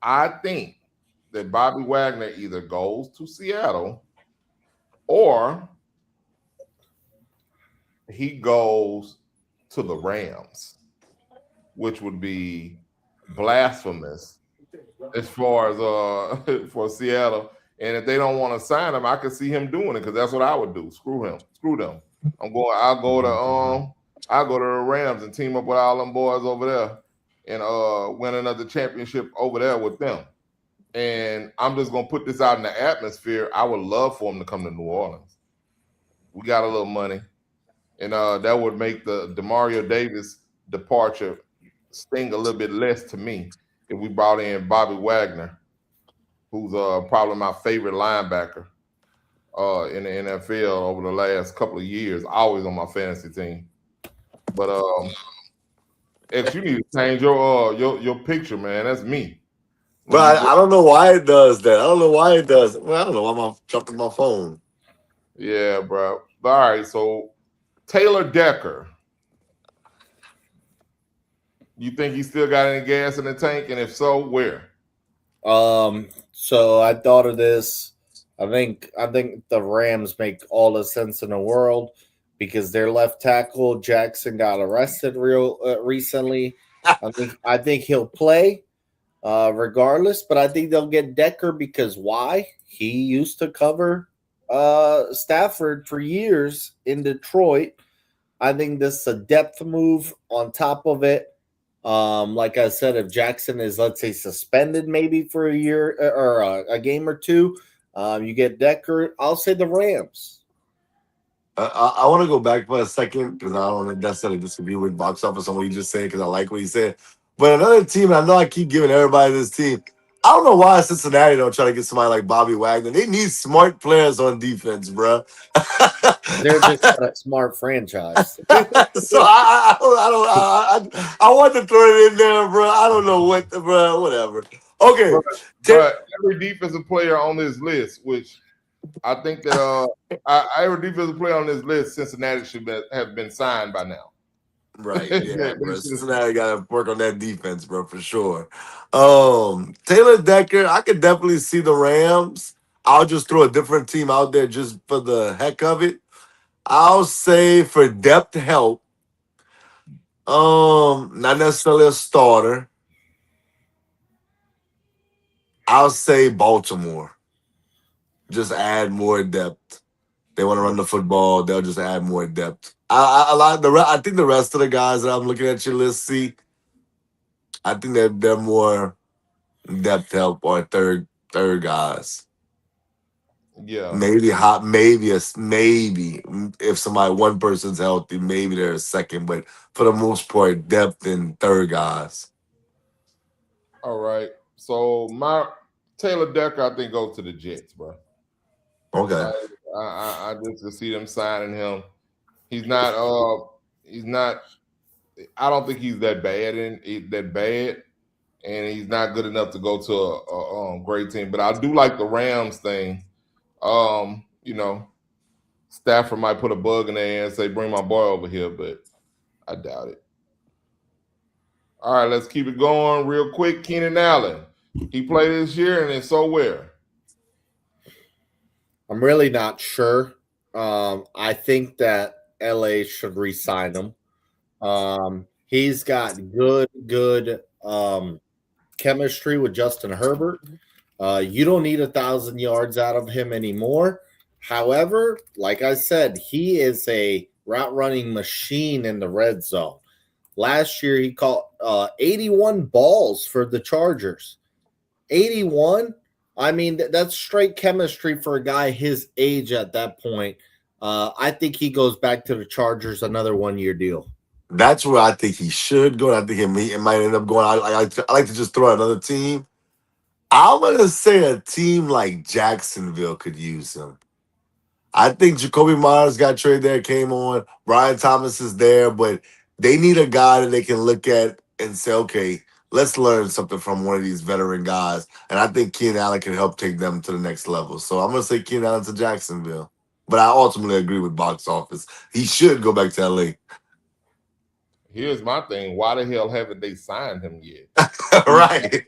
Speaker 4: I think that Bobby Wagner either goes to Seattle or he goes to the Rams, which would be blasphemous as far as for Seattle. And if they don't want to sign him, I could see him doing it because that's what I would do. Screw him. Screw them. I'll go to the Rams and team up with all them boys over there and win another championship over there with them. And I'm just gonna put this out in the atmosphere. I would love for him to come to New Orleans. We got a little money. And that would make the Demario Davis departure sting a little bit less to me if we brought in Bobby Wagner, who's probably my favorite linebacker in the NFL over the last couple of years, always on my fantasy team. But X, you need to change your picture, man. That's me. When you
Speaker 1: But
Speaker 4: go,
Speaker 1: I don't know why it does that. I don't know why it does. Well, I don't know why I'm jumping my phone.
Speaker 4: yeah, bro. All right, so Taylor Decker, you think he still got any gas in the tank, and if so, where?
Speaker 3: So I thought of this. I think the Rams make all the sense in the world because their left tackle Jackson got arrested real recently. I think he'll play regardless, but I think they'll get Decker because why? He used to cover Stafford for years in Detroit. I think this is a depth move on top of it. Like I said, if Jackson is, let's say, suspended maybe for a year or a game or two, you get Decker. I'll say the Rams.
Speaker 1: I want to go back for a second because I don't necessarily disagree with box office on what you just said because I like what he said. But another team, and I know I keep giving everybody this team. I don't know why Cincinnati don't try to get somebody like Bobby Wagner. They need smart players on defense, bro.
Speaker 3: They're just not a smart franchise.
Speaker 1: So I want to throw it in there, bro. I don't know what, bro. Whatever. Okay.
Speaker 4: But, but every defensive player on this list, which I think that every defensive player on this list, Cincinnati have been signed by now.
Speaker 1: Right, yeah,
Speaker 4: They
Speaker 1: bro.
Speaker 4: should-
Speaker 1: Cincinnati got to work on that defense, bro, for sure. Taylor Decker, I could definitely see the Rams. I'll just throw a different team out there just for the heck of it. I'll say for depth help, not necessarily a starter. I'll say Baltimore. Just add more depth. They want to run the football. They'll just add more depth. I think the rest of the guys that I'm looking at your list, see, I think they're more depth help or third guys.
Speaker 4: Yeah.
Speaker 1: Maybe hot, maybe if somebody one person's healthy, maybe they're a second, but for the most part, depth and third guys.
Speaker 4: All right. So my Taylor Decker, I think, goes to the Jets, bro.
Speaker 1: Okay.
Speaker 4: Like I just to see them signing him. He's not. He's not. I don't think he's that bad, and he's not good enough to go to a great team. But I do like the Rams thing. You know, Stafford might put a bug in their ass and say, "Bring my boy over here," but I doubt it. All right, let's keep it going real quick. Keenan Allen, he played this year, and then so where?
Speaker 3: I'm really not sure. I think that LA should re-sign him. He's got good chemistry with Justin Herbert. You don't need 1,000 yards out of him anymore. However, like I said, he is a route running machine in the red zone. Last year, he caught 81 balls for the Chargers. 81? I mean, that's straight chemistry for a guy his age at that point. I think he goes back to the Chargers, another 1-year deal.
Speaker 1: That's where I think he should go. I think it might end up going. I like to just throw out another team. I'm gonna say a team like Jacksonville could use him. I think Jacoby Myers got traded there, came on. Brian Thomas is there, but they need a guy that they can look at and say, okay, let's learn something from one of these veteran guys. And I think Keenan Allen can help take them to the next level. So I'm gonna say Keenan Allen to Jacksonville. But I ultimately agree with box office. He should go back to LA.
Speaker 4: Here's my thing: why the hell haven't they signed him yet?
Speaker 1: Right.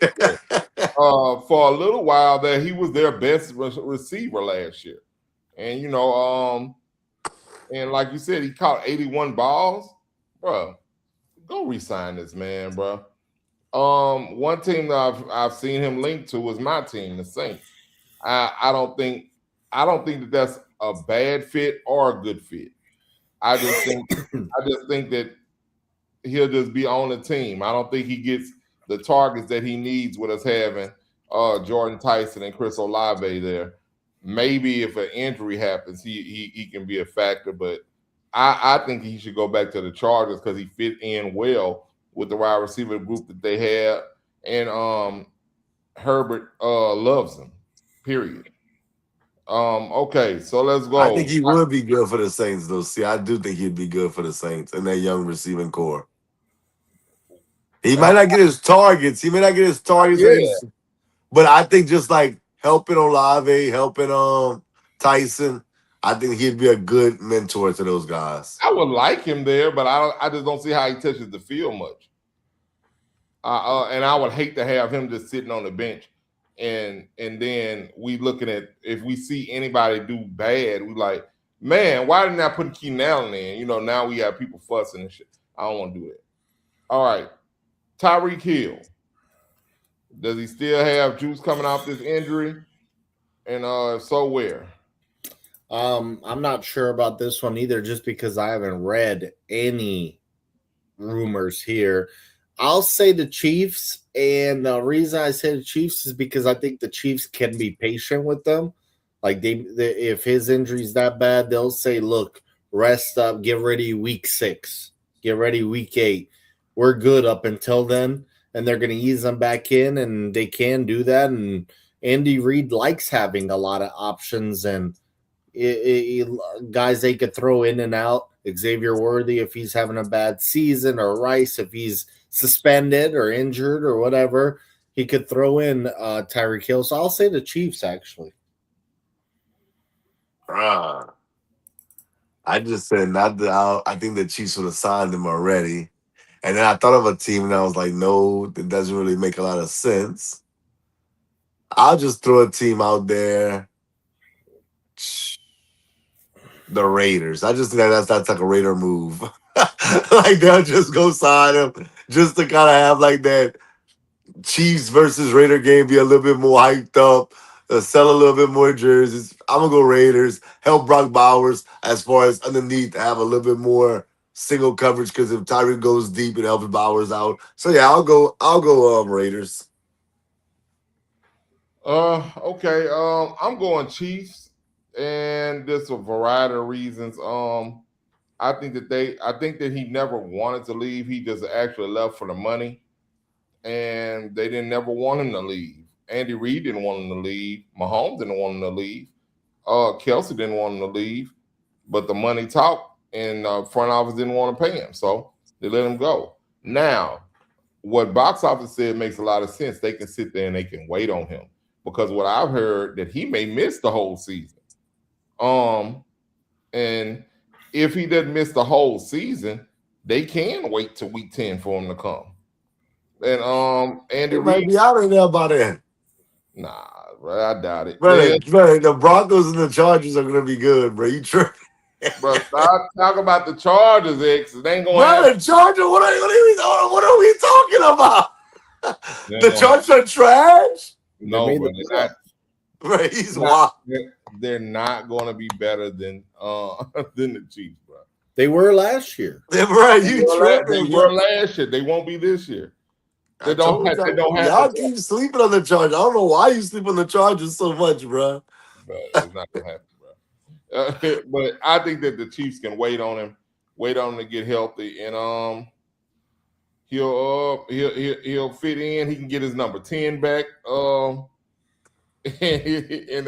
Speaker 4: For a little while there, he was their best receiver last year, and and like you said, he caught 81 balls, bro. Go re-sign this man, bro. One team that I've seen him linked to was my team, the Saints. I don't think that that's a bad fit or a good fit. I just think that he'll just be on the team. I don't think he gets the targets that he needs with us having Jordan Tyson and Chris Olave there. Maybe if an injury happens, he can be a factor, but I think he should go back to the Chargers because he fit in well with the wide receiver group that they have, and Herbert loves him. Period. Okay, so let's go.
Speaker 1: I think he would be good for the Saints, though. See, I do think he'd be good for the Saints and that young receiving core. He might not get his targets.
Speaker 4: Yeah.
Speaker 1: But I think just like helping Olave, helping Tyson, I think he'd be a good mentor to those guys.
Speaker 4: I would like him there, but I just don't see how he touches the field much. And I would hate to have him just sitting on the bench, and then we looking at if we see anybody do bad, we like, man, why didn't I put Keenan Allen in? Now we have people fussing and shit. I don't want to do that. All right, Tyreek Hill. Does he still have juice coming off this injury? And if so, where?
Speaker 3: I'm not sure about this one either, just because I haven't read any rumors here. I'll say the Chiefs, and the reason I say the Chiefs is because I think the Chiefs can be patient with them. Like they if his injury's that bad, they'll say, "Look, rest up, get ready week 6, get ready week 8. We're good up until then." And they're going to ease them back in, and they can do that. And Andy Reid likes having a lot of options and guys they could throw in and out. Xavier Worthy if he's having a bad season, or Rice if he's suspended or injured or whatever, he could throw in Tyreek Hill. So I'll say the Chiefs, actually.
Speaker 1: I just said I think the Chiefs would have signed him already. And then I thought of a team, and I was like, no, that doesn't really make a lot of sense. I'll just throw a team out there. The Raiders. I just think that's like a Raider move. Like they'll just go sign him just to kind of have like that Chiefs versus Raider game be a little bit more hyped up. Sell a little bit more jerseys. I'm gonna go Raiders. Help Brock Bowers as far as underneath have a little bit more single coverage because if Tyreek goes deep, it helps Bowers out. So yeah, I'll go Raiders.
Speaker 4: Okay. I'm going Chiefs, and there's a variety of reasons. I think that he never wanted to leave. He just actually left for the money, and they didn't never want him to leave. Andy Reid didn't want him to leave. Mahomes didn't want him to leave. Kelsey didn't want him to leave, but the money talked, and front office didn't want to pay him, so they let him go. Now, what box office said makes a lot of sense. They can sit there and they can wait on him because what I've heard that he may miss the whole season. And if he doesn't miss the whole season, they can wait till week 10 for him to come. And Andy
Speaker 1: It might
Speaker 4: Reid,
Speaker 1: be out of there by then.
Speaker 4: nah, bro, I doubt it.
Speaker 1: Man, the Broncos and the Chargers are gonna be good, bro. You tripping?
Speaker 4: Bro, stop talking about the Chargers, X. It ain't gonna
Speaker 1: Bro,
Speaker 4: happen.
Speaker 1: the Chargers, what are we talking about?
Speaker 4: It ain't
Speaker 1: The
Speaker 4: gonna
Speaker 1: Chargers are trash?
Speaker 4: No,
Speaker 3: They made
Speaker 4: bro,
Speaker 3: the
Speaker 4: they're not.
Speaker 1: Bro, he's
Speaker 4: Not-
Speaker 1: wild.
Speaker 4: They're not going to be better than the Chiefs, bro.
Speaker 3: They were last year.
Speaker 1: Bro, you
Speaker 4: They
Speaker 1: tripping,
Speaker 4: were
Speaker 1: bro.
Speaker 4: last year. They won't be this year. They
Speaker 1: I
Speaker 4: don't
Speaker 1: told
Speaker 4: have. They don't have.
Speaker 1: y'all
Speaker 4: The,
Speaker 1: keep sleeping on the Chargers. I don't know why you sleep on the Chargers so much, bro.
Speaker 4: bro, it's not gonna happen, bro. But I think that the Chiefs can wait on him to get healthy, and he'll fit in. He can get his number 10 back. And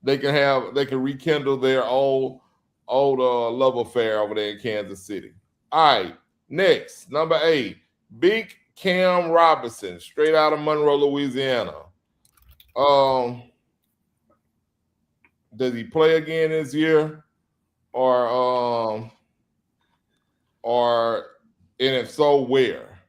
Speaker 4: they can rekindle their old love affair over there in Kansas City. All right, next, number 8, Big Cam Robinson, straight out of Monroe, Louisiana. Does he play again this year, or and if so, where?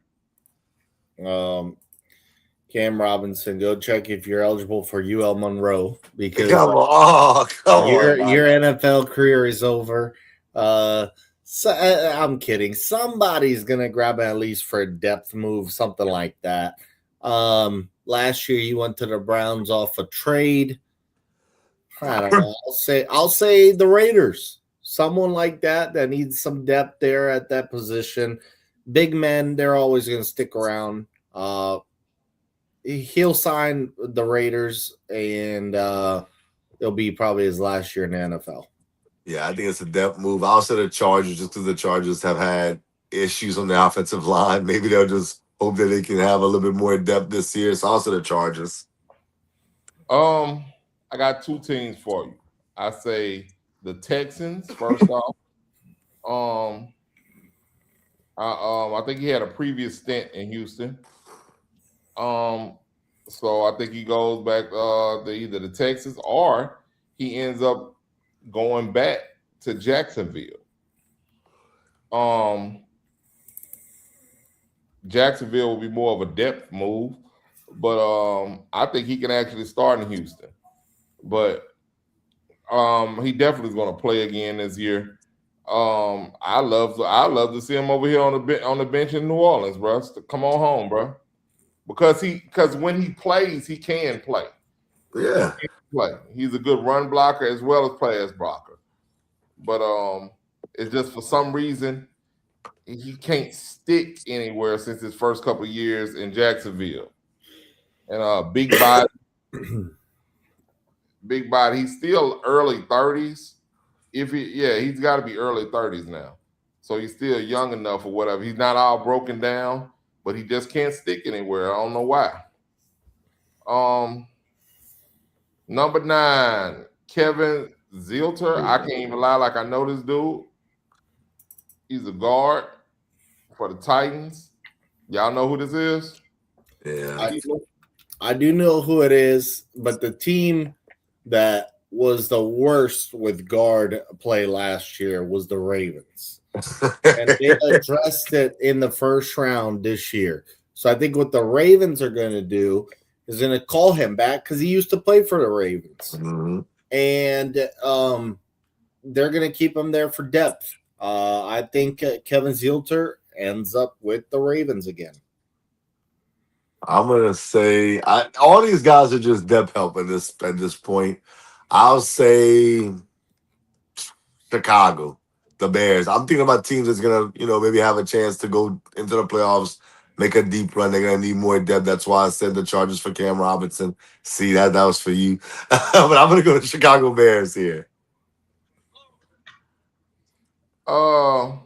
Speaker 3: Cam Robinson, go check if you're eligible for UL Monroe because
Speaker 1: Come on,
Speaker 3: your
Speaker 1: man.
Speaker 3: NFL career is over. I'm kidding. Somebody's gonna grab at least for a depth move, something like that. Last year you went to the Browns off a trade. I don't know. I'll say the Raiders. Someone like that needs some depth there at that position. Big men, they're always going to stick around. He'll sign the Raiders, and it'll be probably his last year in the NFL.
Speaker 1: Yeah, I think it's a depth move. I'll say the Chargers just because the Chargers have had issues on the offensive line. Maybe they'll just hope that they can have a little bit more depth this year. So I'll say the Chargers.
Speaker 4: I got 2 teams for you. I say the Texans first off. I think he had a previous stint in Houston. So I think he goes back to either the Texans or he ends up going back to Jacksonville. Jacksonville will be more of a depth move, but I think he can actually start in Houston. But he definitely is going to play again this year. I love to see him over here on the bench in New Orleans, bro. Come on home, bro. Because when he plays, he can play.
Speaker 1: Yeah.
Speaker 4: He's a good run blocker as well as pass blocker. But it's just for some reason he can't stick anywhere since his first couple of years in Jacksonville. And big body. Big body. He's still early 30s. He's got to be early 30s now. So he's still young enough or whatever. He's not all broken down, but he just can't stick anywhere. I don't know why. Number 9, Kevin Zilter. I can't even lie like I know this dude. He's a guard for the Titans. Y'all know who this is?
Speaker 1: Yeah.
Speaker 3: I do know who it is, but the team that was the worst with guard play last year was the Ravens. And they addressed it in the first round this year. So I think what the Ravens are going to do is going to call him back because he used to play for the Ravens.
Speaker 1: Mm-hmm.
Speaker 3: And they're going to keep him there for depth. I think Kevin Zilter ends up with the Ravens again.
Speaker 1: I'm gonna say all these guys are just depth help at this point. I'll say Chicago, the Bears. I'm thinking about teams that's gonna, maybe have a chance to go into the playoffs, make a deep run. They're gonna need more depth. That's why I said the Chargers for Cam Robinson. See that was for you, but I'm gonna go to Chicago Bears here.
Speaker 4: I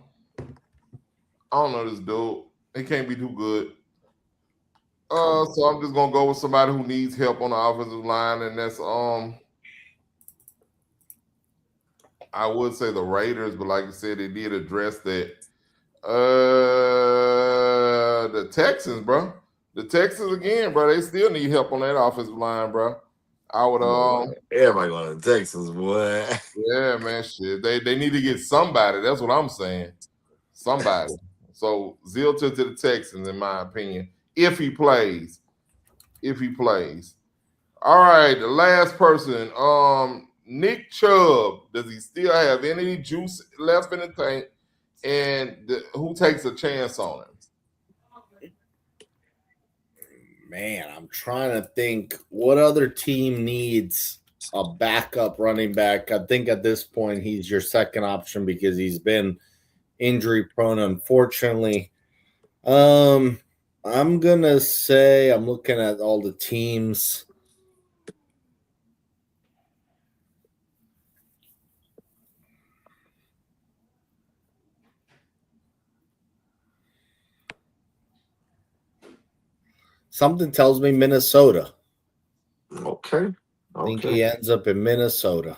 Speaker 4: don't know this dude. He can't be too good. So I'm just gonna go with somebody who needs help on the offensive line, and that's I would say the Raiders, but like you said, they did address that. The Texans, bro. The Texans again, bro. They still need help on that offensive line, bro. I would
Speaker 1: Everybody going to Texas, boy.
Speaker 4: yeah, man, shit. They need to get somebody. That's what I'm saying. Somebody. So Zilton to the Texans, in my opinion, if he plays. If he plays. All right, the last person, Nick Chubb. Does he still have any juice left in the tank? And who takes a chance on him?
Speaker 3: Man, I'm trying to think what other team needs a backup running back. I think at this point he's your second option because he's been injury prone, unfortunately. I'm gonna say I'm looking at all the teams. Something tells me Minnesota.
Speaker 1: Okay.
Speaker 3: I think he ends up in Minnesota.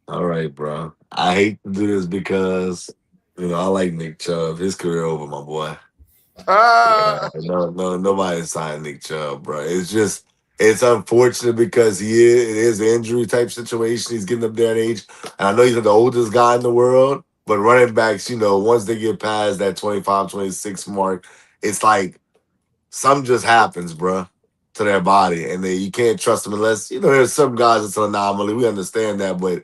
Speaker 1: All right, bro. I hate to do this because I like Nick Chubb. His career over, my boy. No, nobody signed Nick Chubb, bro. It's unfortunate because it is an injury type situation. He's getting up there in age, and I know he's not the oldest guy in the world. But running backs, once they get past that 25, 26 mark, it's like something just happens, bro, to their body, and you can't trust them unless there's some guys that's an anomaly. We understand that, but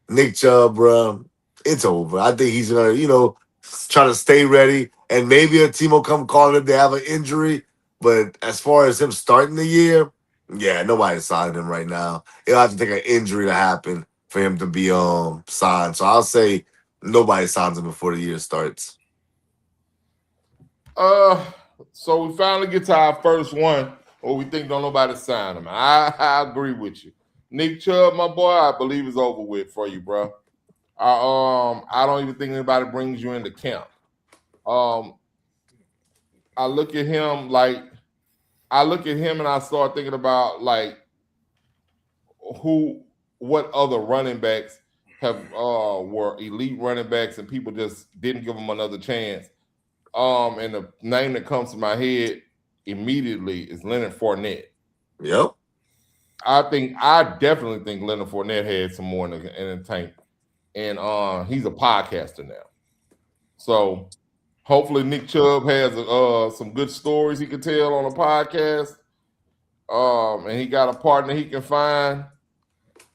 Speaker 1: Nick Chubb, bro, it's over. I think he's gonna, try to stay ready, and maybe a team will come calling if they have an injury. But as far as him starting the year, yeah, nobody's signing him right now. It'll have to take an injury to happen for him to be signed. So I'll say nobody signs him before the year starts.
Speaker 4: So we finally get to our first one, or we think don't nobody sign him. I agree with you. Nick Chubb, my boy, I believe is over with for you, bro. I don't even think anybody brings you into camp. I look at him and I start thinking about what other running backs have were elite running backs and people just didn't give them another chance. And the name that comes to my head immediately is Leonard Fournette.
Speaker 1: Yep.
Speaker 4: I definitely think Leonard Fournette had some more in the tank. And he's a podcaster now. So hopefully Nick Chubb has some good stories he can tell on a podcast. And he got a partner he can find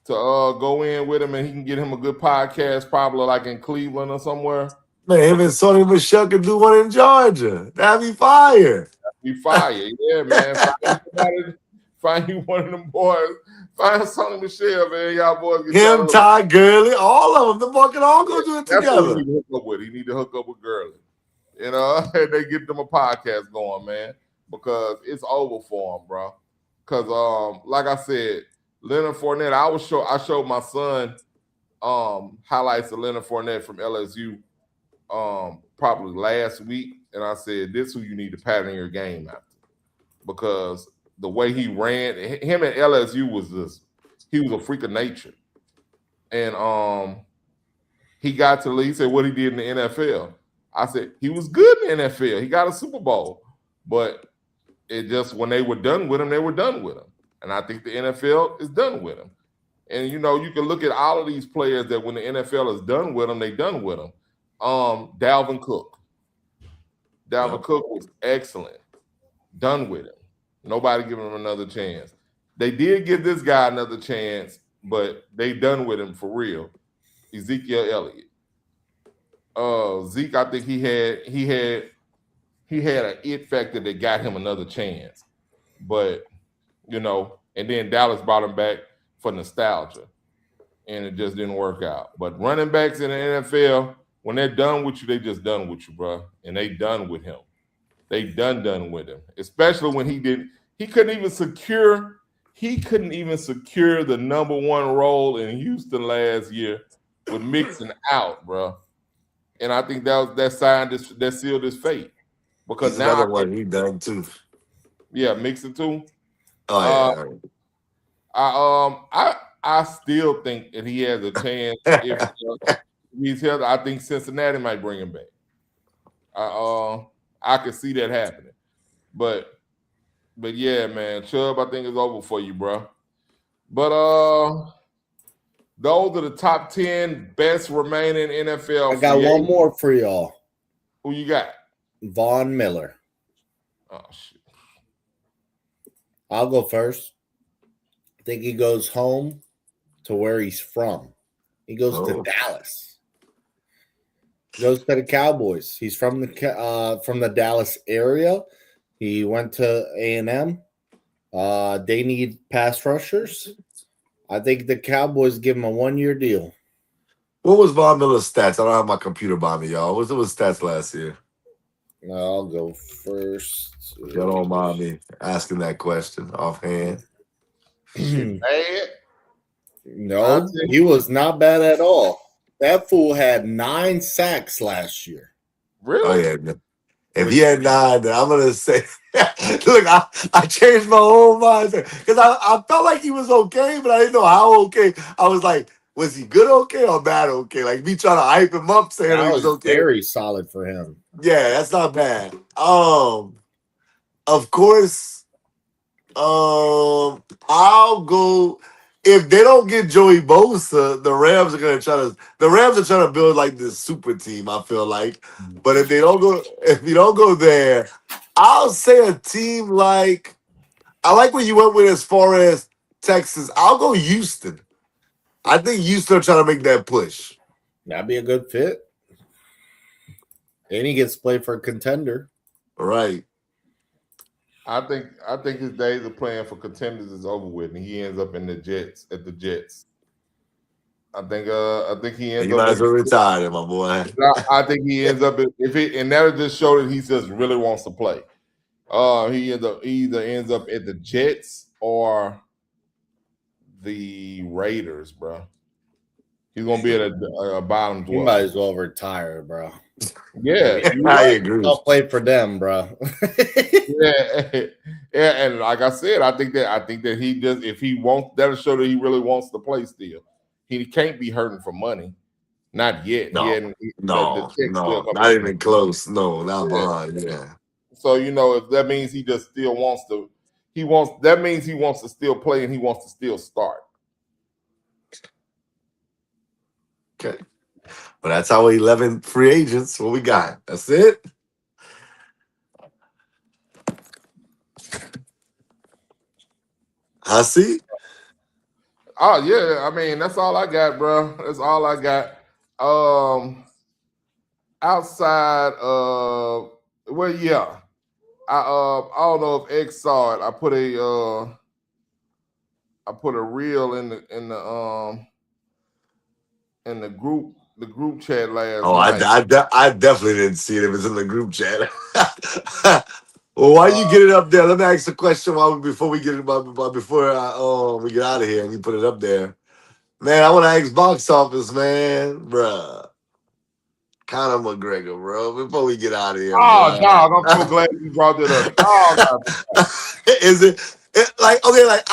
Speaker 4: to go in with him, and he can get him a good podcast, probably like in Cleveland or somewhere.
Speaker 1: Man, him and Sonny Michelle could do one in Georgia. That'd be fire.
Speaker 4: Yeah, man. Find you one of them boys. Find Sonny Michelle, man. Y'all boys get
Speaker 1: him, Ty Gurley, all of them. The boy can all go do it
Speaker 4: That's
Speaker 1: together.
Speaker 4: what he need to hook up with. He need to hook up with Gurley. And they get them a podcast going, man, because it's over for him, bro. Because like I said, Leonard Fournette, I showed my son highlights of Leonard Fournette from LSU probably last week, and I said, this is who you need to pattern your game after. Because the way he ran, him at LSU he was a freak of nature. And he got to the league. He said what he did in the NFL. I said he was good in the NFL. He got a Super Bowl. But it just, when they were done with him, they were done with him. And I think the NFL is done with him. And, you can look at all of these players that when the NFL is done with them, they done with them. Dalvin Cook. Dalvin Cook was excellent. Done with him. Nobody giving him another chance. They did give this guy another chance, but they done with him for real. Ezekiel Elliott. Zeke, I think he he had an it factor that got him another chance. But and then Dallas brought him back for nostalgia, and it just didn't work out. But running backs in the NFL, when they're done with you, they just done with you, bro, and they done with him. They done with him, especially when he couldn't even secure the number one role in Houston last year with Mixon out, bro. And I think that sealed his fate because
Speaker 1: He's
Speaker 4: now
Speaker 1: another one he done too.
Speaker 4: Mixon too.
Speaker 1: Oh
Speaker 4: I still think that he has a chance if he's healthy. I think Cincinnati might bring him back. I could see that happening, but yeah, man, Chubb, I think is over for you, bro. But those are the top 10 best remaining NFL.
Speaker 3: I got one more for y'all.
Speaker 4: Who you got?
Speaker 3: Von Miller.
Speaker 4: Oh shit.
Speaker 3: I'll go first. I think he goes home to where he's from. He goes to Dallas. He goes to the Cowboys. He's from the Dallas area. He went to A&M. They need pass rushers. I think the Cowboys give him a 1-year deal.
Speaker 1: What was Von Miller's stats? I don't have my computer by me, y'all. What was his stats last year?
Speaker 3: I'll go first.
Speaker 1: Y'all don't mind me asking that question offhand.
Speaker 4: Bad.
Speaker 3: No, he was not bad at all. That fool had 9 sacks last year.
Speaker 4: Really?
Speaker 1: Oh yeah. If he had 9, then I'm gonna say, look, I changed my whole mind because I felt like he was okay, but I didn't know how okay. I was like, was he good okay or bad okay? Like me trying to hype him up, saying
Speaker 3: That
Speaker 1: he was okay.
Speaker 3: Very solid for him.
Speaker 1: Yeah, that's not bad. Of course, I'll go. If they don't get Joey Bosa, the Rams are trying to build like this super team, I feel like. But if you don't go there, I'll say a team like, I like what you went with as far as Texas. I'll go Houston. I think Houston are trying to make that push.
Speaker 3: That'd be a good fit. And he gets to play for a contender.
Speaker 1: Right.
Speaker 4: I think his days of playing for contenders is over with, and he ends up in the Jets. I think he ends
Speaker 1: You
Speaker 4: up.
Speaker 1: might as well retire, then, my boy.
Speaker 4: I think he ends up and that'll just show that he just really wants to play. He either ends up at the Jets or the Raiders, bro. He's gonna be at a bottom
Speaker 3: You
Speaker 4: dweller.
Speaker 3: might as well retire, bro.
Speaker 4: Yeah,
Speaker 1: I agree.
Speaker 3: I'll play for them, bro.
Speaker 4: yeah, and like I said, I think that he just, if he wants, that'll show that he really wants to play still. He can't be hurting for money, not yet.
Speaker 1: No, not
Speaker 4: in.
Speaker 1: even close. No, not behind. Yeah.
Speaker 4: So if that means he just still wants to, that means he wants to still play and he wants to still start.
Speaker 1: Okay. But that's our 11 free agents. What we got? That's it. I see.
Speaker 4: Oh yeah, I mean that's all I got, bro. That's all I got. Outside of yeah. I don't know if X saw it. I put a reel in the group chat last night.
Speaker 1: I definitely didn't see it. It was in the group chat. Well, why you get it up there? Let me ask a question before we get it before we get out of here and you put it up there. Man, I want to ask box office, man, bruh. Conor McGregor, bro. Before we get out of here,
Speaker 4: oh dog, I'm so glad you brought that up. Oh,
Speaker 1: is it like okay? Like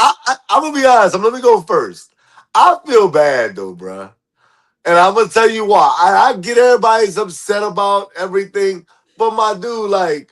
Speaker 1: I'm gonna be honest. Let me go first. I feel bad though, bruh. And I'm gonna tell you why. I get everybody's upset about everything, but my dude, like,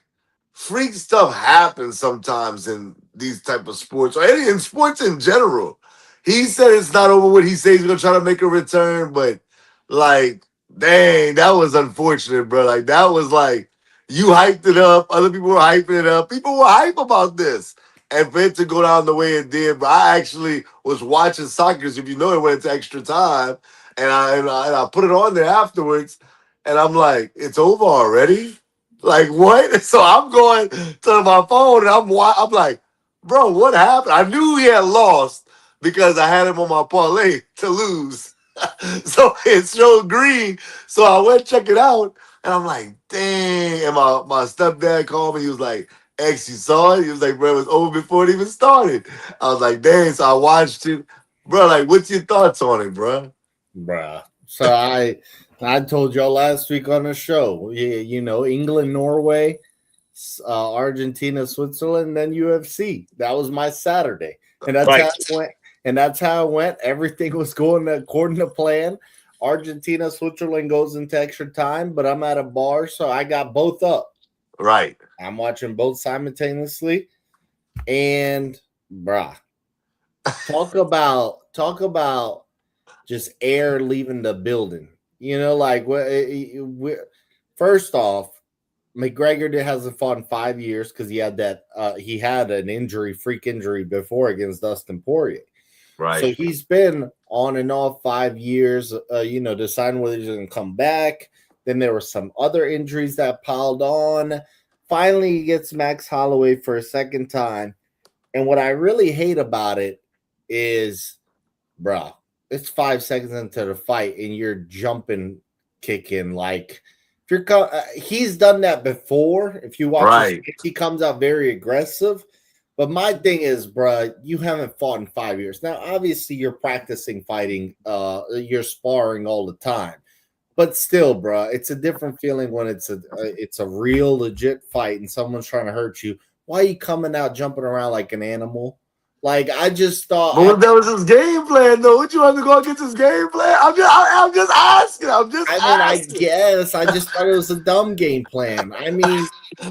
Speaker 1: freak stuff happens sometimes in these type of sports, or in sports in general. He said it's not over with. He says he's gonna try to make a return, but like, dang, that was unfortunate, bro. Like, that was like, you hyped it up. Other people were hyping it up. People were hype about this. And for it to go down the way it did, but I actually was watching soccer. If you know, it went into extra time. And I put it on there afterwards, and I'm like, it's over already? Like what? So I'm going to my phone and I'm like, bro, what happened? I knew he had lost because I had him on my parlay to lose. So it showed green. So I went check it out and I'm like, dang. And my stepdad called me. He was like, X, you saw it? He was like, bro, it was over before it even started. I was like, dang. So I watched it. Bro, like, what's your thoughts on it, bro?
Speaker 3: Bruh. So I told y'all last week on the show, England, Norway, Argentina, Switzerland, then UFC. That was my Saturday, and that's how
Speaker 1: Right.
Speaker 3: it went. And that's how it went. Everything was going according to plan. Argentina, Switzerland goes into extra time, but I'm at a bar, so I got both up.
Speaker 1: Right.
Speaker 3: I'm watching both simultaneously, and bruh, talk about just air leaving the building. First off, McGregor hasn't fought in 5 years because he had an freak injury before against Dustin Poirier. So
Speaker 1: Right.
Speaker 3: he's been on and off 5 years, deciding whether he's going to come back. Then there were some other injuries that piled on. Finally, he gets Max Holloway for a second time. And what I really hate about it is, bro, it's 5 seconds into the fight and you're jumping, kicking. Like, he's done that before. If you watch his,
Speaker 1: Right.
Speaker 3: he comes out very aggressive. But my thing is, bro, you haven't fought in 5 years. Now, obviously, you're practicing fighting. You're sparring all the time. But still, bro, it's a different feeling when it's a real legit fight and someone's trying to hurt you. Why are you coming out jumping around like an animal? Like, I just thought.
Speaker 1: But that was his game plan, though. What you want to go against his game plan? I'm just asking.
Speaker 3: I guess I just thought it was a dumb game plan. I mean,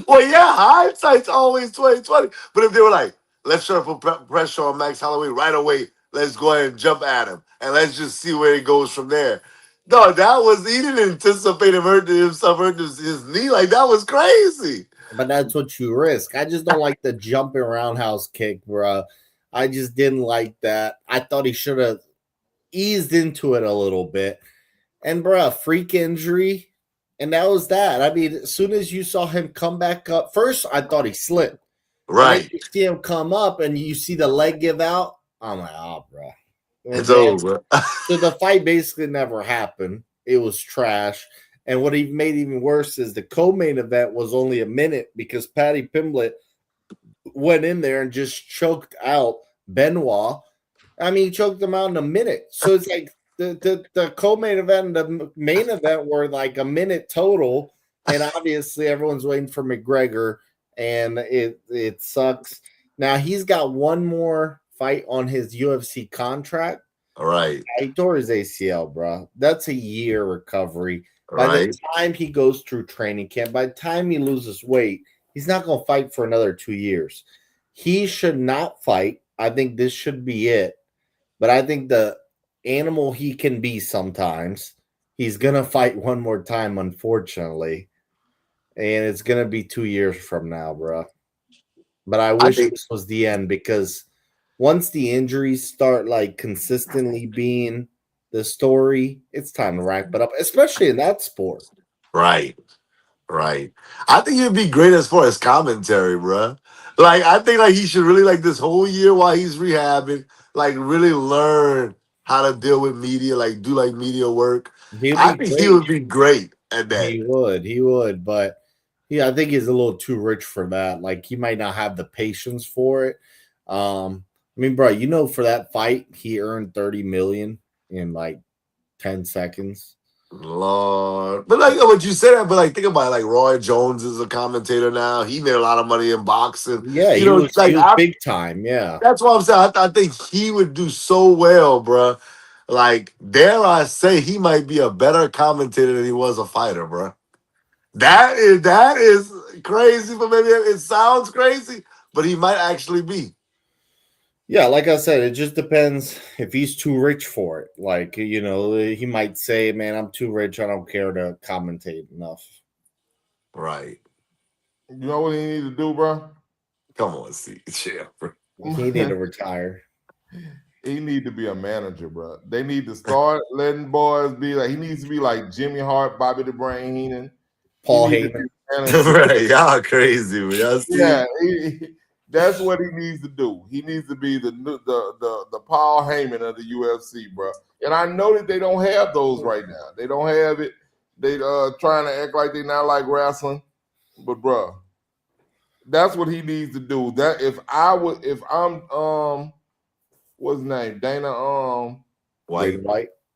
Speaker 1: well, yeah, hindsight's always 2020. But if they were like, let's try to put pressure on Max Holloway right away, let's go ahead and jump at him, and let's just see where it goes from there. No, he didn't anticipate him hurting his knee. Like, that was crazy.
Speaker 3: but that's what you risk. I just don't like the jumping roundhouse kick, bro. I just didn't like that. I thought he should have eased into it a little bit. And, bro, freak injury. And that was that. I mean, as soon as you saw him come back up, first I thought he slipped.
Speaker 1: Right.
Speaker 3: And then you see him come up and you see the leg give out. I'm like, oh, bro.
Speaker 1: It's over.
Speaker 3: So the fight basically never happened. It was trash. And what made even worse is the co-main event was only a minute because Patty Pimblett went in there and just choked out Benoit. I mean, he choked him out in a minute. So it's like the co-main event and the main event were like a minute total. And obviously everyone's waiting for McGregor, and it sucks. Now he's got one more fight on his UFC contract.
Speaker 1: All right.
Speaker 3: He tore his ACL, bro. That's a year recovery.
Speaker 1: Right.
Speaker 3: By the time he goes through training camp, by the time he loses weight, he's not going to fight for another 2 years. He should not fight. I think this should be it. But I think the animal he can be sometimes, he's going to fight one more time, unfortunately. And it's going to be 2 years from now, bro. But I wish this was the end, because once the injuries start like consistently being the story, it's time to wrap it up, especially in that sport.
Speaker 1: Right. Right. I think he'd be great as far as commentary, bro. Like, I think like he should really, like, this whole year while he's rehabbing, like, really learn how to deal with media, like do like media work. I think he would be great at that.
Speaker 3: He would, but I think he's a little too rich for that. Like, he might not have the patience for it. I mean, bro, for that fight, he earned $30 million in like 10 seconds.
Speaker 1: Lord. But like what you said, but like think about it, like Roy Jones is a commentator now. He made a lot of money in boxing.
Speaker 3: Yeah, he was big time. Yeah.
Speaker 1: That's what I'm saying. I think he would do so well, bro. Like, dare I say, he might be a better commentator than he was a fighter, bro. That is crazy, but maybe it sounds crazy, but he might actually be.
Speaker 3: Yeah, like I said, it just depends if he's too rich for it. Like, he might say, man, I'm too rich. I don't care to commentate enough.
Speaker 1: Right.
Speaker 4: You know what he need to do, bro?
Speaker 1: Come on, Steve. Yeah, bro.
Speaker 3: He need to retire.
Speaker 4: He need to be a manager, bro. They need to start letting boys be like, he needs to be like Jimmy Hart, Bobby the Brain Heenan.
Speaker 3: Paul Heyman.
Speaker 1: Right, y'all crazy, man. Y'all see?
Speaker 4: Yeah, that's what he needs to do. He needs to be the Paul Heyman of the UFC, bro. And I know that they don't have those right now. They don't have it. They trying to act like they not like wrestling, but bro, that's what he needs to do. That if I'm what's his name? Dana
Speaker 1: White.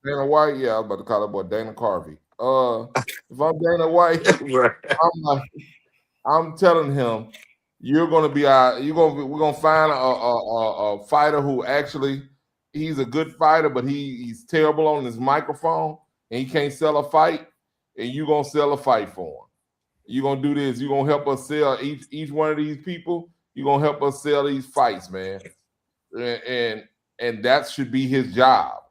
Speaker 4: Dana White, yeah, I was about to call it boy Dana Carvey. If I'm Dana White, I'm telling him, we're gonna find a fighter who actually he's a good fighter, but he's terrible on his microphone and he can't sell a fight, and you're gonna sell a fight for him. You're gonna do this, you're gonna help us sell each one of these people, you're gonna help us sell these fights, man. And that should be his job.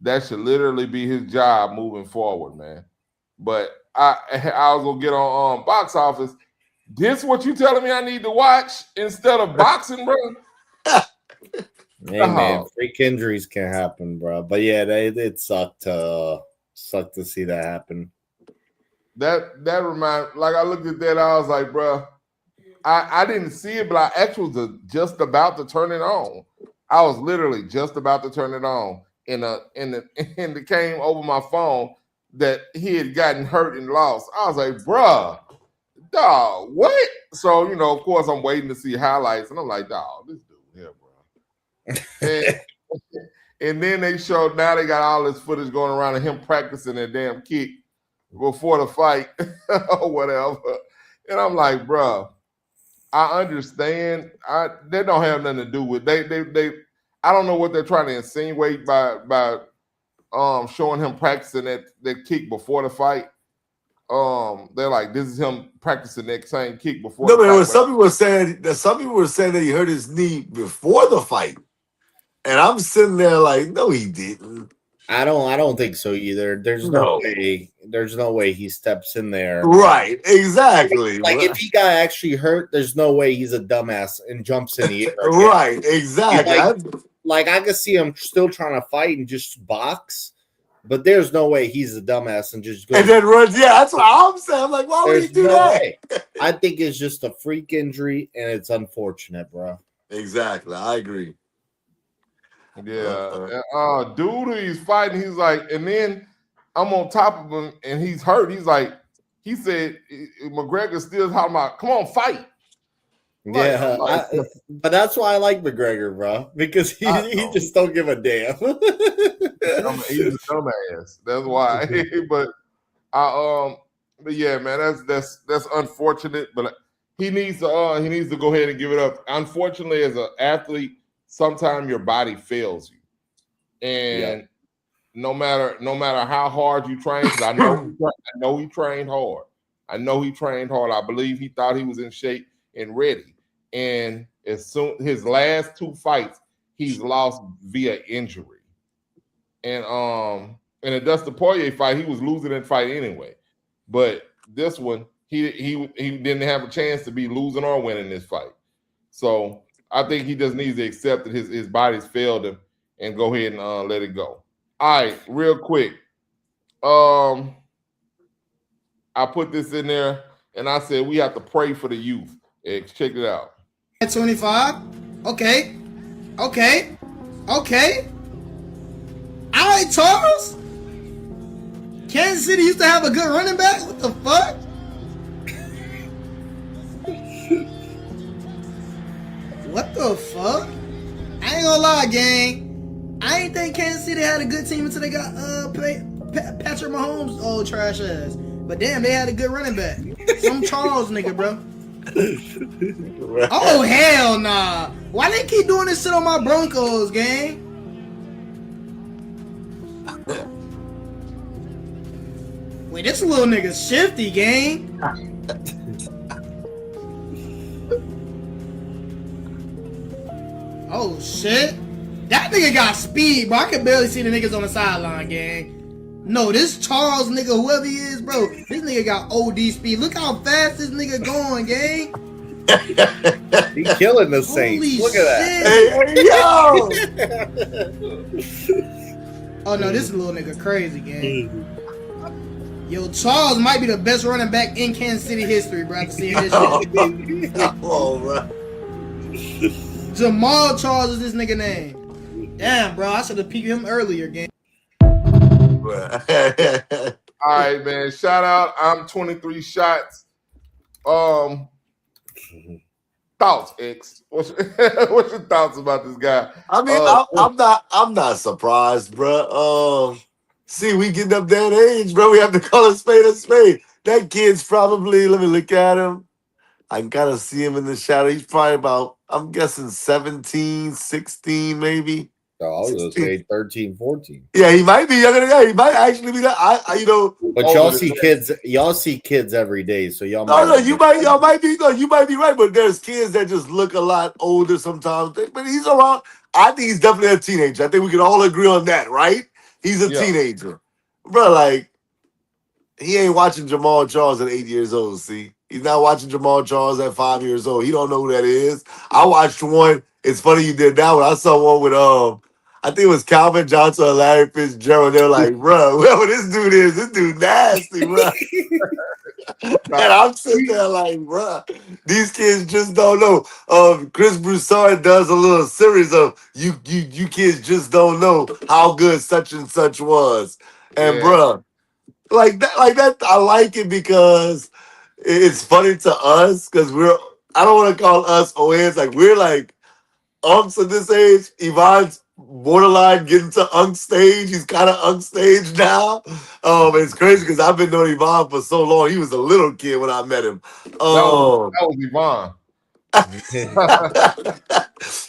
Speaker 4: That should literally be his job moving forward, man. But I was gonna get on box office. This what you telling me I need to watch instead of boxing, bro?
Speaker 3: Hey man, freak injuries can happen, bro. But yeah, it sucked to see that happen.
Speaker 4: That reminds, like I looked at that, I was like, bro, I didn't see it, but I actually was just about to turn it on. I was literally just about to turn it on, and it came over my phone that he had gotten hurt and lost. I was like, bro, dog, what? So, of course, I'm waiting to see highlights, and I'm like, dog, this dude here, bro. and then they showed, now they got all this footage going around of him practicing that damn kick before the fight or whatever. And I'm like, bro, I understand. They don't have nothing to do with they. I don't know what they're trying to insinuate by showing him practicing that kick before the fight. They're like, this is him practicing that same kick before.
Speaker 1: No, but some people were saying that he hurt his knee before the fight, and I'm sitting there like, no, he didn't.
Speaker 3: I don't think so either. There's no way he steps in there.
Speaker 1: Right, exactly.
Speaker 3: Like if he got actually hurt, there's no way he's a dumbass and jumps in the air.
Speaker 1: Right, exactly.
Speaker 3: Like I could see him still trying to fight and just box, but there's no way he's a dumbass and just goes
Speaker 1: and then runs. Yeah, that's what I'm saying. I'm like, why would he do that?
Speaker 3: Way. I think it's just a freak injury and it's unfortunate, bro.
Speaker 1: Exactly, I agree.
Speaker 4: Yeah, dude who he's fighting, he's like, and then I'm on top of him and he's hurt. He's like, he said McGregor's still talking about, come on, fight.
Speaker 3: Yeah, but that's why I like McGregor, bro, because he just don't give a damn.
Speaker 4: He's a dumbass. That's why. But yeah, man, that's unfortunate. But he needs to go ahead and give it up. Unfortunately, as an athlete, sometimes your body fails you, and no matter how hard you train, because I know he trained hard. I know he trained hard. I believe he thought he was in shape and ready. And as soon his last two fights, he's lost via injury. And in the Dustin Poirier fight, he was losing that fight anyway. But this one, he didn't have a chance to be losing or winning this fight. So I think he just needs to accept that his body's failed him and go ahead and let it go. All right, real quick. I put this in there and I said we have to pray for the youth. Check it out.
Speaker 7: 25. Okay. All right, Charles. Kansas City used to have a good running back. What the fuck? What the fuck? I ain't gonna lie, gang. I ain't think Kansas City had a good team until they got Patrick Mahomes' old trash ass. But damn, they had a good running back. Some Charles nigga, bro. Oh hell nah! Why they keep doing this shit on my Broncos, gang? Wait, this little nigga shifty, gang. Oh shit! That nigga got speed, bro. I can barely see the niggas on the sideline, gang. No, this Charles nigga, whoever he is, bro, this nigga got OD speed. Look how fast this nigga going, gang.
Speaker 3: He killing the Saints.
Speaker 7: Holy
Speaker 3: Look at that.
Speaker 1: Hey, yo!
Speaker 7: Oh no, this little nigga crazy, gang. Yo, Charles might be the best running back in Kansas City history, bro. After seeing this shit.
Speaker 1: Oh, bro.
Speaker 7: Jamal Charles is this nigga name. Damn, bro. I should have peeked him earlier, gang.
Speaker 4: All right, man. Shout out. I'm 23 shots. Thoughts, X. What's your thoughts about this guy?
Speaker 1: I mean, I'm not surprised, bro. See, we getting up that age, bro. We have to call a spade a spade. That kid's probably, let me look at him. I can kind of see him in the shadow. He's probably about, I'm guessing 17, 16, maybe.
Speaker 3: So I was going to say 13, 14.
Speaker 1: Yeah, he might be younger than that. He might actually be that.
Speaker 3: But y'all see kids every day, so y'all
Speaker 1: you might be right, but there's kids that just look a lot older sometimes. But he's around. I think he's definitely a teenager. I think we can all agree on that, right? He's a teenager. Bro, like, he ain't watching Jamal Charles at 8 years old, see? He's not watching Jamal Charles at 5 years old. He don't know who that is. I watched one. It's funny you did that one. I saw one with I think it was Calvin Johnson or Larry Fitzgerald. They're like, bro, whoever this dude nasty, bro. And I'm sitting there like, bro, these kids just don't know. Chris Broussard does a little series of you kids just don't know how good such and such was. And bro, like that, I like it because it's funny to us because I don't want to call us ONs, like we're like unks at this age. Yvonne's borderline getting to unk stage. He's kind of unk stage now. It's crazy because I've been knowing Yvonne for so long. He was a little kid when I met him.
Speaker 4: That was Yvonne.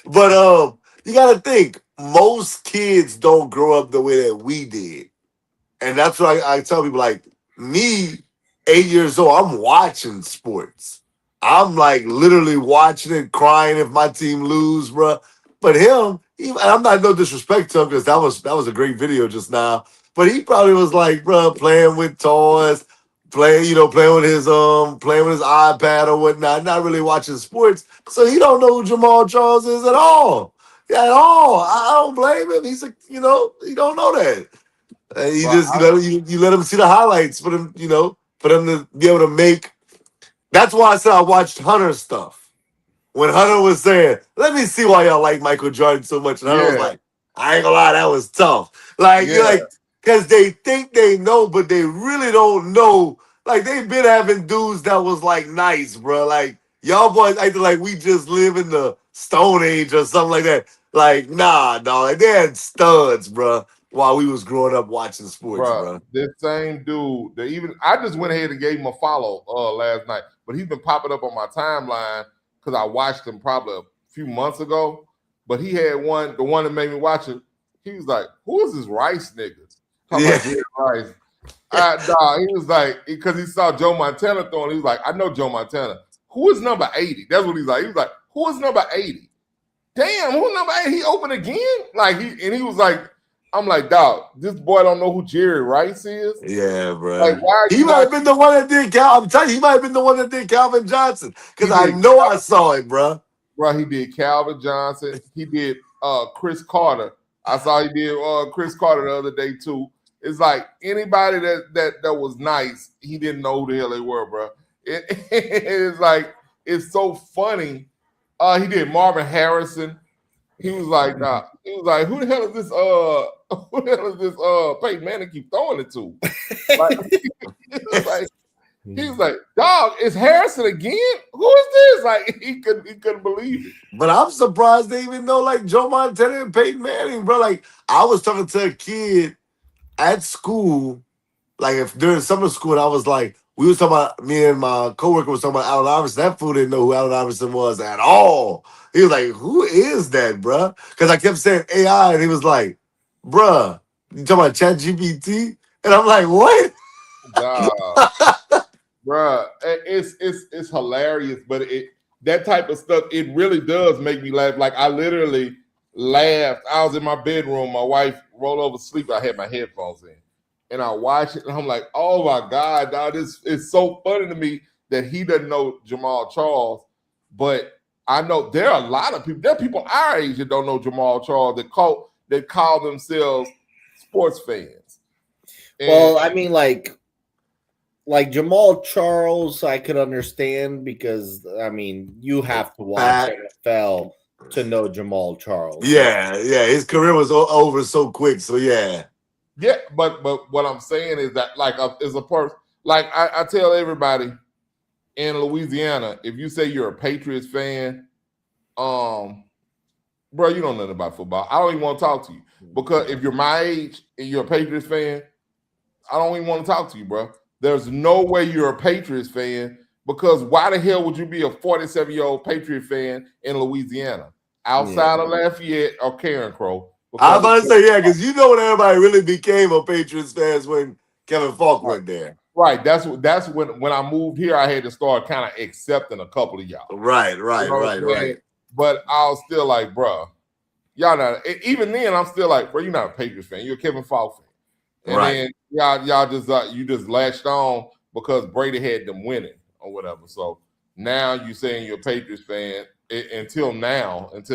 Speaker 1: But you gotta think, most kids don't grow up the way that we did. And that's what I tell people, like, me, 8 years old, I'm watching sports. I'm like literally watching it, crying if my team lose, bro. But him, I'm not no disrespect to him because that was a great video just now. But he probably was like, bro, playing with toys, playing with his iPad or whatnot, not really watching sports. So he don't know who Jamal Charles is at all. Yeah, at all. I don't blame him. He's he don't know that. And you just you let him see the highlights for them, for them to be able to make. That's why I said I watched Hunter's stuff. When Hunter was saying, let me see why y'all like Michael Jordan so much. And Hunter was like, I ain't gonna lie, that was tough. Like, you're like, because they think they know, but they really don't know. Like, they've been having dudes that was like nice, bro. Like, y'all boys acting like we just live in the Stone Age or something like that. Like, nah, dog. Like, they had studs, bro, while we was growing up watching sports, bro.
Speaker 4: This same dude, I just went ahead and gave him a follow last night, but he's been popping up on my timeline because I watched him probably a few months ago. But he had the one that made me watch it. He was like, "Who is this Rice nigga?" Rice. He was like, because he saw Joe Montana throwing. He was like, "I know Joe Montana. Who is number 80?" That's what he's like. He was like, "Who is number 80?" Damn, who's number 80? He opened again? Like he was like, I'm like, dog, this boy don't know who Jerry Rice is.
Speaker 1: Yeah, bro.
Speaker 4: Like, why
Speaker 1: he might have been the one that did I'm telling you, he might have been the one that did Calvin Johnson. Because I know I saw it, bro.
Speaker 4: Bro, he did Calvin Johnson. He did Chris Carter. I saw he did Chris Carter the other day too. It's like anybody that was nice, he didn't know who the hell they were, bro. It's like, it's so funny. He did Marvin Harrison. He was like, nah. He was like, who the hell is this Peyton Manning keep throwing it to? He was like, dog, it's Harrison again? Who is this? Like, he couldn't believe it.
Speaker 1: But I'm surprised they even know like Joe Montana and Peyton Manning, bro. Like, I was talking to a kid at school, like if during summer school, and I was like, we was talking about, me and my coworker was talking about Allen Iverson. That fool didn't know who Allen Iverson was at all. He was like, who is that, bruh? Because I kept saying AI, and he was like, bruh, you talking about ChatGPT? And I'm like, what?
Speaker 4: Bruh, it's hilarious, but that type of stuff, it really does make me laugh. Like, I literally laughed. I was in my bedroom. My wife rolled over to sleep. I had my headphones in. And I watched it, and I'm like, oh, my God, dog, this is so funny to me that he doesn't know Jamal Charles. But I know there are a lot of people. There are people our age that don't know Jamal Charles that call themselves sports fans.
Speaker 3: Well, I mean, like, like Jamal Charles, I could understand because I mean you have to watch NFL to know Jamal Charles.
Speaker 1: Yeah, his career was over so quick. So yeah,
Speaker 4: but what I'm saying is that like as a person, like I tell everybody in Louisiana, if you say you're a Patriots fan, bro, you don't know nothing about football. I don't even want to talk to you because if you're my age and you're a Patriots fan, I don't even want to talk to you, bro. There's no way you're a Patriots fan because why the hell would you be a 47-year-old Patriot fan in Louisiana outside of Lafayette or Karen Crow?
Speaker 1: I'm about to say because you know when everybody really became a Patriots fans when Kevin Falk went there.
Speaker 4: Right. That's when I moved here, I had to start kind of accepting a couple of y'all.
Speaker 1: Right.
Speaker 4: You know right. But I was still like, bro, y'all not. Even then, I'm still like, bro, you're not a Patriots fan. You're a Kevin Falk fan. And then y'all just you just latched on because Brady had them winning or whatever. So now you saying you're a Patriots fan. Until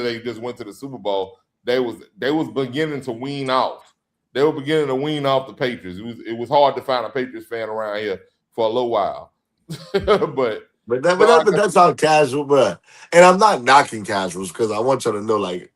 Speaker 4: they just went to the Super Bowl, they was beginning to wean off. They were beginning to wean off the Patriots. It was hard to find a Patriots fan around here for a little while. but
Speaker 1: that's how casual, bro. And I'm not knocking casuals because I want y'all to know, like,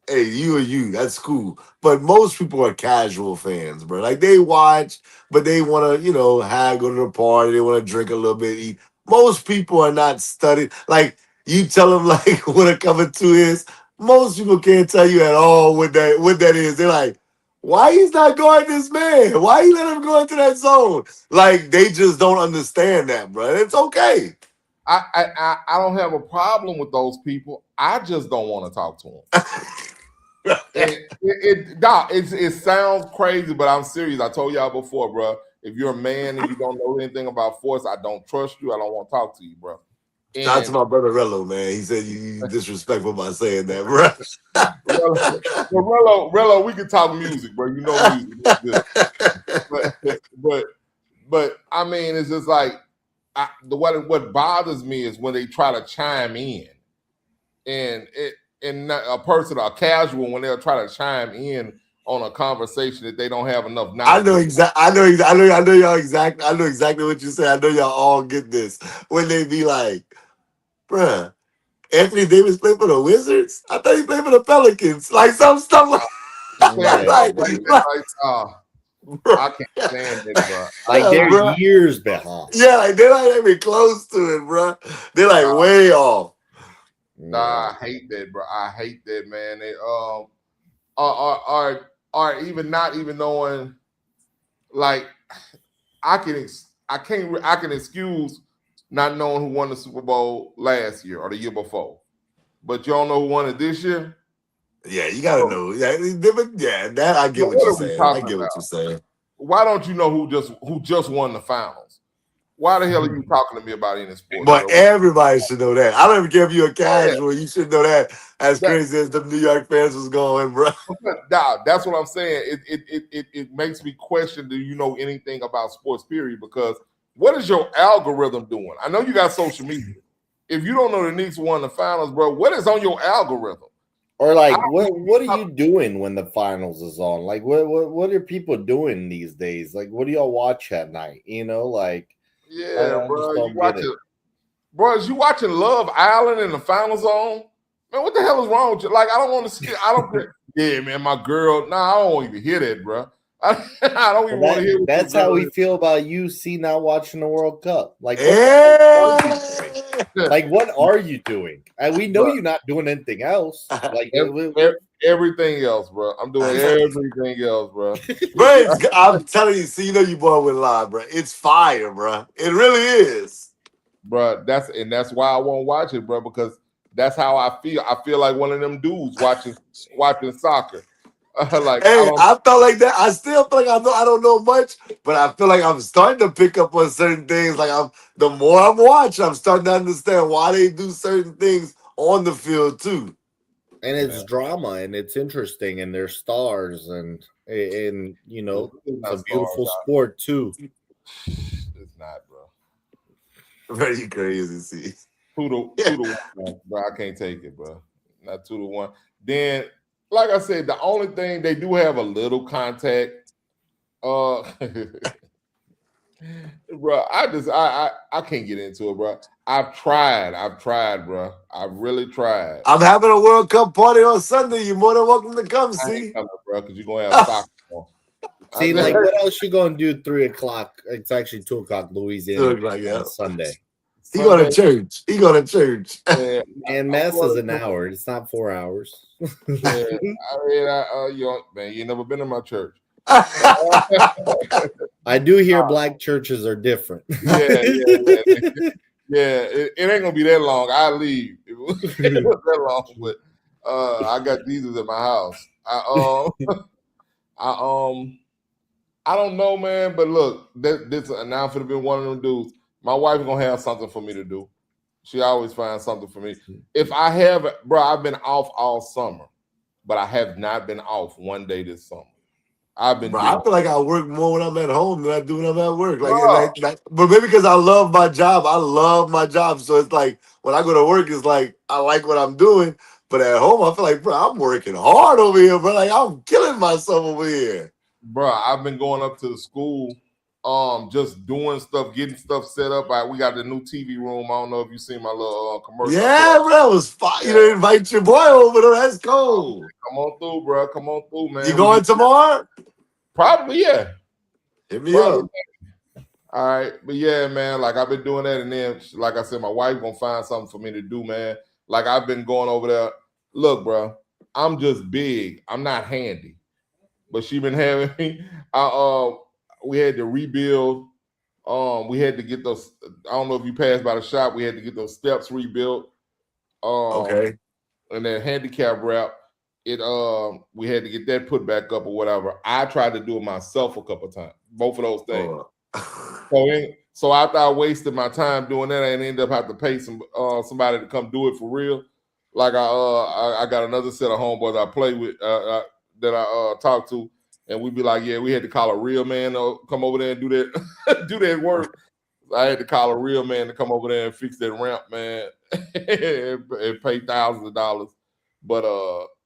Speaker 1: hey, you, that's cool. But most people are casual fans, bro. Like they watch, but they want to, go to the party. They want to drink a little bit, eat. Most people are not studied. Like you tell them, like what a cover two is. Most people can't tell you at all what that is. They're like, why he's not guarding this man? Why you let him go into that zone? Like they just don't understand that, bro. It's okay.
Speaker 4: I don't have a problem with those people. I just don't want to talk to them. It sounds crazy, but I'm serious. I told y'all before, bro. If you're a man and you don't know anything about sports, I don't trust you. I don't want to talk to you, bro.
Speaker 1: Shout out to my brother Rello, man. He said you disrespectful by saying that, bro.
Speaker 4: Rello, we can talk music, bro. You know music. But I mean, it's just like what bothers me is when they try to chime in, and a person, a casual, when they'll try to chime in on a conversation that they don't have enough knowledge.
Speaker 1: I know y'all exactly. I know exactly what you say. I know y'all all get this when they be like, "Bruh, Anthony Davis played for the Wizards. I thought he played for the Pelicans." Like some stuff like.
Speaker 4: I can't stand it, bro.
Speaker 3: Like they're years behind.
Speaker 1: Yeah, like they're not even close to it, bro. They're like way off.
Speaker 4: Nah, I hate that, bro. I hate that, man. They are even not even knowing. Like I can excuse not knowing who won the Super Bowl last year or the year before, but you don't know who won it this year.
Speaker 1: Yeah, you gotta know. Yeah, that I get what you're saying. I get what you're saying.
Speaker 4: Why don't you know who just won the finals? Why the hell are you talking to me about any sport?
Speaker 1: But everybody should know that. I don't even care if you're a casual. You should know that. As crazy as the New York fans was going, bro.
Speaker 4: That's what I'm saying. It makes me question: do you know anything about sports? Period. Because what is your algorithm doing? I know you got social media. If you don't know the Knicks won the finals, bro, what is on your algorithm?
Speaker 3: Or like, what are you doing when the finals is on? Like, what are people doing these days? Like, what do y'all watch at night? Like,
Speaker 4: yeah, bro, is you watching Love Island in the final zone? Man, what the hell is wrong with you? Like, I don't want to see. I don't. Yeah, man, my girl. Nah, I don't even hear that, bro. I don't even want to hear.
Speaker 3: That's how we feel about UC not watching the World Cup. Like, what are you doing? And we know you're not doing anything else. Like
Speaker 4: everything else, bro. I'm doing everything else, bro.
Speaker 1: Bro, I'm telling you, see, you born with live, bro. It's fire, bro. It really is,
Speaker 4: bro. That's why I won't watch it, bro. Because that's how I feel. I feel like one of them dudes watching soccer.
Speaker 1: I felt like that. I still feel like I don't know much, but I feel like I'm starting to pick up on certain things. Like the more I'm watching, I'm starting to understand why they do certain things on the field too.
Speaker 3: And it's drama, and it's interesting, and they're stars, and it's a beautiful sport too.
Speaker 4: It's not, bro.
Speaker 1: Very crazy. See,
Speaker 4: 2-1, bro. I can't take it, bro. Not 2-1. Then. Like I said, the only thing they do have a little contact. bro. I can't get into it, bro. I've tried, bro. I really tried.
Speaker 1: I'm having a World Cup party on Sunday. You're more than welcome to come
Speaker 4: I ain't
Speaker 1: see.
Speaker 4: coming, bro, because you're gonna have soccer on.
Speaker 3: See, like, what else you gonna do 3:00? It's actually 2:00 Louisiana on Sunday.
Speaker 1: He go to church. He go to church.
Speaker 4: Yeah,
Speaker 3: And mass is an hour. It's not 4 hours.
Speaker 4: yeah, you never been in my church.
Speaker 3: I do hear black churches are different.
Speaker 4: Yeah, it ain't gonna be that long. I leave. It was that long, but I got Jesus in my house. I don't know, man. But look, this now for been one of them dudes. My wife gonna have something for me to do. She always finds something for me. If I have, bro, I've been off all summer, but I have not been off one day this summer. I've been.
Speaker 1: Bro, I feel like I work more when I'm at home than I do when I'm at work. But maybe because I love my job. I love my job, so it's like when I go to work, it's like I like what I'm doing. But at home, I feel like, bro, I'm working hard over here, bro. Like I'm killing myself over here.
Speaker 4: Bro, I've been going up to the school, just doing stuff, getting stuff set up. We got the new TV room. I don't know if you seen my little commercial.
Speaker 1: Yeah, bro, that was fine. Yeah. You didn't invite your boy over, though. That's cool.
Speaker 4: Come on through, bro. Come on through, man.
Speaker 1: You going tomorrow?
Speaker 4: Probably, yeah.
Speaker 1: Hit me up.
Speaker 4: All right, but yeah, man. Like I've been doing that, and then, like I said, my wife gonna find something for me to do, man. Like I've been going over there. Look, bro, I'm just big. I'm not handy. But she been having me. We had to rebuild. We had to get those. I don't know if you passed by the shop. We had to get those steps rebuilt.
Speaker 1: Okay.
Speaker 4: And then handicap wrap. We had to get that put back up or whatever. I tried to do it myself a couple of times. Both of those things. So after I wasted my time doing that, I ended up having to pay somebody to come do it for real. Like I got another set of homeboys I play with. That I talk to, and we'd be like, yeah, we had to call a real man to come over there and do that, do that work. I had to call a real man to come over there and fix that ramp, man, and pay thousands of dollars. But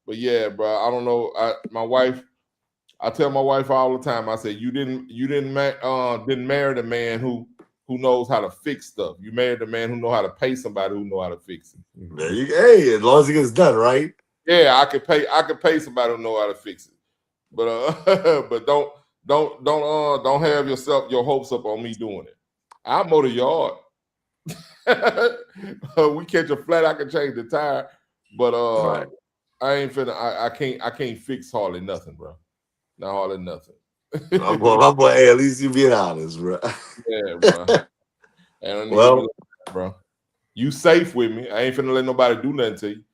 Speaker 4: yeah, bro, I don't know. I tell my wife all the time. I say, you didn't marry the man who knows how to fix stuff. You married the man who know how to pay somebody who know how to fix it.
Speaker 1: There you go. Hey, as long as it gets done, right?
Speaker 4: Yeah, I could pay somebody who know how to fix it, but don't have your hopes up on me doing it. I mow the yard. We catch a flat, I can change the tire, but
Speaker 1: right.
Speaker 4: I ain't finna. I can't fix hardly nothing, bro. Not hardly nothing.
Speaker 1: my boy, hey, at least you being honest, bro.
Speaker 4: Yeah, bro. And bro, you safe with me. I ain't finna let nobody do nothing to you.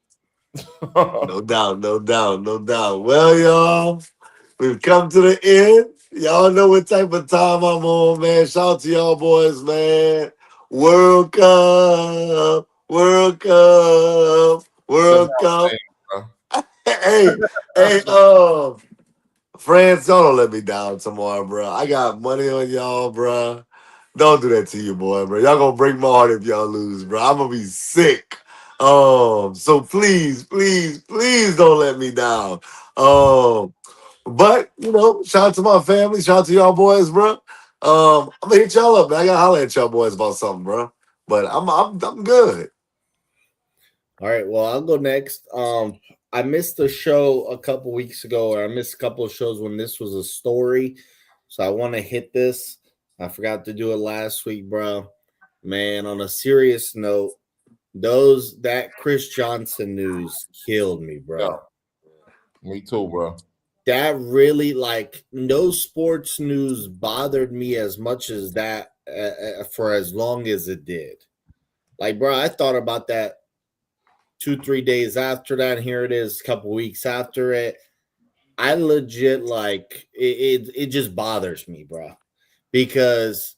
Speaker 1: No doubt. Well, y'all, we've come to the end. Y'all know what type of time I'm on, man. Shout out to y'all boys, man. World Cup. Hey, France, y'all don't let me down tomorrow, bro. I got money on y'all, bro. Don't do that to you, boy, bro. Y'all gonna break my heart if y'all lose, bro. I'm gonna be sick. So please don't let me down. But shout out to my family, shout out to y'all boys, bro. I'm gonna hit y'all up, man. I gotta holler at y'all boys about something, bro. But I'm good.
Speaker 3: All right, well, I'll go next. I missed the show a couple weeks ago, or I missed a couple of shows when this was a story. So I want to hit this. I forgot to do it last week, bro. Man, on a serious note, that Chris Johnson news killed me, bro.
Speaker 4: Yeah. Me too, bro.
Speaker 3: That really, no sports news bothered me as much as that for as long as it did. Like, bro, I thought about that 2-3 days after that, and here it is a couple weeks after it. I legit, it just bothers me, bro, because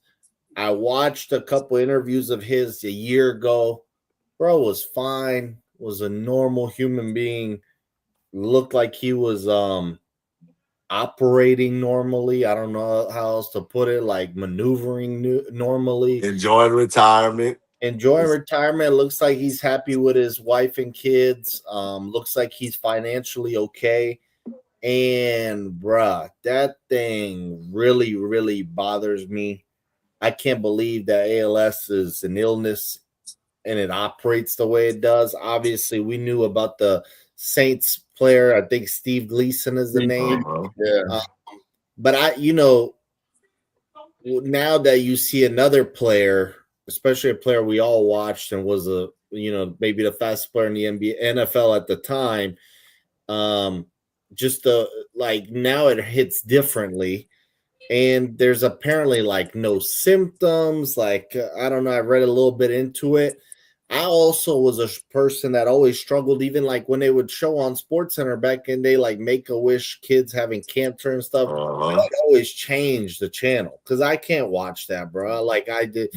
Speaker 3: I watched a couple interviews of his a year ago. Bro was fine, was a normal human being, looked like he was operating normally. I don't know how else to put it, like maneuvering normally.
Speaker 1: Enjoying retirement.
Speaker 3: Looks like he's happy with his wife and kids. Looks like he's financially okay. And bruh, that thing really, really bothers me. I can't believe that ALS is an illness and it operates the way it does. Obviously, we knew about the Saints player. I think Steve Gleason is the name.
Speaker 4: Yeah.
Speaker 3: But now that you see another player, especially a player we all watched and was maybe the fastest player in the NFL at the time, just the like now it hits differently. And there's apparently like no symptoms. Like, I don't know. I read a little bit into it. I also was a person that always struggled, even like when they would show on Sports Center back in the day, like Make-A-Wish kids having cancer and stuff. I'd always change the channel because I can't watch that, bro. Like I did,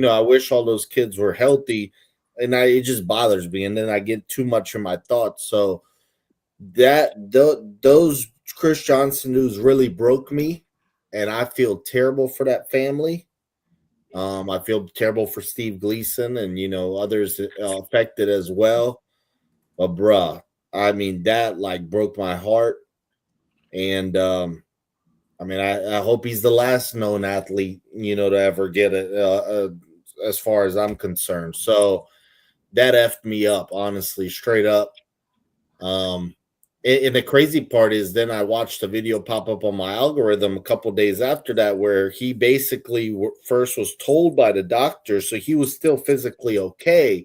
Speaker 3: I wish all those kids were healthy, and it just bothers me. And then I get too much in my thoughts. So those Chris Johnson news really broke me, and I feel terrible for that family. I feel terrible for Steve Gleason and others affected as well. But bruh, I mean that like broke my heart, and I mean I hope he's the last known athlete to ever get it. As far as I'm concerned, so that effed me up, honestly, straight up. And the crazy part is then I watched a video pop up on my algorithm a couple days after that where he basically first was told by the doctor, so he was still physically okay,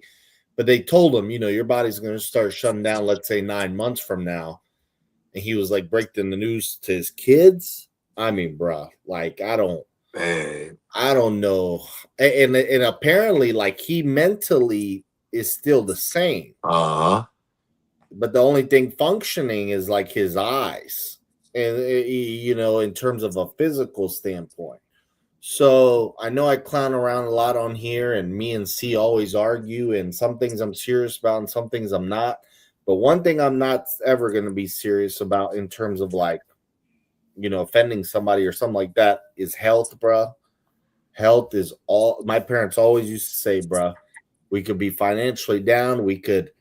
Speaker 3: but they told him, your body's going to start shutting down, let's say 9 months from now. And he was like breaking the news to his kids. I mean, bruh, like I don't know. And apparently like he mentally is still the same. But the only thing functioning is like his eyes, and in terms of a physical standpoint. So I know I clown around a lot on here, and me and C always argue, and some things I'm serious about and some things I'm not. But one thing I'm not ever going to be serious about in terms of like, offending somebody or something like that is health, bruh. Health is all. My parents always used to say, bruh, we could be financially down. We could,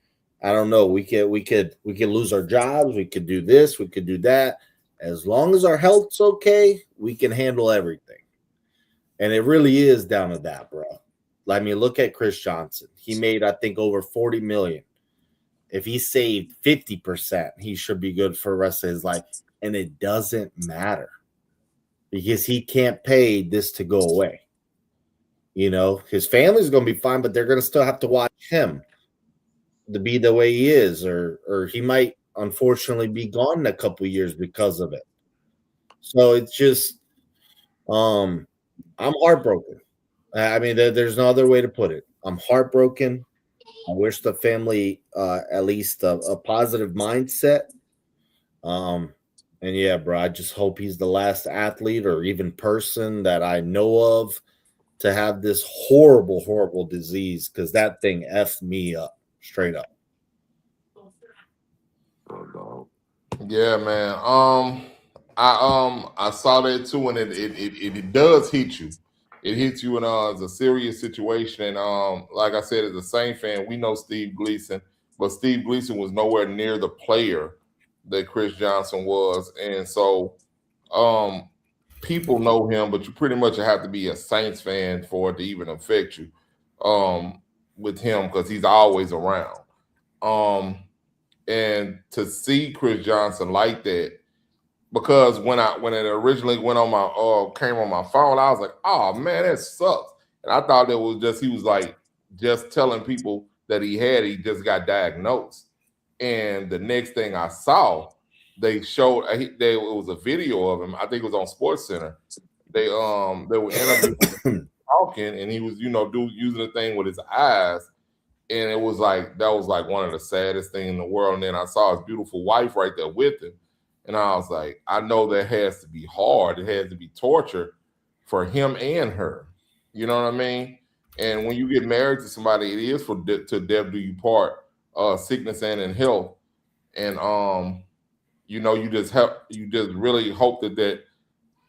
Speaker 3: I don't know. We could lose our jobs. We could do this. We could do that. As long as our health's okay, we can handle everything. And it really is down to that, bro. I mean, look at Chris Johnson. He made, I think, over $40 million. If he saved 50%, he should be good for the rest of his life. And it doesn't matter because he can't pay this to go away. His family's going to be fine, but they're going to still have to watch him to be the way he is, or he might unfortunately be gone in a couple of years because of it. So it's just, I'm heartbroken. I mean, there's no other way to put it. I'm heartbroken. I wish the family at least a positive mindset. And yeah, bro, I just hope he's the last athlete or even person that I know of to have this horrible, horrible disease, because that thing effed me up straight up.
Speaker 4: Yeah, man. I saw that too, and it does hit you. It hits you in it's a serious situation. And like I said, as a Saint fan, we know Steve Gleason, but Steve Gleason was nowhere near the player that Chris Johnson was, and so people know him, but you pretty much have to be a Saints fan for it to even affect you with him because he's always around. And to see Chris Johnson like that, because when it originally went on my came on my phone, I was like, oh man, that sucks. And I thought it was just he was like just telling people that he just got diagnosed. And the next thing I saw, they showed it was a video of him. I think it was on Sports Center. They were interviewing him talking, and he was using the thing with his eyes. And it was like that was like one of the saddest things in the world. And then I saw his beautiful wife right there with him. And I was like, I know that has to be hard. It has to be torture for him and her. You know what I mean? And when you get married to somebody, it is to death do you part, sickness and in health. And you just really hope that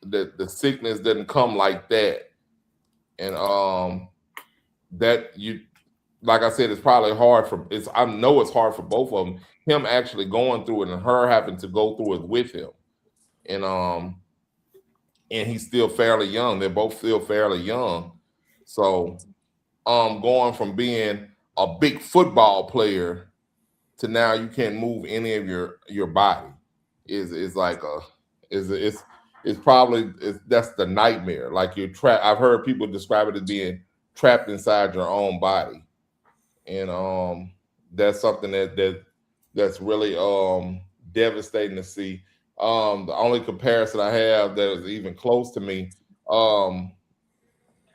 Speaker 4: the sickness doesn't come like that. And that you, like I said, it's probably hard I know it's hard for both of them. Him actually going through it and her having to go through it with him. And and he's still fairly young. They're both still fairly young. So going from being a big football player to now you can't move any of your body is like a is it's probably that's the nightmare. Like you're trapped. I've heard people describe it as being trapped inside your own body, and that's something that's really devastating to see. The only comparison I have that is even close to me,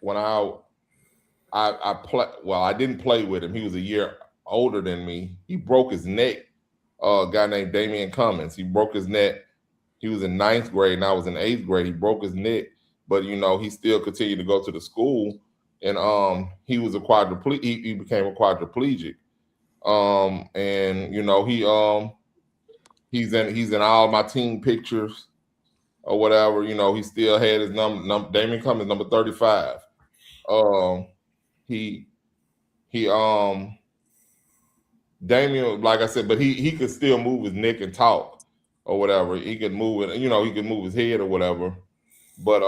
Speaker 4: when I play. Well, I didn't play with him. He was a year older than me. He broke his neck. A guy named Damian Cummins. He broke his neck. He was in ninth grade, and I was in eighth grade. He broke his neck, but he still continued to go to the school, and he was a quadriplegic. He became a quadriplegic, and he's in all my team pictures or whatever. He still had his number. Damian Cummins, number 35. He he Damien, like I said, but he could still move his neck and talk or whatever. He could move it, he could move his head or whatever. But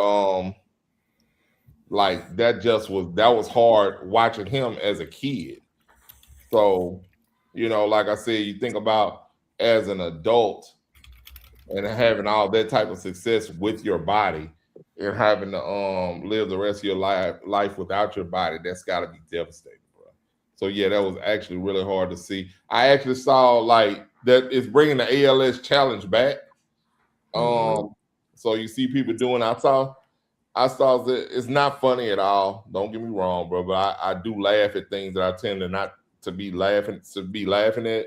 Speaker 4: like that was hard watching him as a kid. So, like I said, you think about as an adult and having all that type of success with your body and having to live the rest of your life without your body, that's gotta be devastating. So yeah, that was actually really hard to see. I actually saw like that it's bringing the ALS challenge back. So you see people doing. I saw that it's not funny at all. Don't get me wrong, bro. But I do laugh at things that I tend to not to be laughing at.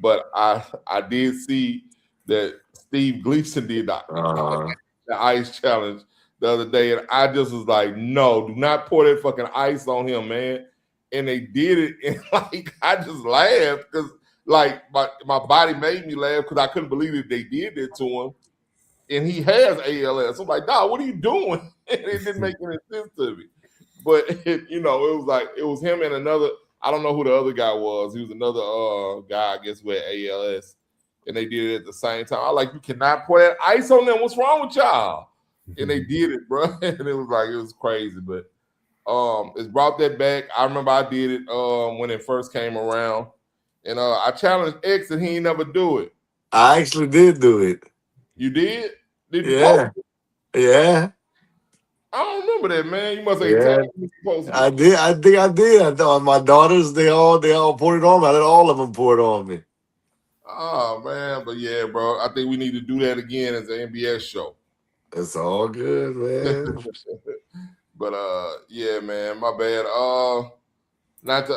Speaker 4: But I did see that Steve Gleason did the ice challenge the other day, and I just was like, no, do not pour that fucking ice on him, man. And they did it, and like I just laughed because like my body made me laugh because I couldn't believe that they did it to him, and he has ALS. I'm like, dog, what are you doing? And it didn't make any sense to me. But it was like it was him and another. I don't know who the other guy was. He was another guy, I guess, with ALS, and they did it at the same time. I was like, you cannot pour that ice on them. What's wrong with y'all? And they did it, bro. And it was crazy, but. It's brought that back. I remember I did it when it first came around, and I challenged X, and he ain't never do it.
Speaker 1: I actually did do it.
Speaker 4: You did? Did you?
Speaker 1: Yeah, yeah.
Speaker 4: I don't remember that, man. You must have
Speaker 1: Yeah.
Speaker 4: told me supposed to.
Speaker 1: I did. I think I did. I thought my daughters, they all poured it on me. I let all of them pour it on me.
Speaker 4: Oh man, but yeah, bro. I think we need to do that again as an NBS show.
Speaker 1: It's all good, man.
Speaker 4: But yeah, man, my bad. Not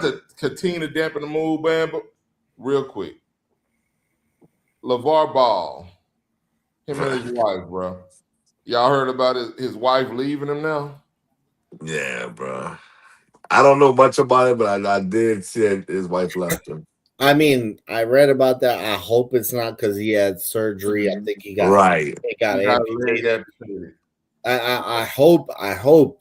Speaker 4: to continue to dampen the mood, man, but real quick. LeVar Ball, him and his wife, bro. Y'all heard about his wife leaving him now?
Speaker 1: Yeah, bro. I don't know much about it, but I did see that his wife left him.
Speaker 3: I mean, I read about that. I hope it's not because he had surgery. I think he got amputated. I hope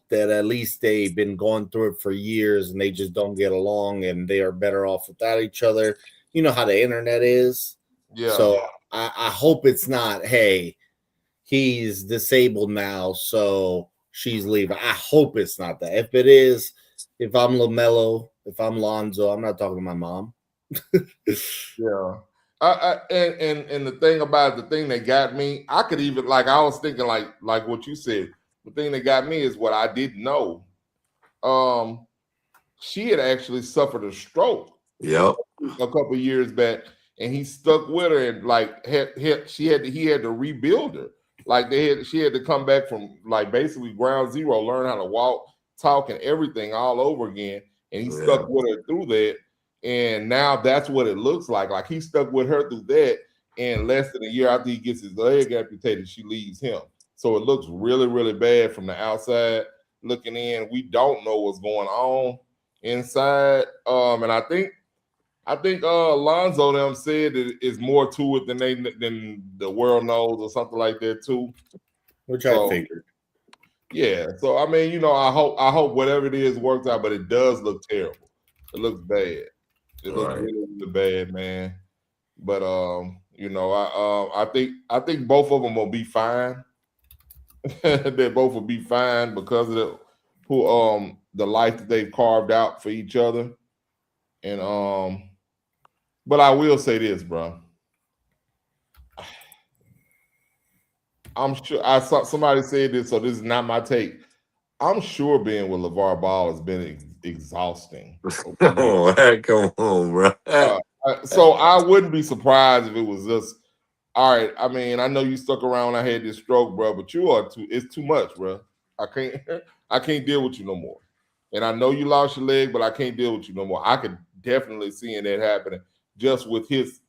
Speaker 3: that at least they've been going through it for years and they just don't get along and they are better off without each other. You know how the internet is.
Speaker 4: Yeah.
Speaker 3: So I hope it's not, hey, he's disabled now, so she's leaving. I hope it's not that. If it is, if I'm LaMelo, if I'm Lonzo, I'm not talking to my mom.
Speaker 4: Yeah. And the thing about the thing that got me, I could even I was thinking like what you said. The thing that got me is what I didn't know. She had actually suffered a stroke.
Speaker 1: Yep.
Speaker 4: A couple years back, and he stuck with her, and he had to rebuild her. She had to come back from basically ground zero, learn how to walk, talk, and everything all over again. And he stuck with her through that. And now that's what it looks like. Like he stuck with her through that. And less than a year after he gets his leg amputated, she leaves him. So it looks really, really bad from the outside looking in. We don't know what's going on inside. And I think Alonzo them said that it's more to it than the world knows or something like that too.
Speaker 3: Which I figured.
Speaker 4: Yeah. So I mean, I hope whatever it is works out, but it does look terrible. It looks bad. It looks really, really bad, man. But I think both of them will be fine. they both will be fine because of the life that they've carved out for each other. And but I will say this, bro. I'm sure I saw somebody said this, so this is not my take. I'm sure being with LeVar Ball has been exhausting.
Speaker 1: Oh, heck, come on, bro.
Speaker 4: So I wouldn't be surprised if it was just all right. I mean, I know you stuck around when I had this stroke, bro, but it's too much, bro. I can't I can't deal with you no more. And I know you lost your leg, but I can't deal with you no more. I could definitely see that happening just with his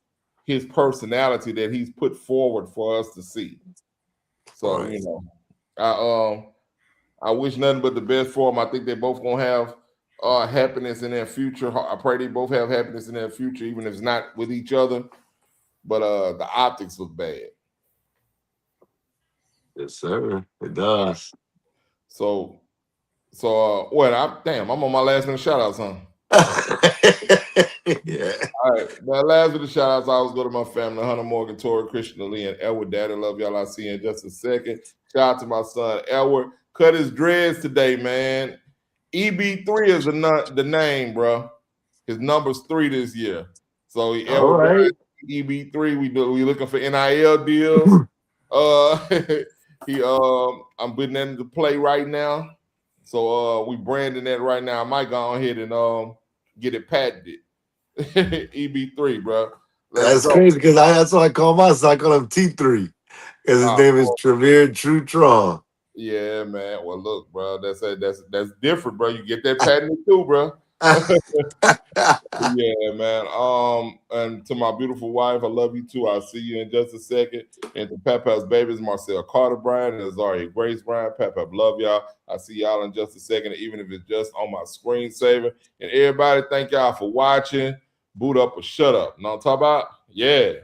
Speaker 4: personality that he's put forward for us to see. So,
Speaker 1: Right.
Speaker 4: I wish nothing but the best for them. I think they're both gonna have happiness in their future. I pray they both have happiness in their future, even if it's not with each other. But the optics look bad.
Speaker 1: Yes, sir. It does.
Speaker 4: So what? I'm on my last minute shout outs, huh?
Speaker 1: Yeah.
Speaker 4: All right, my last minute shout outs. I was go to my family, Hunter Morgan, Tori, Christian, Lee, and Edward. Daddy, love y'all. I'll see you in just a second. Shout out to my son Edward. Cut his dreads today, man. EB3 is the name, bro. His number's 3 this year. So
Speaker 1: All
Speaker 4: Edward
Speaker 1: right.
Speaker 4: EB3. We looking for NIL deals. I'm putting that into play right now. So we branding that right now. I might go ahead and get it patented. EB3, bro.
Speaker 1: That's crazy because that's what I call my son. I call him T3 because his name is Trevere Trutron.
Speaker 4: Yeah, man. Well, look, bro, that's different, bro. You get that patent too, bro. Yeah, man. And to my beautiful wife, I love you too. I'll see you in just a second. And to Pep-Pap's babies, Marcel Carter Bryan and Azaria Grace Bryan. Pep-Pap, love y'all. I'll see y'all in just a second, even if it's just on my screensaver. And everybody, thank y'all for watching. Boot up or shut up. Know what I'm talking about? Yeah.